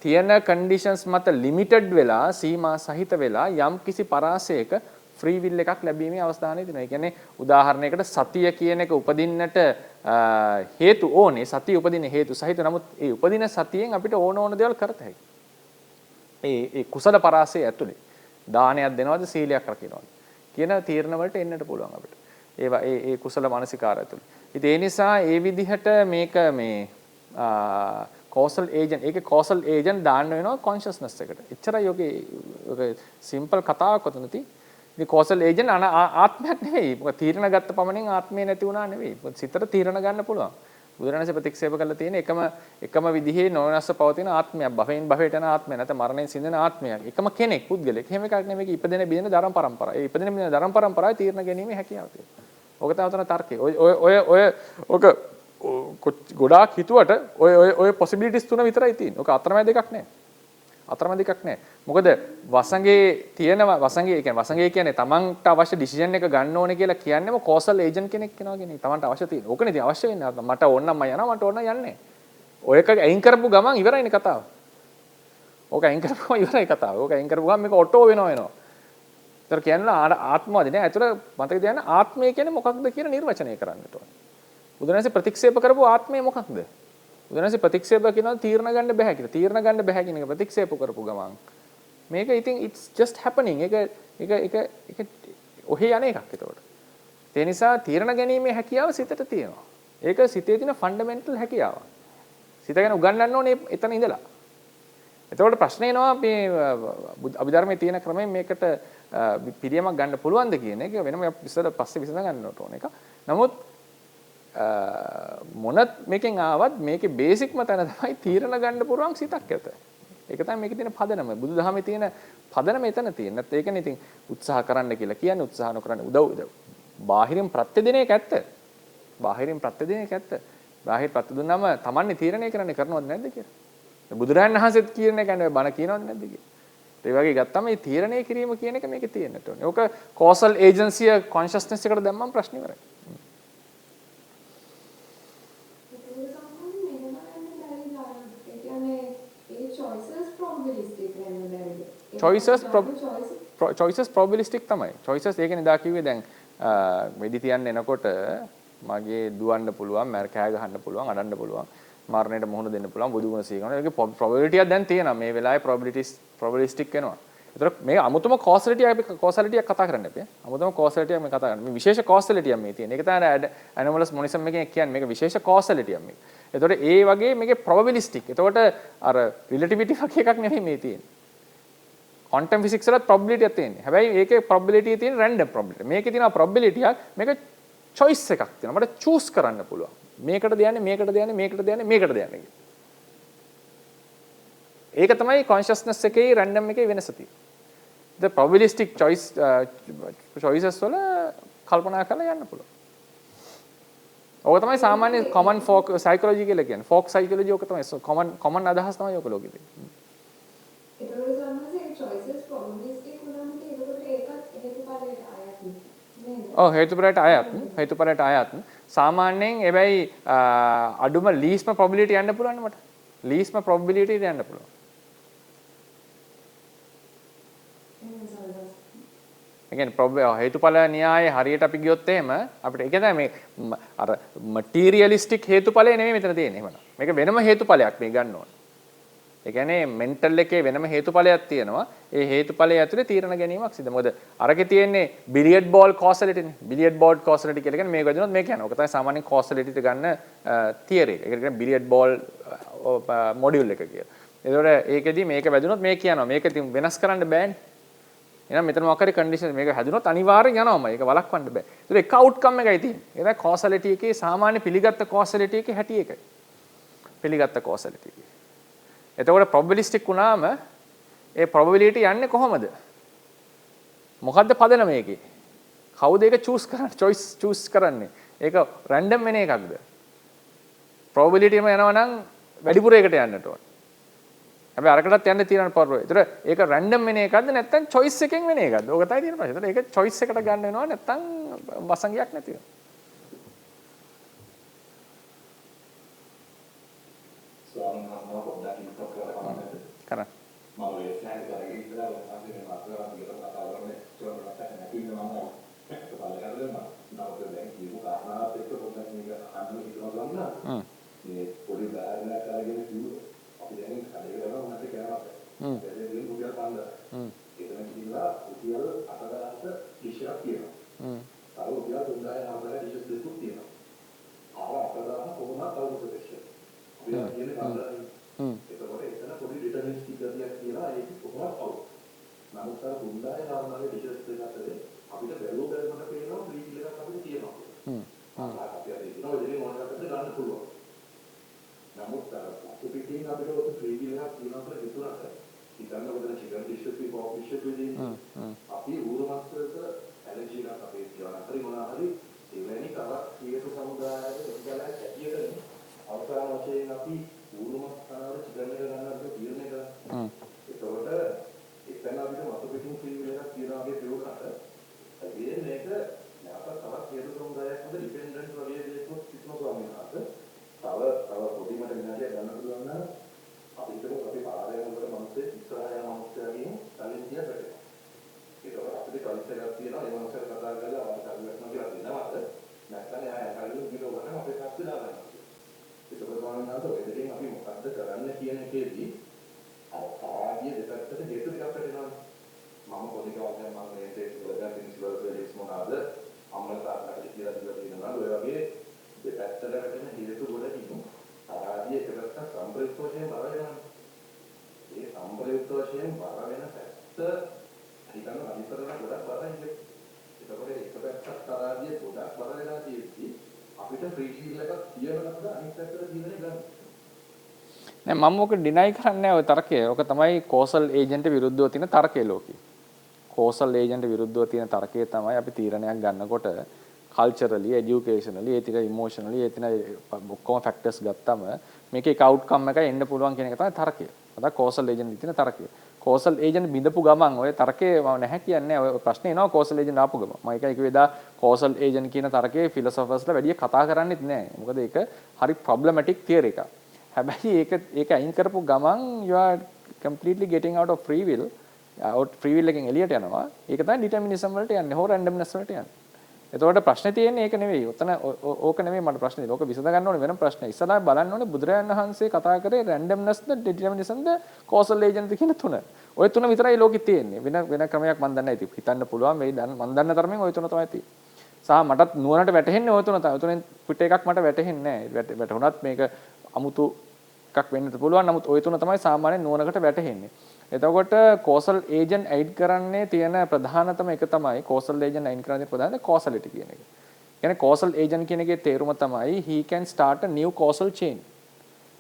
තියෙන conditions මත limited වෙලා සීමා සහිත වෙලා යම් කිසි පරාසයක free will එකක් ලැබීමේ අවස්ථානේ තියෙනවා. ඒ කියන්නේ උදාහරණයකට සතිය කියන එක උපදින්නට හේතු ඕනේ. සතිය උපදින හේතු සහිත. නමුත් ඒ උපදින සතියෙන් අපිට ඕන දේවල් කරත හැකියි. ඒ කුසල පරාසය ඇතුලේ දානයක් දෙනවද සීලයක් රකින්නවද කියන තීරණ වලට එන්නට පුළුවන් අපිට. ඒවා ඒ කුසල මානසිකාර ඇතුලේ. ඉතින් ඒ නිසා ඒ විදිහට මේක මේ causal agent ඒකේ causal agent දාන්න වෙනවා consciousness එකට. එච්චරයි ඔගේ simple කතාවක් වතුන තියෙන්නේ. මේ causal agent ආත්මයක් නෙවෙයි. මොකද තීරණ ගත්ත පමණින් ආත්මය නැති වුණා නෙවෙයි. සිතට තීරණ ගන්න පුළුවන්. බුදුරජාණන්සේ ප්‍රතික්ෂේප කරලා තියෙන එකම විදිහේ නොවෙනස්ව පවතින ආත්මයක්. භවයෙන් භවයට යන ආත්මයක් නැත්නම් මරණයෙන් සිඳන ආත්මයක්. එකම කෙනෙක් පුද්ගලෙක්. එහෙම එකක් නෙමෙයි. ඉපදෙන බිඳෙන ධර්ම පරම්පරාව. ඒ ඉපදෙන බිඳෙන ධර්ම පරම්පරාවේ තීරණ ගැනීමේ හැකියාව තියෙනවා. ඔක තමයි උතන තර්කය. ඔක ගොඩාක් හිතුවට ඔය possibilities තුන විතරයි තියෙන්නේ. ඔක අතරමැද එකක් නැහැ. අතරමැද එකක් නැහැ. මොකද වසඟේ තියෙනවා වසඟේ කියන්නේ තමන්ට අවශ්‍ය decision එක ගන්න ඕනේ කියලා කියන්නේම causal agent කෙනෙක් කෙනා කියන්නේ. තමන්ට අවශ්‍ය තියෙන. ඕකනේ ඉතින් අවශ්‍ය වෙන්නේ. මට ඕන නම් මම යනවා මට ඕන නම් යන්නේ. ඔයක අයින් කරපු ගමන් ඉවරයිනේ කතාව. ඕක අයින් කරපුවම ඉවරයි කතාව. ඕක අයින් කරපුවම මේක ඔටෝ වෙනවා. ඒතර කියන්නේ ආත්මවාදී නෑ. ඒතර මතක තියාගන්න ආත්මය කියන්නේ මොකක්ද කියන නිර්වචනය කරන්නට ඕනේ. බුදුරජාණන්සේ ප්‍රතික්ෂේප කරපු ආත්මය මොකක්ද? බුදුරජාණන්සේ ප්‍රතික්ෂේප කරනවා තීරණ ගන්න බෑ කියලා. තීරණ ගන්න බෑ කියන එක ප්‍රතික්ෂේප කරපු ගමන් මේක ඉතින් it's just happening. ඒක ඔහේ යන එකක් ඒතකොට. ඒ නිසා තීරණ ගැනීමේ හැකියාව සිතට තියෙනවා. ඒක සිතේ තියෙන ෆන්ඩමෙන්ටල් හැකියාව. සිත ගැන උගන්වන්න ඕනේ එතන ඉඳලා. එතකොට ප්‍රශ්නේ එනවා මේ අභිධර්මයේ තියෙන ක්‍රමයෙන් මේකට පිළියමක් ගන්න පුළුවන්ද කියන එක වෙනම ඉස්සෙල්ලා පස්සේ විසඳ ගන්නට ඕන එක. නමුත් මොනත් මේකෙන් ආවත් මේකේ බේසික්ම තැන තමයි තීරණ ගන්න පුරුවන් සිතක් ඇත. ඒක තමයි මේකේ තියෙන පදනම. බුදුදහමේ තියෙන පදනම එතන තියෙන. නැත්නම් ඒකනේ ඉතින් උත්සාහ කරන්න කියලා කියන්නේ උත්සාහ නොකරන උදව්. බාහිරින් ප්‍රත්‍ය දෙන එක ඇත්ත. බාහිරින් ප්‍රත්‍ය දෙන එක ඇත්ත. බාහිර ප්‍රත්‍ය දුන්නාම Tamanne තීරණය කරන්නේ කරනවද නැද්ද කියලා. බුදුරජාණන් වහන්සේත් තීරණය කරන්නේ බණ කියනවද නැද්ද කියලා. ඒ වගේ ගත්තම මේ තීරණය කිරීම කියන එක මේකේ තියෙන්නට ඕනේ. ඕක causal agency consciousness එකට දැම්මම ප්‍රශ්න ඉවරයි. choices probabilistic තමයි. choices ඒකනේ දා කිව්වේ දැන් වෙඩි තියන්න එනකොට මගේ දුවන්න පුළුවන්, මම කෑ ගහන්න පුළුවන්, අඬන්න පුළුවන්, මරණයට මුහුණ දෙන්න පුළුවන්, බුදු ගුණ සීකරනවා. ඒකේ probability එකක් දැන් තියෙනවා. මේ වෙලාවේ probabilistic වෙනවා. ඒතර මේ අමුතුම causality එකක් කතා කරන්න අපි. අමුතුම causality එකක් මේ කතා කරන්නේ. මේ විශේෂ causality එකක් මේ තියෙන. ඒක තමයි anomalous monism එකෙන් කියන්නේ මේක විශේෂ causality එකක් මේක. ඒතකොට ඒ වගේ මේකේ probabilistic. ඒතකොට අර relativity වගේ එකක් නෙමෙයි මේ තියෙන්නේ. quantum physics වලත් probability එකක් තියෙන්නේ. හැබැයි ඒකේ probability තියෙන random probability. මේකේ තියෙනවා probability එකක්. මේක choice එකක් තියෙනවා. මට choose කරන්න පුළුවන්. මේකටද යන්නේ, මේකටද යන්නේ, මේකටද යන්නේ, මේකටද යන්නේ. ඒක තමයි consciousness එකේ random එකේ වෙනස තියෙන්නේ. The probabilistic choices වල කල්පනා කරලා යන්න පුළුවන්. ඔක තමයි සාමාන්‍ය common folk psychology කියලා කියන්නේ. folk psychology ඔක තමයි common අදහස් තමයි ඔක ලෝකෙ තියෙන්නේ. ඒකවල සම්මතයේ choices probabilistic වුණාම ඒකත් හේතුඵලයට අයත් නේද? ඔව් හේතුඵලයට අයත්. සාමාන්‍යයෙන් හැබැයි අඩුම leastම probability යන්න පුළුවන් මට. leastම probability යන්න පුළුවන්. ඒ කියන්නේ හේතුඵල න්‍යායයේ හරියට අපි ගියොත් එහෙම අපිට ඒ කියන්නේ මේ අර materialistic හේතුඵලය නෙමෙයි මෙතන තියෙන්නේ එහෙමනම්. මේක වෙනම හේතුඵලයක් මේ ගන්න ඕනේ. ඒ කියන්නේ mental එකේ වෙනම හේතුඵලයක් තියෙනවා. ඒ හේතුඵලය ඇතුලේ තීරණ ගැනීමක් සිදු. මොකද අරකේ තියෙන්නේ billiard ball causality නේ. billiard ball causality කියලා කියන්නේ මේක වැදුනොත් මේක යනවා. ඔක තමයි සාමාන්‍යයෙන් causality ට ගන්න theory එක. ඒකට කියන්නේ billiard ball module එක කියලා. ඒතකොට ඒකෙදි මේක වැදුනොත් මේක යනවා. මේක ඉතින් වෙනස් කරන්න බෑනේ. එහෙනම් මෙතන මොකක් හරි කන්ඩිෂන් මේක හැදුනොත් අනිවාර්යෙන් යනවාම ඒක වළක්වන්න බෑ. ඒක එක අවුට්කම් එකයි තියෙන්නේ. ඒ තමයි causality එකේ සාමාන්‍ය පිළිගත්ත causality එකේ හැටි එකයි. පිළිගත්ත causality එකේ. එතකොට probabilistic වුණාම ඒ probability යන්නේ කොහොමද? මොකද්ද පදනම මේකේ? කවුද ඒක choose කරන්නේ? ඒක random වෙන එකක්ද? probability එකම යනවා නම් වැඩිපුර ඒකට යන්නට ඕන. හැබැයි අරකටත් යන්න තියෙන පරෝ. ඒතර ඒක රැන්ඩම් වෙන එකක්ද නැත්නම් choice එකෙන් වෙන එකක්ද? ඕක තමයි තියෙන ප්‍රශ්නේ. ඒතර ඒක choice එකට ගන්න වෙනවා නැත්නම් වසංගයක් නැති වෙනවා. ස්වාමීන් වහන්සේ පොඩ්ඩක් ඉන්ටර් කරලා කරන්න. මම ඒ ස්ලයිඩ් කරගෙන ඉඳලා අපි මේ මාතෘකාව විතර කතා කරන්නේ චෝරකට නැතිව මම බලලා ගන්නවා. නමුත් දැන් කියමු කාරණාවත් එක්ක පොඩ්ඩක් මේක අහන්න හිතනවා ගන්න. මේ පොඩි බෑග්යක් අරගෙන කිව්වොත් අපි දැන් කඩේ ගිහලා උන්ට කියනවා. දැන් රුපියල් 5000. එතන කිව්වා රුපියල් 8000ක් ඩිෂයක් තියෙනවා. තව රුපියල් 3000 ඩිෂස් දෙකක් තියෙනවා. ආව 8000 කොහොමද තව රුපියල් අපි කියන්නේ කාලේ. ඒකවල එතන පොඩි ඩිටර්මිනිස්ටික් ගතියක් කියලා ඒක කොහොමද අවු. නමුත් අර 3000 ඩිෂස් දෙක අතරේ අපිට බැලුවකට පේනවා ෆ්‍රී බිල් එකක් අපිට තියෙනවා. අපි අර ඉතන ඔය දෙකේ මොනවද ගන්න පුළුවන්. නමුත් පිටින් අපිට ඔක ෆ්‍රී බිල් එකක් තියෙනවා කියලා හිතුණාට ඉතින් ඔතන චිකන් ඩිෂ් එකේ පොප් ඩිෂ් එකේ අපි ඌරු මාස් වලට ඇලර්ජි එකක් අපේ තියෙනවා. හරි මොනවා හරි එවැනි තවත් හේතු සමුදායයක ප්‍රතිඵලයක් ඇතියද අවසාන වශයෙන් අපි ඌරු මාස් කනවල චිකන් එක ගන්නත් තීරණය කරා. ඒකවල එතන අපිට මතු පිටින් ෆ්‍රී බිල් එකක් තියෙනවා වගේ පෙවුනට ඒ මේක නැවත තවත් හේතු සමුදායක් වල ඩිපෙන්ඩන්ට් වගේ දෙයක් තිබුණා ස්වාමීන් වහන්සේ. තව පොඩිමට විනාඩියක් ගන්න පුළුවන් නම් අපි හිතමු අපි පාරේ යනකොට මනුස්සයෙක් ඉස්සරහා යන මනුස්සයාගෙන් තලින් තියා වැටෙනවා. ඒකවල අපිට කලිස් එකක් තියෙනවා ඒ මනුස්සයා කතා කරලා අවශ්‍ය කරනවා කියලා දෙනවද? නැත්නම් එයා කලින් ගිහලා ගන්න අපේ පැත්තට දානවා. ඒක ප්‍රමාණවත් ඔය දෙකෙන් අපි මොකද්ද කරන්න කියන එකේදී ආදී දෙපැත්තට හේතු ටිකක් වෙනවා. මම පොඩි කාලේ මම මේ දෙයක් පිළිස්වල දෙලිස් මොනවාද අම්මලාට කියලා දීලා තියෙනවා. ඔය වගේ දෙපැත්තට වැටෙන හේතු වලදී ආදී එකකට සම්ප්‍රයුක්ත වශයෙන් බර වෙනවා. ඒ සම්ප්‍රයුක්ත වශයෙන් බර වෙන පැත්ත හිතන අනිතරන ගොඩක් බරයි. ඒකවල එක පැත්තක් ආදී ගොඩක් බර වෙනවා කියද්දී අපිට ෆ්‍රී බිල් එකක් තියනකොට අනිත් පැත්තට තීරණය ගන්න. නෑ මම ඔක ඩිනයි කරන්නේ නැහැ ඔය තර්කය. ඔක තමයි කෝසල් ඒජන්ට් විරුද්ධව තියෙන තර්කය ලෝකේ. කෝසල් ඒජන්ට් විරුද්ධව තියෙන තර්කය තමයි අපි තීරණයක් ගන්නකොට culturally educationally ethical emotionally එතන ඔක්කොම factors ගත්තම මේකේ එක outcome එකයි එන්න පුළුවන් කියන එක තමයි තර්කය. අද කෝසල් ඒජන්ට් තියෙන තර්කය. කෝසල් ඒජන්ට් බිඳපු ගමන් ඔය තර්කේ මම නැහැ කියන්නේ ඔය ප්‍රශ්නේ එනවා කෝසල් ඒජන්ට් ආපු ගමන්. මම ඒකයි කිව්වේ දා කෝසල් ඒජන්ට් කියන තර්කයේ ෆිලොසොෆර්ස්ලා වැඩි කතා කරන්නේත් නැහැ. මොකද ඒක හරි problematic theory එකක්. හැබැයි ඒක අයින් කරපු ගමන් you are completely getting out of free will එකෙන් එළියට යනවා. ඒක තමයි determinism වලට යන්නේ. හෝ randomness වලට යන්නේ. එතකොට ප්‍රශ්නේ තියෙන්නේ ඒක නෙවෙයි. ඔතන ඕක නෙවෙයි මට ප්‍රශ්නේ තියෙන්නේ. ඕක විසඳ ගන්න ඕනේ වෙනම ප්‍රශ්නයක්. ඉස්සරහා බලන්න ඕනේ බුදුරජාණන් වහන්සේ කතා කරේ randomness ද determinism ද causal agent කියන තුන. ওই තුන විතරයි ලෝකෙ තියෙන්නේ. වෙන ක්‍රමයක් මම දන්නේ නැහැ. හිතන්න පුළුවන් වෙයි මම දන්න තරමින් ওই තුන තමයි තියෙන්නේ. සහ මටත් නුවණට වැටහෙන්නේ ওই තුන තමයි. ඔය තුනෙන් පිට එකක් මට වැටහෙන්නේ නැහැ. වැටුණත් මේක අමුතු එකක් වෙන්නත් පුළුවන්. නමුත් ওই තුන තමයි සාමාන්‍ය නුවණකට වැටහෙන්නේ. එතකොට causal agent aid කරන්නේ තියෙන ප්‍රධානතම එක තමයි causal agent aid කරන්නේ ප්‍රධාන causality කියන එක. කියන්නේ causal agent කියන එකේ තේරුම තමයි he can start a new causal chain.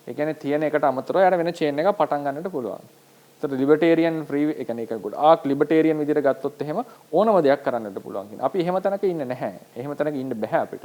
ඒ කියන්නේ තියෙන එකට අමතරව යාර වෙන chain එකක් පටන් ගන්නට පුළුවන්. ඒතර libertarian free ඒ කියන්නේ ඒක ගොඩාක් libertarian විදිහට ගත්තොත් එහෙම ඕනම දෙයක් කරන්නට පුළුවන් කියන. අපි එහෙම තැනක ඉන්නේ නැහැ. එහෙම තැනක ඉන්න බෑ අපිට.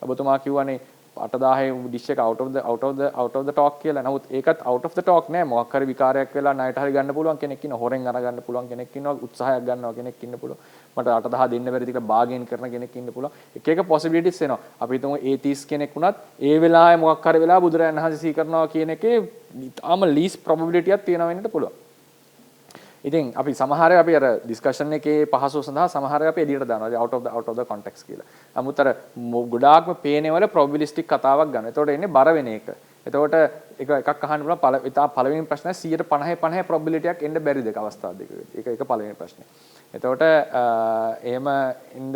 ඔබතුමා කිව්වනේ 8000 ඩිෂ් එක out of the talk කියලා. නමුත් ඒකත් out of the talk නෑ. මොකක් හරි විකාරයක් වෙලා ණයට හරි ගන්න පුළුවන් කෙනෙක් ඉන්නවා. හොරෙන් අර ගන්න පුළුවන් කෙනෙක් ඉන්නවා. උත්සාහයක් ගන්නවා කෙනෙක් ඉන්න පුළුවන්. මට 8000 දෙන්න බැරිද කියලා bargain කරන කෙනෙක් ඉන්න පුළුවන්. එක එක possibilities එනවා. අපි හිතමු atheist කෙනෙක් වුණත් ඒ වෙලාවේ මොකක් හරි වෙලා බුදුරජාණන් වහන්සේ සී කරනවා කියන එකේ තාම least probability එකක් තියෙනවා වෙන්නට පුළුවන්. ඉතින් අපි සමහර අපි අර ඩිස්කෂන් එකේ පහසුව සඳහා සමහර අපි එළියට දානවා out of the context කියලා. 아무ත් අර ගොඩාක්ම පේනවල probabilistic කතාවක් ගන්න. එතකොට එන්නේ බර වෙන එක. එතකොට එකක් අහන්න පුළුවන් පළවෙනි ප්‍රශ්නේ 150 probability එකක් එන්න බැරිද ඒක අවස්ථා දෙකක. ඒක පළවෙනි ප්‍රශ්නේ. එතකොට එහෙම ඉන්න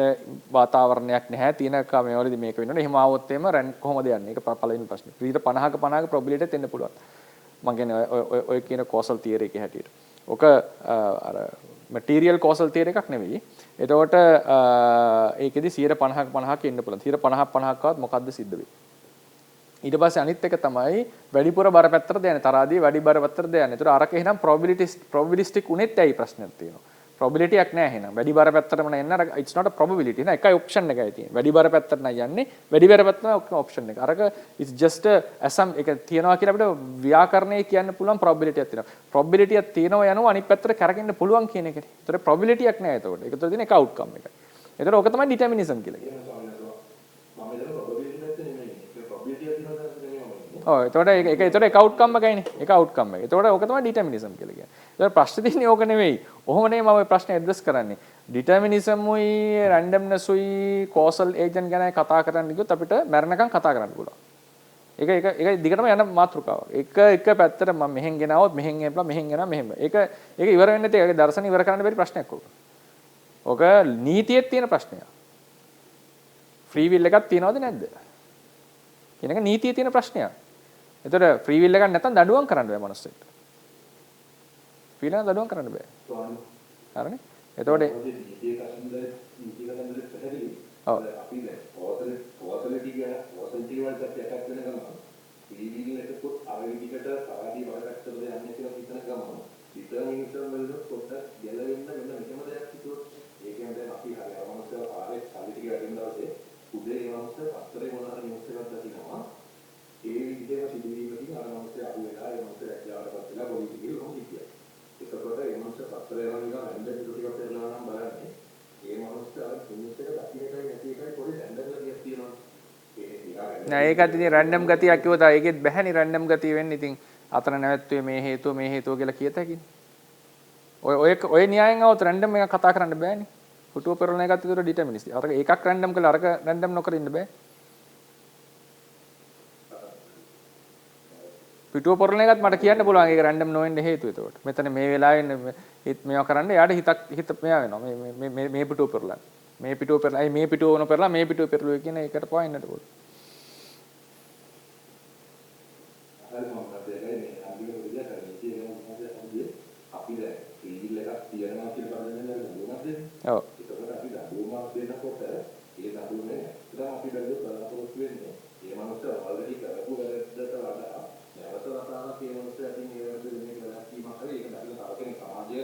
වාතාවරණයක් නැහැ. තියෙන කමවලදී මේක වෙනවනේ. එහෙම ආවොත් එහෙම කොහොමද යන්නේ? ඒක පළවෙනි ප්‍රශ්නේ. 50ක probability එකක් එන්න පුළුවන්. මම කියන්නේ ඔය කියන causal theory එකේ හැටියට. ඔක අර material causal theory එකක් නෙවෙයි. එතකොට ඒකෙදි 50ක එන්න පුළුවන්. 50ක්වත් මොකද්ද සිද්ධ වෙන්නේ? ඊට පස්සේ අනිත් එක තමයි වැඩිපුර බර පැත්තට දෙන්නේ. තරහදී වැඩි බර පැත්තට දෙන්නේ. ඒතර අරක එහෙනම් probabilistic උනේත් ඇයි ප්‍රශ්නයක් තියෙනවා. probability එකක් නෑ එහෙනම්. වැඩි බර පැත්තටම නෑ යන්නේ. අර it's not a probability නේ. එකයි option එකයි තියෙන්නේ. වැඩි බර පැත්තට නෑ යන්නේ. වැඩි බර පැත්තට option එක. අරක it's just a එක තියනවා කියලා අපිට ව්‍යාකරණයේ කියන්න පුළුවන් probability එකක් තියෙනවා. probability එකක් තියෙනවා යනවා අනිත් පැත්තට කරගෙන පුළුවන් කියන එකනේ. ඒතර probability එකක් නෑ ඒතකොට. ඒක තුළ තියෙන එක outcome එකයි. ඒතර ඕක තමයි determinism කියලා කියන්නේ. ඔව් එතකොට ඒක outcome එකයිනේ. ඒක outcome එක. එතකොට ඕක තමයි determinism කියලා කියන්නේ. ඒතකොට ප්‍රශ්නේ තියෙන්නේ ඕක නෙවෙයි. ඔහොම නෙවෙයි මම මේ ප්‍රශ්නේ ඇඩ්‍රස් කරන්නේ. determinism උයි randomness උයි causal agent ගැන කතා කරන්න ගියොත් අපිට මරණකම් කතා කරන්න පුළුවන්. ඒක දිගටම යන මාතෘකාවක්. එක පැත්තට මම මෙහෙන් ගෙනාවොත් මෙහෙන් එපලා මෙහෙන් ගෙනා මෙහෙම. ඒක ඉවර වෙන්නේ නැති. ඒක දර්ශන ඉවර කරන්න බැරි ප්‍රශ්නයක් ඕක. ඕක නීතියේ තියෙන ප්‍රශ්නයක්. free will එකක් තියනවද නැද්ද? කියන එක නීතියේ තියෙන ප්‍රශ්නයක්. එතකොට free will එකක් නැත්නම් දඬුවම් කරන්න බෑ මනුස්සයෙක්ට. free will එක දඬුවම් කරන්න බෑ. හරිනේ? එතකොට ඔව් අපි දැන් causality කියන causality වලට එකක් වෙන ගමන් free will එකකුත් අර විදිහට තරහදී වලකට යන්නේ කියලා හිතන ගමන් determinism වලට පොඩ්ඩක් ගැලවෙන්න මෙන්න මෙතන දෙයක් හිතුවොත් ඒ කියන්නේ දැන් අපි හරි අර මනුස්සය පාරේ සල්ලි ටික වැඩිම දවසේ උදේ ඒ මනුස්සය පස්තරේ මොන හරි නිවුස් එකක් දකිනවා ඒ විදිහම සිදුවීමකින් අර මනුස්සය අහු වෙලා ඒ මනුස්සය ඇක්ලාවටපත් වෙලා පොඩි ටිකේ කොහොමද කියන්නේ ඒකකොට ඒ මනුස්සය පස්තරේ යනවා නිකන් රැන්ඩම් ටිකක් කරලා නම් බලන්නේ ඒ මනුස්සය අර නිවුස් එක දකින්න එකයි නැති එකයි පොඩි රැන්ඩම් ගතියක් තියෙනවා නෑ ඒකත් ඉතින් රැන්ඩම් ගතියක් කිව්වොත් ඒකෙත් බැහැනි රැන්ඩම් ගතිය වෙන්නේ. ඉතින් අතන නැවැත්තුවේ මේ හේතුව කියලා කියත හැකිනේ. ඔය න්‍යායෙන් આવොත් රැන්ඩම් එකක් කතා කරන්න බෑනේ. පුටුව පෙරලන එකත් විතර ඩිටර්මිනිස්ට්. අර එකක් රැන්ඩම් කළා අරක රැන්ඩම් නොකර ඉන්න බෑ. පිටුව පෙරලන එකත් මට කියන්න පුළුවන් ඒක රැන්ඩම් නොවෙන්න හේතුව ඒකට. මෙතන මේ වෙලාවේ මේවා කරන්න එයාට හිත මෙයා වෙනවා. මේ පිටුව පෙරලන්න. මේ පිටුව පෙරලා මේ පිටුව වුණ පෙරලා මේ පිටුව පෙරළුවේ කියන එකට පොයින්ට් පුළුවන්. අපි දැන් free will එකක් තියනවා කියලා බලන්නේ නේද? ඔව්. ඒකකට අපි දඬුවමක් දෙනකොට ඒ දඬුවමේ ඉතින් අපි බලාපොරොත්තු වෙන්නේ මේ මනුස්සය ඔල්රෙඩි කරපු වැඩකට වඩා නැවත වතාවක් මේ මනුස්සය අතින් මේ වැඩ දෙන්නේ කියලා කීමක් හරි ඒක දකින්න තව කෙනෙක් සමාජය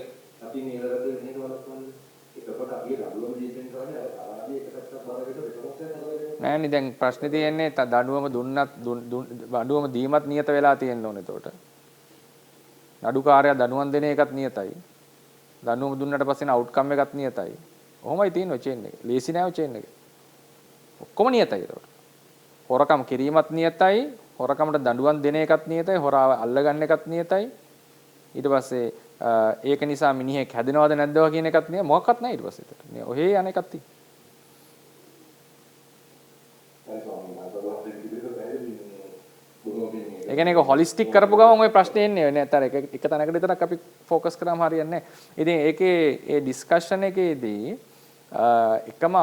අතින් මේ වැඩ දෙන්නේ වලක්වන්නේ. ඒකකොට අපි දඬුවම දීපෙන් කරන්නේ අර ආදී එකකට බරකට විතරක් කරලා නෑනේ දැන් ප්‍රශ්නේ තියෙන්නේ දඬුවම දුන්නත් දඬුවම දීමත් නියත වෙලා තියෙන්න ඕනේ එතකොට. නඩුකාරයා දඬුවම් දෙන එකත් නියතයි. දඬුවම දුන්නට පස්සේ අවුට්කම් එකත් නියතයි. ඔහොමයි තියෙන්නේ චේන් එක. ලේසි නෑ චේන් එක. ඔක්කොම නියතයි ඒකට. හොරකම් කිරීමත් නියතයි. හොරකමට දඬුවම් දෙන එකත් නියතයි. හොරාව අල්ලගන්න එකත් නියතයි. ඊට පස්සේ ඒක නිසා මිනිහෙක් හැදෙනවද නැද්ද කියන එකත් නිය මොකක්වත් නෑ ඊට පස්සේ ඒකට. ඔහේ යන එකක් තියෙන්නේ. ඒ කියන්නේ ඒක හොලිස්ටික් කරපු ගමන් ওই ප්‍රශ්නේ එන්නේ නැතර එක තැනකට විතරක් අපි ફોકස් කරාම හරියන්නේ නැහැ. ඉතින් ඒකේ ඒ ඩිස්කෂන් එකේදී එකම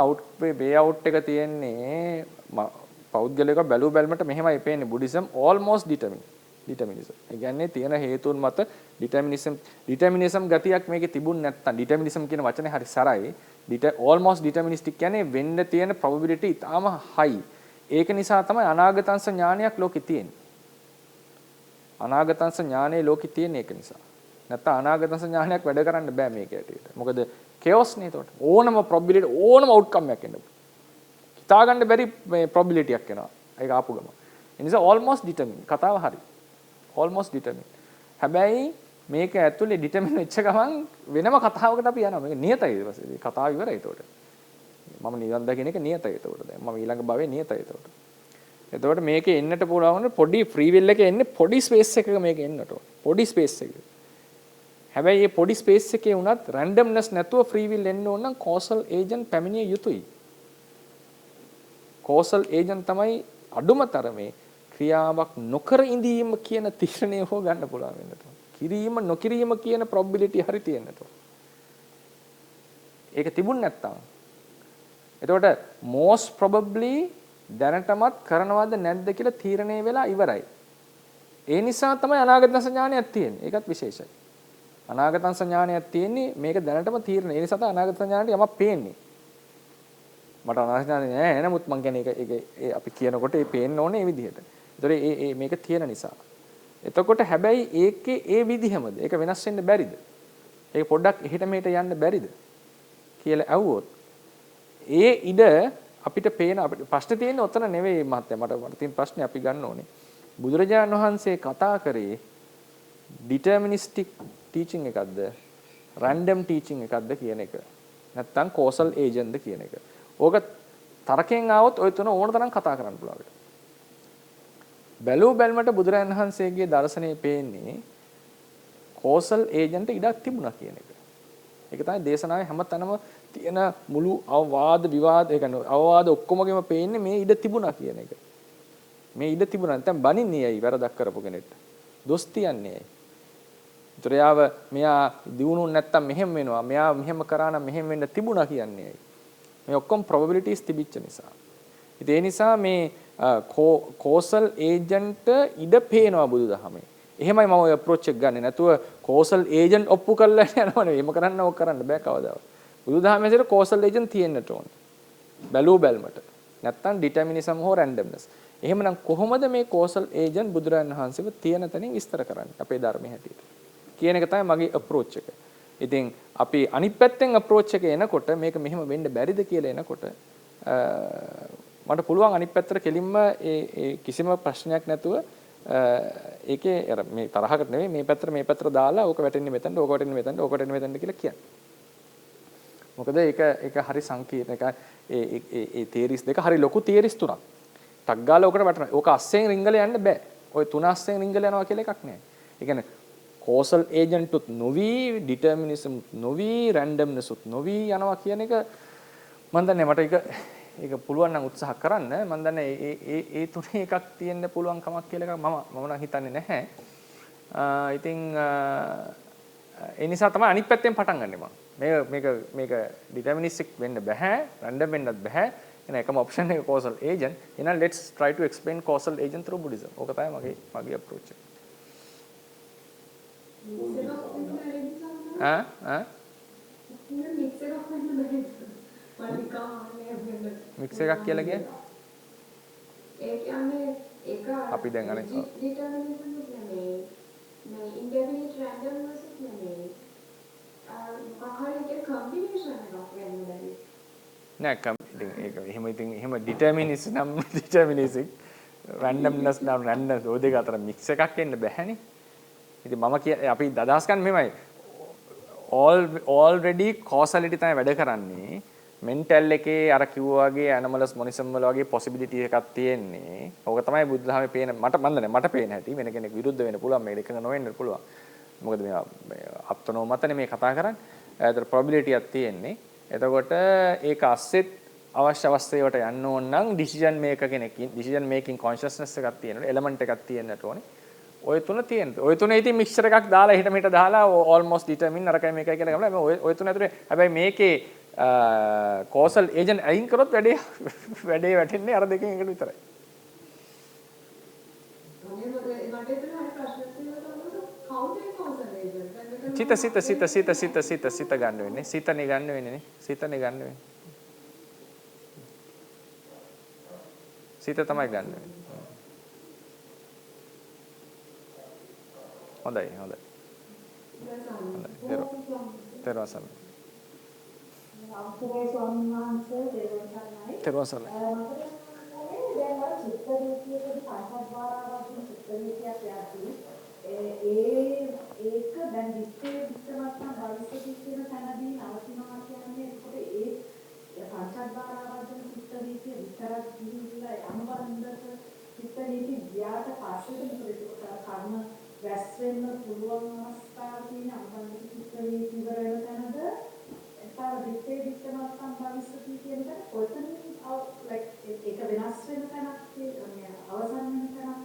වේ අවුට් එක තියෙන්නේ පෞද්ගලික බැලු බැලමට මෙහෙමයි පේන්නේ බුද්දිසම් almost determinism. ඒ කියන්නේ තියෙන හේතුන් මත determinism ගතියක් මේකේ තිබුණ නැත්තම් determinism කියන වචනේ හරි සරයි. almost deterministic කියන්නේ වෙන්න තියෙන probability ඉතාම high. ඒක නිසා තමයි අනාගතංශ ඥානයක් ලෝකේ තියෙන්නේ. අනාගතංශ ඥානයේ ලෝකේ තියෙන එක නිසා. නැත්තම් අනාගතංශ ඥානයක් වැඩ කරන්න බෑ මේක ඇටියට. මොකද chaos නේ ඒතකොට. ඕනම probability ඕනම outcome එකක් එන්න. හිතා ගන්න බැරි මේ probability එකක් එනවා. ඒක ආපු ගම. ඒ නිසා almost determined කතාව හරි. almost determined. හැබැයි මේක ඇතුලේ determined වෙච්ච ගමන් වෙනම කතාවකට අපි යනවා. මේක නියතයි ඊට පස්සේ. කතාව ඉවරයි ඒතකොට. මම නිවන් දකින්න එක නියතයි ඒතකොට. දැන් මම ඊළඟ භවයේ නියතයි ඒතකොට. එතකොට මේකේ එන්නට පුළුවන් පොඩි ෆ්‍රී විල් එකේ එන්නේ පොඩි ස්පේස් එකක මේක එන්නට ඕන. පොඩි ස්පේස් එකක. හැබැයි මේ පොඩි ස්පේස් එකේ වුණත් රැන්ඩම්නස් නැතුව ෆ්‍රී විල් එන්න ඕන නම් කෝසල් ඒජන්ට් පැමිණිය යුතුයි. කෝසල් ඒජන්ට් තමයි අඩුම තරමේ ක්‍රියාවක් නොකර ඉඳීම කියන තීරණය හො ගන්න පුළුවන් වෙන්නට ඕන. කිරීම නොකිරීම කියන probability හරි තියෙන්නට ඕන. ඒක තිබුණ නැත්තම් එතකොට most probably දැනටමත් කරනවද නැද්ද කියලා තීරණය වෙලා ඉවරයි. ඒ නිසා තමයි අනාගතංශ ඥානයක් තියෙන්නේ. ඒකත් විශේෂයි. අනාගතංශ ඥානයක් තියෙන්නේ මේක දැනටම තීරණය. ඒ නිසා තමයි අනාගත ඥානයට යමක් පේන්නේ. මට අනාගත ඥානය නෑ නමුත් මං කියන්නේ ඒක අපි කියනකොට ඒ පේන්න ඕනේ මේ විදිහට. ඒතකොට මේක තියෙන නිසා. එතකොට හැබැයි ඒකේ ඒ විදිහමද? ඒක වෙනස් වෙන්න බැරිද? ඒක පොඩ්ඩක් එහෙට මෙහෙට යන්න බැරිද? කියලා ඇහුවොත් ඒ ඉඩ අපිට පේන අපිට ප්‍රශ්නේ තියෙන්නේ ඔතන නෙවෙයි මහත්තයා මට තියෙන ප්‍රශ්නේ අපි ගන්න ඕනේ බුදුරජාණන් වහන්සේ කතා කරේ deterministic teaching එකක්ද random teaching එකක්ද කියන එක නැත්නම් causal agent ද කියන එක. ඕක තරකෙන් ආවොත් ඔය තුන ඕන තරම් කතා කරන්න පුළුවන් අපිට. බැලු බැලමට බුදුරජාණන් වහන්සේගේ දර්ශනයේ පේන්නේ causal agent ඉඩක් තිබුණා කියන එක. ඒක තමයි දේශනාවේ හැමතැනම තියෙන මුළු අවවාද විවාද ඒ කියන්නේ අවවාද ඔක්කොමගෙම පේන්නේ මේ ඉඩ තිබුණා කියන එක. මේ ඉඩ තිබුණා නැත්නම් බනින්නේ ඇයි වැරදක් කරපු කෙනෙක්ට. දොස් තියන්නේ ඇයි. ඒතර යාව මෙයා දිනුනොත් නැත්නම් මෙහෙම වෙනවා. මෙයා මෙහෙම කරා නම් මෙහෙම වෙන්න තිබුණා කියන්නේ ඇයි. මේ ඔක්කොම probabilities තිබිච්ච නිසා. ඉතින් ඒ නිසා මේ causal agent ඉඩ පේනවා බුදුදහමේ. එහෙමයි මම ඔය approach එක ගන්නෙ. නැතුව causal agent ඔප්පු කරලා යනවා නෙවෙයි. එහෙම කරන්න ඕක කරන්න බෑ කවදාවත්. බුදුදහමේ ඇසෙර causal agent තියෙන්නට ඕනේ. බැලුව බැලමට. නැත්තම් determinism හෝ randomness. එහෙමනම් කොහොමද මේ causal agent බුදුරජාණන් වහන්සේව තියෙන තැනින් විස්තර කරන්නේ අපේ ධර්මයේ හැටියට. කියන එක තමයි මගේ approach එක. ඉතින් අපි අනිත් පැත්තෙන් approach එක එනකොට මේක මෙහෙම වෙන්න බැරිද කියලා එනකොට මට පුළුවන් අනිත් පැත්තට කෙලින්ම ඒ කිසිම ප්‍රශ්නයක් නැතුව ඒකේ අර මේ තරහකට නෙවෙයි මේ පැත්තට දාලා ඕක වැටෙන්නේ මෙතනට ඕක වැටෙන්නේ මෙතනට ඕක වැටෙන්නේ මෙතනට කියලා කියන්නේ. මොකද ඒක හරි සංකීර්ණ එක ඒ තියරිස් දෙක හරි ලොකු තියරිස් තුනක්. ටක් ගාලා ඔකට වටනවා. ඕක අස්සෙන් රිංගල යන්න බෑ. ඔය තුන අස්සෙන් රිංගල යනවා කියලා එකක් නෑ. ඒ කියන්නේ causal agent උත් නොවි determinism නොවි randomness උත් නොවි යනවා කියන එක මම දන්නේ මට ඒක පුළුවන් නම් උත්සාහ කරන්න. මම දන්නේ ඒ තුනේ එකක් තියෙන්න පුළුවන් කමක් කියලා එකක් මම නම් හිතන්නේ නැහැ. ඉතින් ඒ නිසා තමයි අනිත් පැත්තෙන් පටන් ගන්නෙ මම. මේක deterministic වෙන්න බෑ, random වෙන්නත් බෑ. එන එකම option එක causal agent. එහෙනම් let's try to explain causal agent through Buddhism. ඕක තමයි මගේ approach එක. මික්ස් එකක් කියලා කියන්නේ ඒ කියන්නේ ඒක අපි දැන් අනේ determinism නෙමෙයි මේ indefinite randomness නෙමෙයි මොකක්ද combination එකක් වෙන්නේ නෑ එහෙම determinism නම් deterministic randomness නම් randomness ඔය දෙක අතර මික්ස් එකක් එන්න බෑනේ. ඉතින් මම අපි අදහස් ගන්න මෙහෙමයි already causality තමයි වැඩ කරන්නේ. mental එකේ අර කිව්වා වගේ animals monism වල වගේ possibility එකක් තියෙන්නේ. ඕක තමයි බුදුදහමේ පේන මට පේන හැටි. වෙන කෙනෙක් විරුද්ධ වෙන්න පුළුවන් මේක එකඟ නොවෙන්න පුළුවන්. මොකද මේ අපතනෝ මතනේ මේ කතා කරන්නේ. ඒතර probability එකක් තියෙන්නේ. එතකොට ඒක අස්සෙත් අවශ්‍ය අවස්ථේවට යන්න ඕන නම් ඩිසිෂන් මේකර් කෙනෙක්ින් ඩිසිෂන් මේකින් කොන්ෂස්නස් එකක් තියෙනවා එලමන්ට් එකක් තියෙන්නට ඕනේ. ඔය තුන තියෙනවා. ඔය තුනේ ඉතින් මික්ස්චර් එකක් දාලා එහෙට මෙහෙට දාලා ඕල්මෝස්ට් ඩිටර්මින් අරකයි මේකයි කියලා ගමලා ඔය තුන ඇතුලේ හැබැයි මේකේ කෝසල් ඒජන්ට් අයින් කරොත් වැඩේ වැටෙන්නේ අර දෙකෙන් එකට විතරයි. සිත ගන්න වෙන්නේ. සිතනේ ගන්න වෙන්නේ නේ. සිතනේ ගන්න වෙන්නේ. සිත තමයි ගන්න වෙන්නේ. හොඳයි. තෙරවසන්. අවසරයි ස්වාමීන් වහන්සේ තෙරවසන්. දැන් වල චිත්ත වීතියේදී පංචද්වාරාවකින් චිත්ත වීතියක් යද්දී ඒක දැන් විස්තරමත්ම භවිෂ්‍යති කියන තැනදී නවතිනවා කියන්නේ ඒකට ඒ පංචද්වාරාවකින් චිත්ත වීතිය විතරක් ගිහිල්ලා අනුබන්ධක චිත්ත වීති ගියාට පස්සේ මේක කර්ම වැස් වෙන්න පුළුවන් අවස්ථාව තියෙන අනුබන්ධක චිත්ත වීති ඉවර වෙන තැනද තව විස්තරමත්ම භවිෂ්‍යති කියන එක කොතනින් like ඒක වෙනස් වෙන තැනක් අවසන් වෙන තැනක්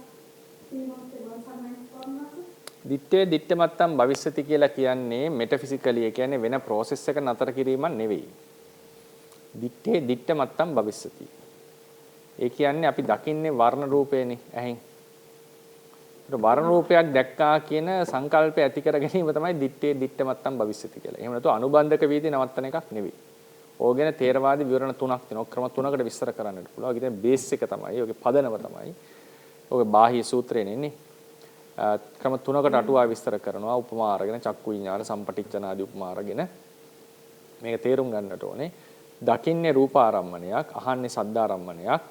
දිත්තේ දිත්තමත්තම් භවිෂ්‍යති කියලා කියන්නේ මෙටෆිසිකලි ඒ කියන්නේ වෙන process එක නතර කිරීමක් නෙවෙයි. දිත්තේ දිත්තමත්තම් භවිෂ්‍යති. ඒ කියන්නේ අපි දකින්නේ වර්ණ රූපේනේ ඇහෙන්. ඒක වර්ණ රූපයක් දැක්කා කියන සංකල්පය ඇති කර ගැනීම තමයි දිත්තේ දිත්තමත්තම් භවිෂ්‍යති කියලා. එහෙම නැතු අනුබන්ධක වීදී නවත්තන එකක් නෙවෙයි. ඕගෙන තේරවාදී විවරණ තුනක් තියෙනවා. ක්‍රම තුනකට විස්තර කරන්නට පුළුවන්. ඒක තමයි බේස් එක තමයි. ඒකේ පදනම තමයි. ඔගේ බාහ්‍ය සූත්‍රයෙන් එන්නේ. ක්‍රම තුනකට අටුවා විස්තර කරනවා. උපමා අරගෙන චක්කු විඤ්ඤාණ සම්පටිච්ඡන ආදී උපමා අරගෙන මේක තේරුම් ගන්නට ඕනේ. දකින්නේ රූපාරම්මණයක්, අහන්නේ සද්දාරම්මණයක්.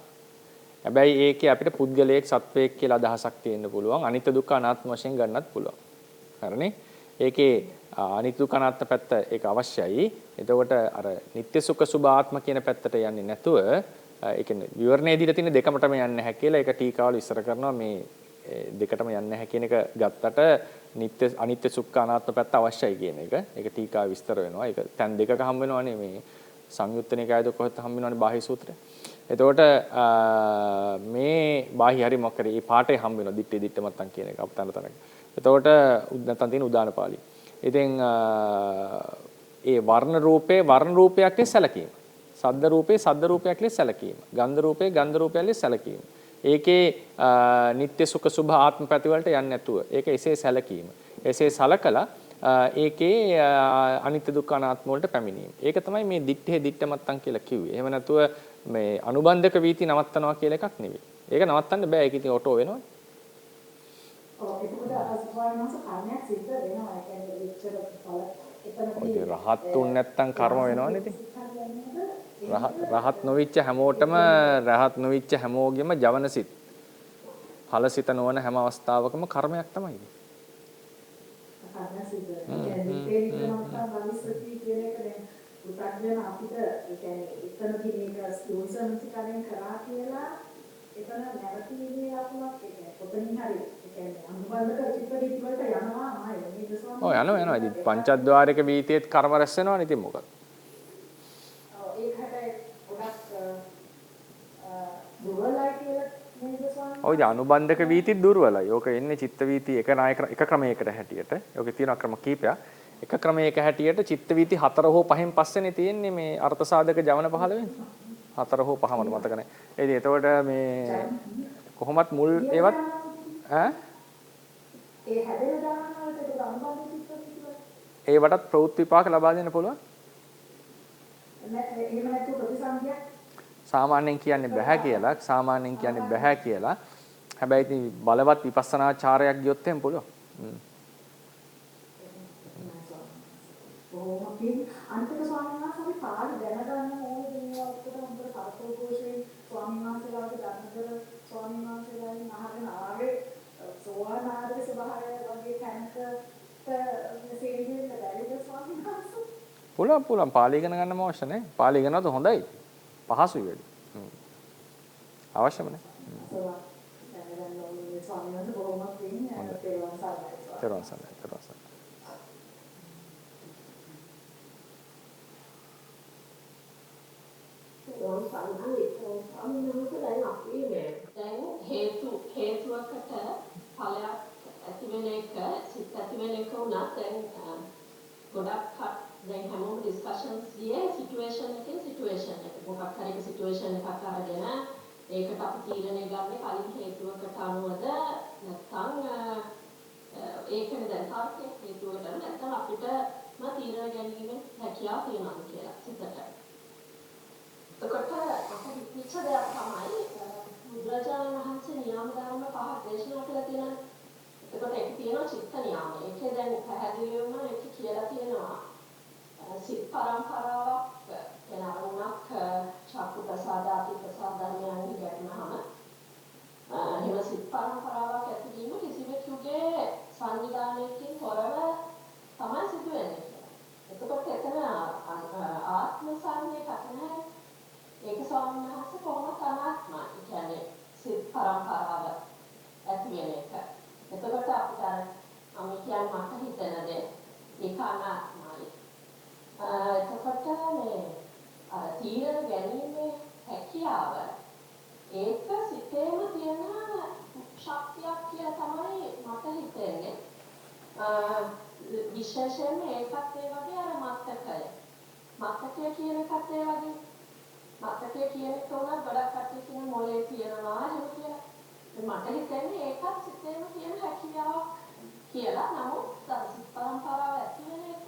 හැබැයි ඒකේ අපිට පුද්ගලයෙක් සත්වයෙක් කියලා අදහසක් තියෙන්න පුළුවන්. අනිත්‍ය දුක්ඛ අනාත්ම වශයෙන් ගන්නත් පුළුවන්. හරිනේ? ඒකේ අනිත්‍ය දුක්ඛ අනාත්ම පැත්ත ඒක අවශ්‍යයි. එතකොට අර නিত্য සුඛ සුභ ආත්ම කියන පැත්තට යන්නේ නැතුව ඒ කියන්නේ විවරණයේ දීලා තියෙන දෙකමටම යන්නේ නැහැ කියලා ඒක ටීකාවල විස්තර කරනවා මේ දෙකටම යන්නේ නැහැ කියන එක ගත්තට නিত্য අනිත්‍ය සුඛ අනාත්ම පැත්ත අවශ්‍යයි කියන එක. ඒක ටීකාව විස්තර වෙනවා. ඒක තැන් දෙකක හම් වෙනවනේ මේ සංයුත්ත නිකායද කොහෙත් හම් වෙනවනේ බාහ්‍ය සූත්‍රය. එතකොට මේ බාහ්‍ය හරි මොකද මේ පාඩේ හම් වෙනවා දිත්තේ දිත්තමත්තන් කියන එක අපතන තරක. එතකොට නැත්තන් තියෙන උදාන පාළි. ඉතින් ඒ වර්ණ රූපයක් ලෙස සැලකීම. සද්ද රූපේ සද්ද රූපයක් ලෙස සැලකීම. ගන්ධ රූපේ ගන්ධ රූපයක් ලෙස සැලකීම. ඒකේ නিত্য සුඛ සුභ ආත්ම පැති වලට යන්නේ නැතුව ඒක එසේ සැලකීම. එසේ සලකලා ඒකේ අනිත්‍ය දුක්ඛ අනාත්ම වලට පැමිණීම. ඒක තමයි මේ දිත්තේ දිත්තමත්තන් කියලා කිව්වේ. එහෙම නැතුව මේ අනුබන්ධක වීති නවත්තනවා කියලා එකක් නෙවෙයි. ඒක නවත්තන්න බෑ. ඒක ඉතින් ඔටෝ වෙනවා. එතකොට අස්වායනස කර්මයක් සිද්ධ වෙනවා. ඒ කියන්නේ විචාර ඵල ඔය රහත් උන් නැත්තම් කර්ම වෙනවනේ ඉතින්. රහත් නොවිච්ච හැමෝගෙම ජවනසිත. ඵලසිත නොවන හැම අවස්ථාවකම කර්මයක් තමයි. අපිට ඒ කියන්නේ එතනදී මේක ස්ථූසන්තිකරෙන් කරා කියලා එතන නැවතීමේ ලකුණක් ඒ කියන්නේ කොතනින් හරි ඒ කියන්නේ අනුබන්ධක චිත්ත වීති වලට යනවා ආයෙ මේක ස්වාමීන් ඔව් යනවා ඉතින් පංචද්වාරික වීතියේත් කර්ම රැස් වෙනවනේ ඉතින් මොකද? ඔව් ඒක හැබැයි ගොඩක් දුර්වලයි කියලා නේද ස්වාමීන්? ඔව් අනුබන්ධක වීති දුර්වලයි. ඕක එන්නේ චිත්ත වීති එක ක්‍රමයකට හැටියට. ඕකේ තියෙන ක්‍රම කීපයක්. එක ක්‍රමයක හැටියට චිත්ත වීති 4 හෝ 5න් පස්සේනේ තියෙන්නේ මේ අර්ථ සාධක ජවන පහළ වෙන්නේ. 4 හෝ 5ම මතක නැහැ. ඉතින් එතකොට මේ කොහොමත් මුල් ඒවත් ඈ ඒ හැදෙන දාන වලට ඒක සම්බන්ධ චිත්ත වීති වල ඒ වටත් ප්‍රවෘත්ති විපාක ලබා දෙන්න පුළුවන්. එහෙම නැතුව ප්‍රතිසංඛ්‍යා සාමාන්‍යයෙන් කියන්නේ බෑ කියලා. හැබැයි ඉතින් බලවත් විපස්සනාචාරයක් ගියොත් එහෙම පුළුවන්. අන්තිම ස්වාමීන් වහන්සේ පාඩ දැනගන්න ඕනේ මේවා ඔක්කොම හොඳට සාර්ථකෝෂේ ස්වාමීන් වහන්සේලාගේ ධර්මදර ස්වාමීන් වහන්සේලාගෙන් අහගෙන ආවේ සෝවාන් ආර්ය ස්වභාවය වගේ තැනකට මෙසේජ් එක බැරිද ස්වාමීන් වහන්සේ? පුළුවන් පාලි ඉගෙන ගන්න අවශ්‍ය නැහැ. පාලි ඉගෙනනොත් හොඳයි. පහසුයි වැඩි. අවශ්‍යම නැහැ. දැනගන්න ඕනේ ස්වාමීන් වහන්සේ බොහොමත් වෙන්නේ තෙරුවන් සරණයි. Terus හේතුවකට ඵලයක් ඇති වෙන එක සිත් ඇති වෙන එක උනත් දැන් ගොඩක් දැන් හැමෝම ඩිස්කෂන්ස් ගියේ සිටුේෂන් එකෙන් සිටුේෂන් එක. මොකක් හරි එක සිටුේෂන් එකක් අරගෙන ඒකට අපි තීරණය ගන්න කලින් හේතුවකට අනුවද නැත්නම් ඒකනේ දැන් තාර්කික හේතුවකට නැත්නම් අපිටම තීරණ ගැනීමේ හැකියාව තියෙනවා කියලා සිතට. එතකොට පිටිච්ච දෙයක් තමයි බුදුරජාණන් වහන්සේ නියම ධර්ම පහක් දේශනා කළා තියෙනවා. එතකොට ඒක තියෙනවා චිත්ත නියම. ඒකේ දැන් පැහැදිලිවම ඒක කියලා තියෙනවා සිත් පරම්පරාවක් වෙන අරුණක් චක්කු ප්‍රසාද ආදී ප්‍රසාද ධර්මයන්ගේ ගැටුනහම එහෙම සිත් පරම්පරාවක් ඇතිවීම කිසිවෙකුගේ සංවිධානයකින් තොරව තමයි සිදුවෙන්නේ කියලා. එතකොට එතන ආත්ම සංඥා කතන ඒක ස්වාමීන් වහන්සේ කොහොමද අනාත්මයි කියන්නේ සිත් පරම්පරාව ඇති වෙන එක. එතකොට අපිට අපි කියන්නේ මට හිතන දේ ඒක අනාත්මයි. එතකොට මේ තීරණ ගැනීමේ හැකියාව ඒක සිතේම තියෙන ශක්තියක් කියලා තමයි මට හිතෙන්නේ. විශේෂයෙන්ම ඒකත් ඒ වගේ අර මතකය. මතකය කියන එකත් ඒ වගේ. මතකය කියන එක උනත් ගොඩක් කට්ටිය කියන මොලේ තියෙනවා එහෙම කියලා. මට හිතෙන්නේ ඒකත් සිතේම තියෙන හැකියාවක් කියලා. නමුත් සිත් පරම්පරාව ඇති වෙන එක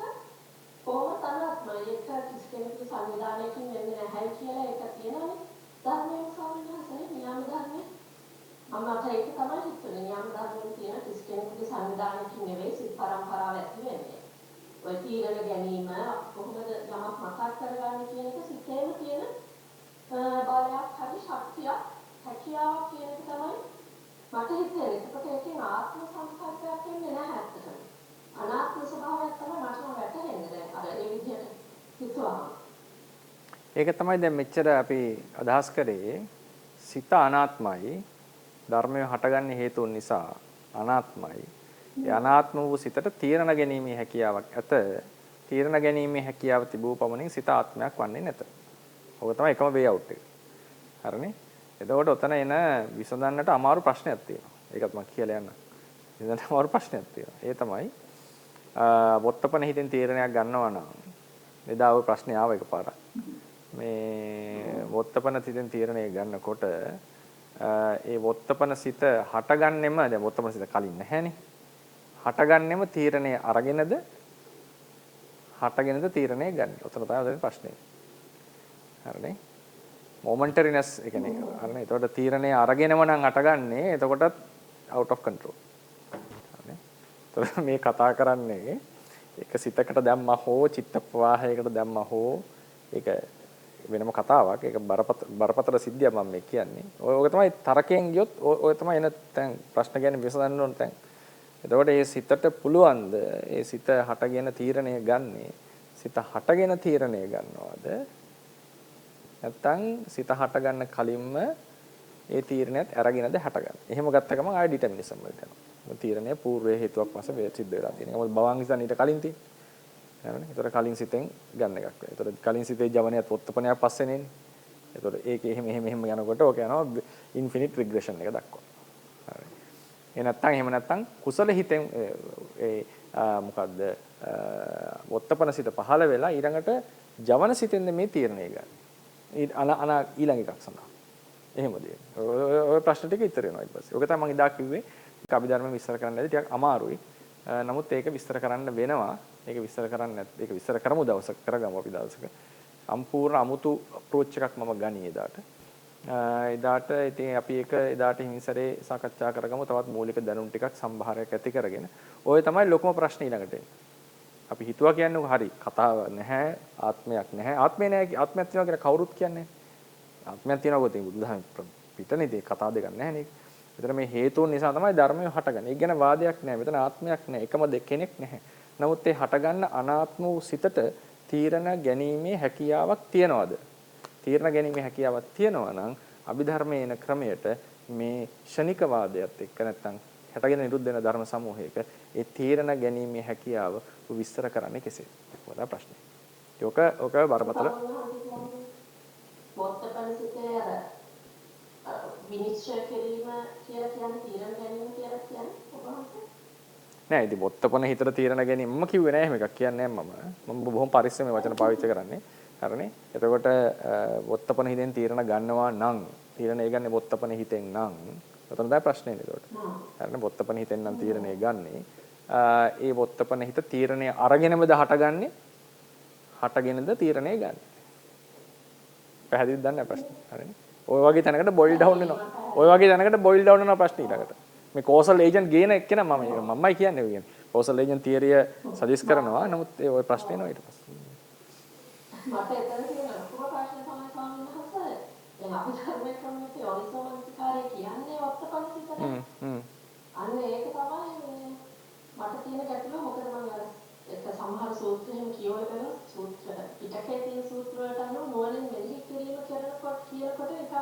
කොහොමද අනාත්මයි. ඒක කිසි කෙනෙකුගේ සංවිධානයකින් වෙන්නේ නැහැ කියලා ඒක තියෙනනේ. ධර්මයෙන් සාමාන්‍යයෙන් නියම ධර්මයේ මමට ඒක තමයි හිතුනේ. නියම ධර්මයෙන් තියෙන කිසි කෙනෙකුගේ සංවිධානයකින් නෙවෙයි සිත් පරම්පරාව ඇති වෙන්නේ. ඔය තීරණ ගැනීම කොහොමද යමක් මතක් කරගන්නේ කියන එක සිතේම තියෙන බලයක් හරි ශක්තියක් හැකියාවක් කියන එක තමයි මට හිතෙන්නේ. ඒකට ඒකෙන් ආත්ම සංකල්පයක් එන්නේ නැහැ ඇත්තටම. අනාත්ම ස්වභාවයක් තමයි මට වැටහෙන්නේ දැන් අර ඒ විදිහට හිතුවා. ඒක තමයි දැන් මෙච්චර අපි අදහස් කරේ සිත අනාත්මයි ධර්මය හටගන්නේ හේතුන් නිසා අනාත්මයි. ඒ අනාත්ම වූ සිතට තීරණ ගැනීමේ හැකියාවක් ඇත. තීරණ ගැනීමේ හැකියාව තිබූ පමණින් සිත ආත්මයක් වන්නේ නැත. ඔක තමයි එකම වේ අවුට් එක. හරිනේ? එතකොට ඔතන එන විසඳන්නට අමාරු ප්‍රශ්නයක් තියෙනවා. ඒකත් මම කියලා යන්නම්. විසඳන්න අමාරු ප්‍රශ්නයක් තියෙනවා. ඒ තමයි වොත්තපන හිතෙන් තීරණයක් ගන්නවා නම් එදා ඔය ප්‍රශ්නේ ආව එකපාරක්. මේ වොත්තපන සිතෙන් තීරණය ගන්නකොට ඒ වොත්තපන සිත හටගන්නෙම දැන් වොත්තපන සිත කලින් නැහැනේ. හටගන්නෙම තීරණය අරගෙනද හටගෙනද තීරණය ගන්න. උතන තමයි ප්‍රශ්නේ. හරිනේ. මොමන්ටරිනස් ඒ කියන්නේ හරිනේ. එතකොට තීරණය අරගෙනම නම් හටගන්නේ. එතකොටත් out of control. හරිනේ. එතකොට මේ කතා කරන්නේ එක සිතකට දැම්මා හෝ චිත්ත ප්‍රවාහයකට දැම්මා හෝ ඒක වෙනම කතාවක්. ඒක බරපතල සිද්ධියක් මම මේ කියන්නේ. ඔය තමයි තරකයෙන් ගියොත් ඔය තමයි එන තැන් ප්‍රශ්න ගැන විසඳන්න ඕන තැන්. එතකොට මේ සිතට පුළුවන්ද ඒ සිත හටගෙන තීරණය ගන්නේ සිත හටගෙන තීරණය ගන්නවද නැත්නම් සිත හටගන්න කලින්ම ඒ තීරණයත් අරගෙනද හටගන්නේ. එහෙම ගත්ත ගමන් ආය ඩිටර්මිනිසම් වලට යනවා. තීරණය పూర్ව හේතුවක් වශයෙන් සිද්ධ වෙලා තියෙනවා. මොකද භවංගිසන් ඊට කලින් තියෙන්නේ. හරිනේ. ඒතර කලින් සිතෙන් ගන්න එකක් වෙයි. ඒතර කලින් සිතේ ජවනයත් වොත්තපනයක් පස්සේනේ එන්නේ. ඒතර ඒක එහෙම යනකොට ඕක යනවා ඉන්ෆිනිට් රිග්‍රෙෂන් එක දක්වා. හරි. එහෙම නැත්නම් කුසල හිතෙන් මොකද්ද වොත්තපන සිත පහළ වෙලා ඊළඟට ජවන සිතෙන්ද මේ තීරණය ගන්න. ඊළඟ එකක් සඳහා. එහෙමද? ඔය ප්‍රශ්න ටික ඉතර වෙනවා ඊට පස්සේ. ඔක තමයි මම ඉදා කිව්වේ. අභිධර්ම විස්තර කරන්න ඇති ටිකක් අමාරුයි. නමුත් ඒක විස්තර කරන්න වෙනවා. ඒක විස්තර කරන්න නැත්. ඒක විස්තර කරමු දවසක කරගමු අපි දවසක. සම්පූර්ණ අමුතු අප්‍රෝච් එකක් මම ගනී එදාට. එදාට ඉතින් අපි ඒක එදාට හිමිසරේ සාකච්ඡා කරගමු. තවත් මූලික දැනුම් ටිකක් සම්භාරයක් ඇති කරගෙන. ඔය තමයි ලොකුම ප්‍රශ්නේ ඊළඟට එන්නේ. අපි හිතුවා කියන්නේ හරි කතාව නැහැ ආත්මයක් නැහැ. ආත්මේ නැහැ ආත්මයක් තියෙනවා කියලා කවුරුත් කියන්නේ නැහැ. ආත්මයක් තියෙනවා කොහොමද බුදුදහම පිටනේ ඒ කතාව දෙකක් නැහැ නේ. මෙතන මේ හේතුන් නිසා තමයි ධර්මය හටගන්නේ. ඒක ගැන වාදයක් නැහැ. මෙතන ආත්මයක් නැහැ. එකම කෙනෙක් නැහැ. නමුත් ඒ හටගන්න අනාත්ම වූ සිතට තීරණ ගැනීමේ හැකියාවක් තියනවාද? තීරණ ගැනීමේ හැකියාවක් තියනවා නම් අභිධර්මයේ එන ක්‍රමයට මේ ෂණික වාදයට එක්ක නැත්තම් හටගෙන නිරුද්ධ වෙන ධර්ම සමූහයක ඒ තීරණ ගැනීමේ හැකියාව විස්තර කරන්නේ කෙසේද? ඒක ප්‍රශ්නේ. ඔක බරපතල මොත්තපන සිතේ අර විනිශ්චය කිරීම කියලා කියන්නේ තීරණ ගැනීම නෑ ඉතින් වොත්තපන හිතට තීරණ ගැනීම මම කිව්වේ නෑ එහෙම එකක් කියන්නේ මම බොහොම පරිස්සමෙන් වචන පාවිච්චි කරන්නේ. හරිනේ. එතකොට වොත්තපන හිතෙන් තීරණ ගන්නවා නම් තීරණය ගන්නේ වොත්තපන හිතෙන් නම් එතන තමයි ප්‍රශ්නේ නේද? හරිනේ. වොත්තපන හිතෙන් නම් තීරණය ගන්නේ. ඒ වොත්තපන හිත තීරණය අරගෙනමද හටගන්නේ? හටගෙනද තීරණය ගන්න. පැහැදිලිද දන්නේ ප්‍රශ්නේ. හරිනේ. ඔය වගේ තැනකට බොයිල් ඩවුන් වෙනවා. ඔය වගේ තැනකට බොයිල් ඩවුන් වෙනවා ප්‍රශ්නේ ඊළඟට. මේ කෝසල් ඒජන්ට් ගේන එක්කෙනා මමයි කියන්නේ ඔය කියන්නේ. කෝසල් ඒජන්ට් තියරිය සජෙස්ට් කරනවා. නමුත් ඒ ඔය ප්‍රශ්නේ නෝ ඊට පස්සේ. මට එතන තියෙන ලොකුම ප්‍රශ්නේ තමයි ස්වාමීන් වහන්සේ. දැන් අපි ධර්මයේ ක්‍රමයේ යෝනිසෝමනසිකාරය කියන්නේ වත්තපනිතනේ. අන්න ඒක තමයි මට තියෙන ගැටලුව. මොකද මම අර එක සමහර සූත්‍ර එහෙම කියවල බලන සූත්‍ර පිටකේ තියෙන සූත්‍ර වලට අනුව නුවණින් මෙහි කිරීම කරනකොට කියනකොට එක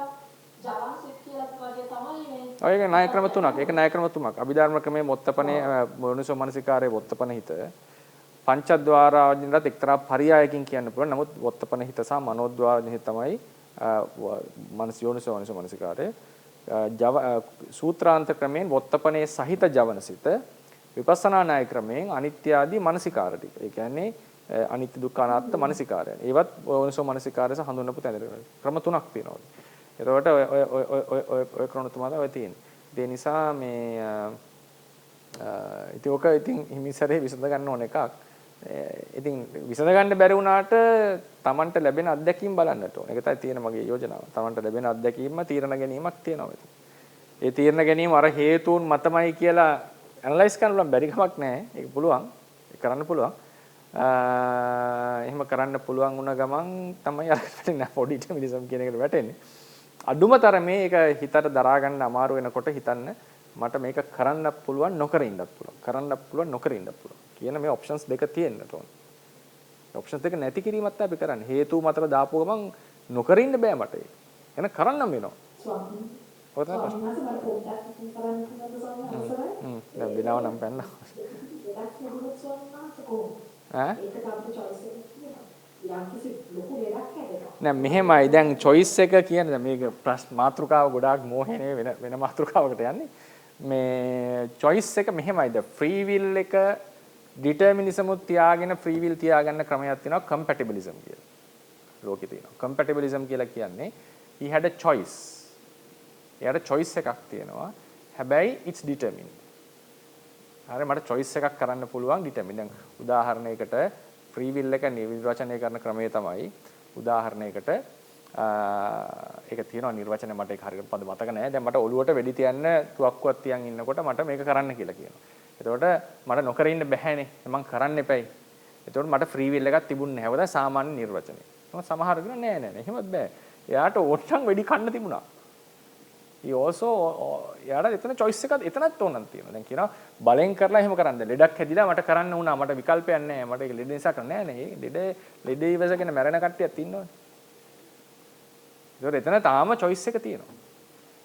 ජවන් සිත් කියලා වගේ තමයි මේ. ඔය ඒක ණය ක්‍රම තුනක්. ඒක ණය ක්‍රම තුනක්. අභිධර්ම ක්‍රමයේ වොත්තපනේ යෝනිසෝමනසිකාරයේ වොත්තපන හිත පංචද්වාරාවදිනට එක්තරා පරියායකින් කියන්න පුළුවන්. නමුත් වොත්තපන හිත සහ මනෝද්වාරාවදින හිත තමයි යෝනිසෝමනසිකාරය. සූත්‍රාන්ත ක්‍රමයෙන් වොත්තපනේ සහිත ජවනසිත විපස්සනා ණය ක්‍රමයෙන් අනිත්‍ය ආදී මනසිකාර ටික. ඒ කියන්නේ අනිත්‍ය දුක්ඛ අනාත්ම මනසිකාරයන්. ඒවත් යෝනිසෝ මනසිකාරයස හඳුන්වපු තැන. ක්‍රම තුනක් තියෙනවා. එතකොට ඔය ක්‍රම තුනම ඔය තියෙන්නේ. ඒ නිසා මේ ඉතින් ඔක ඉතින් හිමිසරේ විසඳ ගන්න ඕන එකක්. ඉතින් විසඳ ගන්න බැරි වුණාට Tamanට ලැබෙන අත්දැකීම් බලන්නට ඕන. ඒක තමයි තියෙන මගේ යෝජනාව. Tamanට ලැබෙන අත්දැකීම තීරණ ගැනීමක් තියෙනවා. ඒ තීරණ ගැනීම අර හේතුන් මතමයි කියලා ඇනලයිස් කරන්න පුළුවන් බැරි කමක් නැහැ. ඒක පුළුවන්. ඒක කරන්න පුළුවන්. එහෙම කරන්න පුළුවන් වුණ ගමන් තමයි අර වැටෙන්නේ පොඩි ඩිටර්මිනිසම් කියන එකට වැටෙන්නේ. අඩුම තරමේ ඒක හිතට දරා ගන්න අමාරු වෙනකොට හිතන්න මට මේක කරන්න පුළුවන් නොකර ඉන්නත් පුළුවන්. කරන්න පුළුවන් නොකර ඉන්නත් පුළුවන්. කියන මේ ඔප්ෂන්ස් දෙක තියෙන්නට ඕන. ඔප්ෂන්ස් දෙක නැති කිරීමත් අපි කරන්නේ. හේතු මතර දාපුව ගමන් නොකර ඉන්න බෑ මට ඒක. එන කරන්න වෙනවා. ස්වාමීන් ඔය තමයි ප්‍රශ්නේ. මට පොඩ්ඩක් කරන්න පුළුවන් ස්වාමීන් දැන් විනාව නම් පැන්න. ඒක අපිට choice එකක් තියෙනවා. යම් කිසි ලොකු දෙයක් හැදෙනවා. නෑ මෙහෙමයි දැන් choice එක කියන්නේ මේක මාතෘකාව ගොඩාක් මෝහනේ වෙන මාතෘකාවකට යන්නේ. මේ choice එක මෙහෙමයි ද free will එක determinism උත් තියාගෙන free will තියාගන්න ක්‍රමයක් තියෙනවා compatibilism කියලා. ලෝකේ තියෙනවා. compatibilism කියලා කියන්නේ he had a choice. එයාට choice එකක් තියෙනවා. හැබැයි it's determined. හරි මට choice එකක් කරන්න පුළුවන් determined. දැන් උදාහරණයකට free will එක නිර්වචනය කරන ක්‍රමය තමයි උදාහරණයකට ඒක තියෙනවා නිර්වචනය මට ඒක හරියට පද මතක නැහැ. දැන් මට ඔළුවට වෙඩි තියන්න තුවක්කුවක් තියන් ඉන්නකොට මට මේක කරන්න කියලා කියනවා. එතකොට මට නොකර ඉන්න බැහැනේ. මම කරන්න එපයි. එතකොට මට free will එකක් තිබුණේ නැහැ. ඒක සාමාන්‍ය නිර්වචනය. සමහර කෙනා නෑ එහෙමත් බෑ. එයාට ඕට්ටම් වෙඩි කන්න තිබුණා. he also යාට එතන choice එකක් එතනත් ඕනක් තියෙනවා. දැන් කියනවා බලෙන් කරලා එහෙම කරන්න. ලෙඩක් හැදිලා මට කරන්න වුණා. මට විකල්පයක් නැහැ. මට ඒක ලෙඩ නිසා කරන්න නෑ නේ. ලෙඩ ඉවසගෙන මැරෙන කට්ටියක් ඉන්නවනේ. ඒතකොට එතන තාම choice එක තියෙනවා.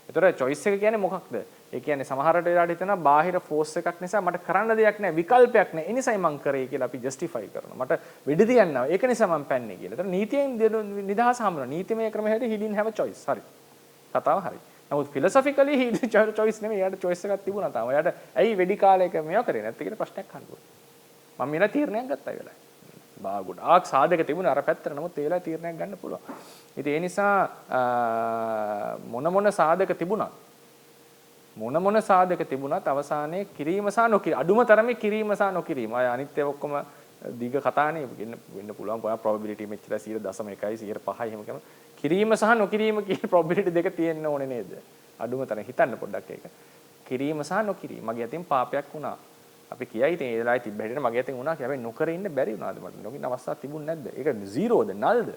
ඒතකොට choice එක කියන්නේ මොකක්ද? ඒ කියන්නේ සමහරට වෙලාවට හිතනවා බාහිර force එකක් නිසා මට කරන්න දෙයක් නැහැ. විකල්පයක් නැහැ. ඒ නිසායි මං කරේ කියලා අපි justify කරනවා. මට වෙඩි තියන්නවා. ඒක නිසා මං පැන්නේ කියලා. ඒතකොට නීතියෙන් නිදහස හම්බුනවා. නීතිමය ක්‍රම හැටි he didn't have a choice. හරි. කතාව හරි. නමුත් philosophically he choice නෙමෙයි. එයාට choice එකක් තිබුණා තාම. එයාට ඇයි වෙඩි කාලයක මේව කරේ නැත්තේ කියලා ප්‍රශ්නයක් අහනවා. මම මෙන්න තීරණයක් ගත්තා ඒ වෙලාවේ. ගොඩාක් සාධක තිබුණා අර පැත්තට. නමුත් ඒ වෙලාවේ තීරණයක් ගන්න පුළුවන්. ඉතින් ඒ නිසා මොන සාධක තිබුණත් අවසානයේ කිරීම සහ නොකිරීම අඩුම තරමේ කිරීම සහ නොකිරීම. අය අනිත් ඒවා ඔක්කොම දීග කතානේ වෙන්න පුළුවන්. probability මෙච්චර 0.1 0.5 එහෙම කරනවා. කිරීම සහ නොකිරීම කියන probability දෙක තියෙන්න ඕනේ නේද? අඩුම තරම හිතන්න පොඩ්ඩක් ඒක. කිරීම සහ නොකිරීම. මගේ අතින් පාපයක් වුණා. අපි කියයි ඉතින් ඒ වෙලාවේ තිබ්බ හැටියට මගේ අතින් වුණා කියලා. හැබැයි නොකර ඉන්න බැරි වුණාද මට? නොකින අවස්ථාවක් තිබුණ නැද්ද? ඒක 0ද නල්ද?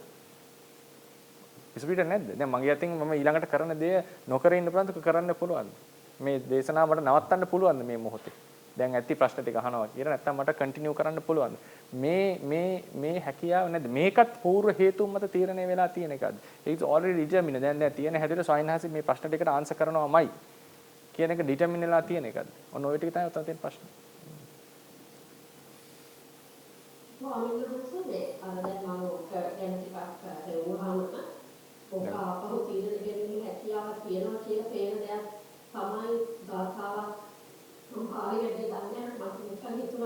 ඉස්පිට නැද්ද? දැන් මගේ අතින් මම ඊළඟට කරන දේ නොකර ඉන්න පුළුවන්ද? කරන්න පුළුවන්ද? මේ දේශනාව මට නවත්තන්න පුළුවන්ද මේ මොහොතේ? දැන් ඇත්ති ප්‍රශ්න ටික අහනවා කියලා නැත්නම් මට කන්ටිනියු කරන්න පුළුවන්ද? මේ හැකියාව නැද්ද? මේකත් පූර්ව හේතුන් මත තීරණය වෙලා තියෙන එකක්ද? ඒක already determined. දැන් තියෙන හැටියට සොයින්හාසි මේ ප්‍රශ්න ටිකට ආන්සර් කරනවාමයි කියන එක determine වෙලා තියෙන එකක්ද? ඔන්න ඔය ටික තමයි උතන තියෙන ප්‍රශ්න. මොහොමඩුසේ අර දැන් මම ගැන ටිකක් හේවුවාම ඔක අපහු තීරණ ගැනීම හැකියාවක් තියෙනවා කියලා පේන දෙයක් තමයි ගාථාවක් මම ආයෙත් දන්නේ මම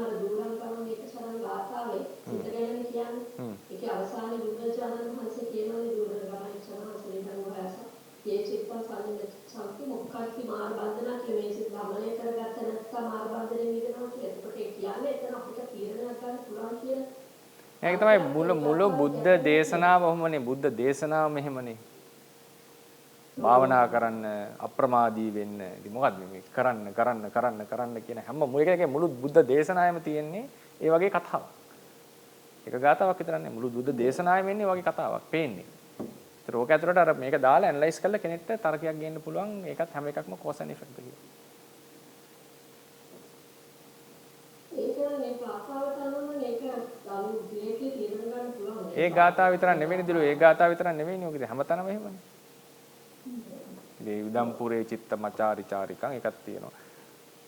අර දුරංගම මේක සරන් ගාථාවේ සිත ගැනනේ කියන්නේ. ඒකේ අවසානයේ බුදුරජාණන් වහන්සේ කියනවානේ දුරංගමයි සරණ හොයාස. ये चित्ता සම්පි මොක්ඛාති මාර බන්ධනා කියලා මේ සිත ගමනය කරගත්ත නැත්නම් මාර බන්ධනේ මිදෙනවා කියලා. ඒකට කියන්නේ එතන අපිට තීරණයක් ගන්න පුළුවන් කියලා. ඒක තමයි මුළු බුද්ධ දේශනාව ඔහොමනේ. බුද්ධ දේශනාව මෙහෙමනේ. භාවනා කරන්න, අප්‍රමාදී වෙන්න. ඉතින් මොකද්ද මේ කරන්න කියන හැම මුළු බුද්ධ දේශනාවෙම තියෙන්නේ ඒ වගේ කතාවක්. එක ගාතාවක් විතර නෙමෙයි මුළු බුද්ධ දේශනාවෙම ඉන්නේ වගේ කතාවක් පේන්නේ. ඒතර ඕක ඇතුළට අර මේක දාලා ඇනලයිස් කරලා කෙනෙක්ට තර්කයක් ගන්න පුළුවන්. ඒකත් හැම එකක්ම cause and effect කියලා. ඒකනේ ගාථාවට අනුව මේක අලු දිලේකේ තීරණ ගන්න පුළුවන්. ඒ ගාථාව විතර නෙවෙයි දිලු. ඒ ගාථාව විතර නෙවෙයිනේ ඔකද හැමතැනම එහෙමනේ. මේ උදම්පුරේ චිත්තමචාරි චාරිකං එකක් තියෙනවා.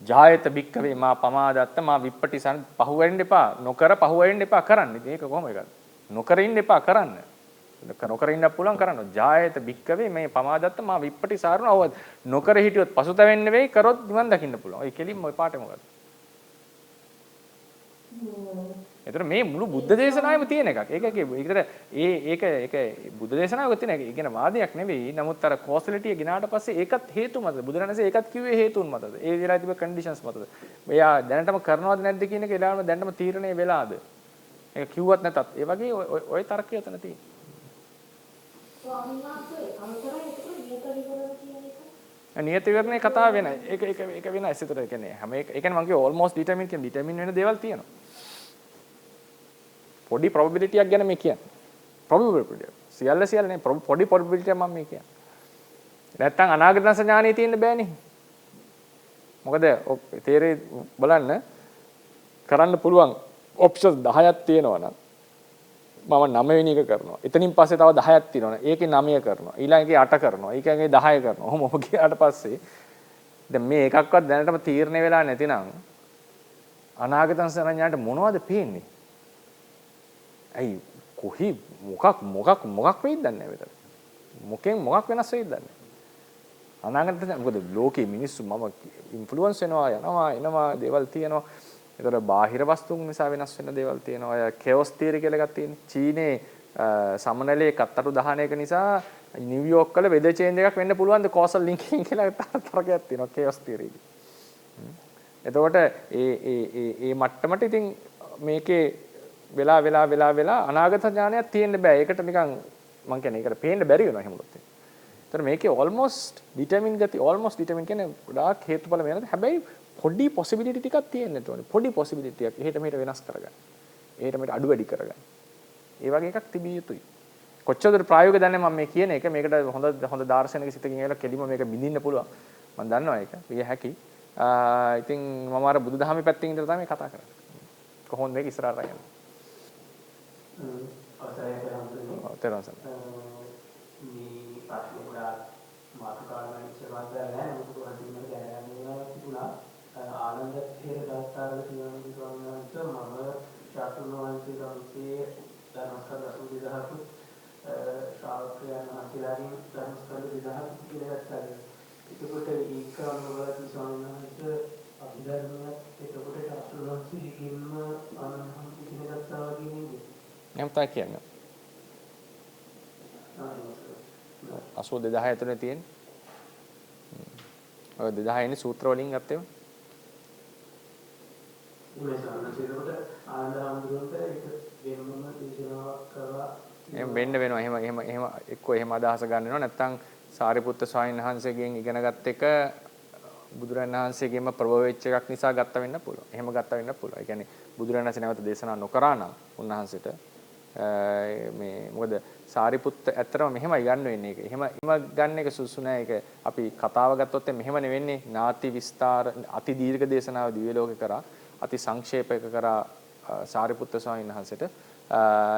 ජායත භික්කවේ මා පමාදත්ත මා විප්පටිසන් පහුවෙන්න එපා. නොකර පහුවෙන්න එපා කරන්න. ඉතින් ඒක කොහොම එකද? නොකර ඉන්න එපා කරන්න. නොකර ඉන්න පුළුවන් කරන්න. ජායත භික්කවේ මේ පමාදත්ත මා විප්පටිසාරණ අවද. නොකර හිටියොත් පසුතැවෙන්න වෙයි කරොත් නිවන් දකින්න පුළුවන්. ඒ කෙලින්ම ඔය පාඩේ මොකද? ඒතර මේ මුළු බුද්ධ දේශනාවෙම තියෙන එකක්. ඒක බුද්ධ දේශනාවක තියෙන එක. ඒ කියන වාදයක් නෙවෙයි. නමුත් අර කෝසලිටිය ගිනාට පස්සේ ඒකත් හේතු මතද? බුදුරණසේ ඒකත් කිව්වේ හේතුන් මතද? ඒ විදිහට තිබෙ කන්ඩිෂන්ස් මතද? මෙයා දැනටම කරනවද නැද්ද කියන එක එලාම දැනටම තීරණය වෙලාද? ඒක කිව්වත් නැතත් ඒ වගේ ওই තර්කය උතන තියෙනවා. ස්වාමීන් වහන්සේ අන්තරයි ඒක නියත විවරණ කියන එක. නියත විවරණේ කතාව වෙනයි. ඒක වෙනයි. ඒතර ඒ කියන්නේ හැම එක ඒ කියන්නේ මම කිය ඕල්මෝස්ට් ඩිටර්මින් වෙන දේවල් තියෙනවා. පොඩි probability එකක් ගැන මේ කියන්නේ. probability. සියල්ල නේ පොඩි probability එකක් මම මේ කියන්නේ. නැත්තම් අනාගත සංඥානිය තියෙන්න බෑනේ. මොකද තේරේ බලන්න කරන්න පුළුවන් options 10ක් තියෙනවා නම් මම 9 වෙනි එක කරනවා. එතනින් පස්සේ තව 10ක් තියෙනවා. ඒකේ 9 කරනවා. ඊළඟ එකේ 8 කරනවා. ඊළඟ 10 කරනවා. ඔහොම ගියාට පස්සේ දැන් මේ එකක්වත් දැනටම තීරණය වෙලා නැතිනම් අනාගත සංඥාට මොනවද පේන්නේ? ඇයි කොහි මොකක් වෙයිද දන්නේ නැහැ මෙතන. මොකෙන් මොකක් වෙනස් වෙයිද දන්නේ නැහැ. අනාගතේ මොකද ලෝකේ මිනිස්සු මම ඉන්ෆ්ලුවන්ස් වෙනවා එනවා දේවල් තියෙනවා. ඒතර බාහිර වස්තුන් නිසා වෙනස් වෙන දේවල් තියෙනවා. අය කෙෝස් තියරි කියලා එකක් තියෙනවා. චීනේ සමනලයේ කත්තරු දහන එක නිසා නිව්යෝක් වල වෙදර් චේන්ජ් එකක් වෙන්න පුළුවන් ද කෝසල් ලින්කින් කියලා තරකයක් තියෙනවා කෙෝස් තියරි. එතකොට ඒ මට්ටමට ඉතින් මේකේ වෙලා අනාගත ඥානයක් තියෙන්න බෑ. ඒකට නිකන් මම කියන්නේ ඒකට පේන්න බැරි වෙනවා එහෙම උනොත්. ඒතර මේකේ almost determine කියන්නේ ගොඩාක් හේතුඵල වෙනද. හැබැයි පොඩි possibility ටිකක් තියෙන්නට ඕනේ. පොඩි possibility එකක් එහෙට මෙහෙට වෙනස් කරගන්න. එහෙට මෙහෙට අඩු වැඩි කරගන්න. ඒ වගේ එකක් තිබිය යුතුයි. කොච්චරද ප්‍රායෝගික දන්නේ මම මේ කියන එක මේකට හොඳ දාර්ශනික සිතකින් ඒලා කෙලිම මේක බින්දින්න පුළුවන්. මම දන්නවා ඒක. විය හැකි. ඉතින් මම අර බුදුදහමේ පැත්තෙන් ඉඳලා තමයි කතා කරන්නේ. කොහොමද මේක ඉස්සරහට යන්නේ? අවසරයි කරන්නේ. මේ ප්‍රශ්නේ ගොඩාක් මාතෘකාවක් ඉස්සරහට නැහැ. මොකද අන්තිමට දැනගන්න තිබුණා. ආනන්ද හේර දාස්තාවල තියෙන විදිහට මම ශාස්ත්‍රඥ වංශයේ ධර්මස්කන්ධ 80000ක් ශ්‍රාවකයන් වහන්සේලාගෙන් ධර්මස්කන්ධ 2000ක් කියලා ගත්තා. එතකොට ඒක අනුගත ස්වාමීන් වහන්සේ අභිධර්මයක් එතකොට ශාස්ත්‍රඥ වංශයේකින්ම ආනන්ද ඉගෙන ගත්තා වගේ නේද? එහෙම තමයි කියන්නේ. 82000 ඇතුලේ තියෙන. ඔය 2000 ඉන්නේ සූත්‍ර වලින් ගත්තේම. මේ සම්මතයකට ආනන්ද හඳුනනට ඒක වෙනම දේශනාවක් කරලා එහෙම වෙන්න වෙනවා. එහෙම එක්කෝ එහෙම අදහස ගන්න වෙනවා. නැත්නම් සාරිපුත්ත ස්වාමීන් වහන්සේගෙන් ඉගෙනගත් එක බුදුරජාණන් වහන්සේගෙන්ම ප්‍රභව වෙච්ච එකක් නිසා ගත්ත වෙන්න පුළුවන්. එහෙම ගත්ත වෙන්න පුළුවන්. ඒ කියන්නේ බුදුරජාණන් වහන්සේ නැවත දේශනා නොකරා නම් උන්වහන්සේට මේ මොකද සාරිපුත්ත ඇත්තටම මෙහෙමයි ගන්න වෙන්නේ ඒක. එහෙම ගන්න එක සුසු නෑ. ඒක අපි කතාව ගත්තොත් මෙහෙම නෙවෙන්නේ. නාති විස්තර අති දීර්ඝ දේශනාව දිව්‍ය ලෝකේ කරා අති සංක්ෂේපයක කරා සාරිපුත්ත ස්වාමීන් වහන්සේට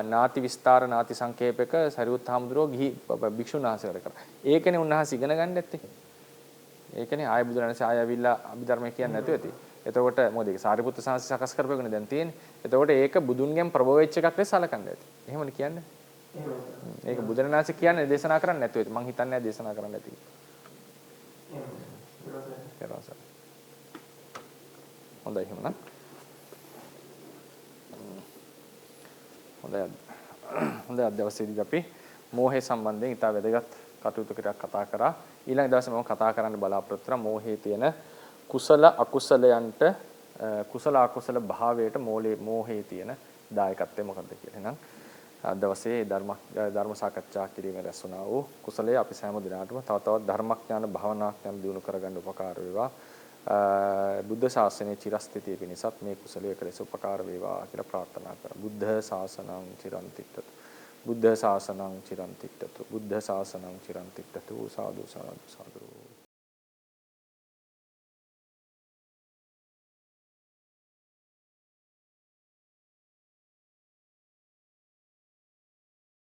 නාති විස්තර නාති සංක්ෂේපයක සරියුත් හාමුදුරුවෝ ගිහි භික්ෂුන් වහන්සේලා කරා. ඒකනේ උන්වහන්සේ ඉගෙන ගන්න නැත්තේ. ඒකනේ ආය බුදුරණසේ ආය ඇවිල්ලා අභිධර්මය කියන්නේ නැතුව ඇති. එතකොට මොකද ඒක සාරිපුත්ත සාංශ සකස් කරපෙන්නේ දැන් තියෙන්නේ. එතකොට ඒක බුදුන්ගෙන් ප්‍රභව වෙච්ච එකක් ලෙස සලකන්න ඇති. එහෙමනේ කියන්නේ. ඒක බුදුරණාහි කියන්නේ දේශනා කරන්නේ නැතුව ඇති. මං හිතන්නේ නැහැ දේශනා කරන්න ඇති. හොඳයි එහෙමනම්. හොඳයි අද දවසේදී අපි මෝහය සම්බන්ධයෙන් ඉතා වැදගත් කටයුතු ටිකක් කතා කරා. ඊළඟ දවසේ මම කතා කරන්න බලාපොරොත්තු වෙනවා මෝහයේ තියෙන කුසල අකුසලයන්ට කුසල අකුසල භාවයට මෝහයේ තියෙන දායකත්වය මොකක්ද කියලා. එහෙනම් අද දවසේ ධර්ම සාකච්ඡා කිරීමේ රැස් වුණා වූ කුසලයේ අපි සෑම දිනකටම තව තවත් ධර්මඥාන භාවනාඥාන දියුණු කරගන්න උපකාර වේවා. බුද්ධ ශාසනයේ චිරස්ථිතිය පිණිසත් මේ කුසලයේ කලස උපකාර වේවා කියලා ප්‍රාර්ථනා කරා. බුද්ධ ශාසනං චිරන්තිට්ඨතු. බුද්ධ ශාසනං චිරන්තිට්ඨතු. බුද්ධ ශාසනං චිරන්තිට්ඨතු. සාදු සාදු සාදු.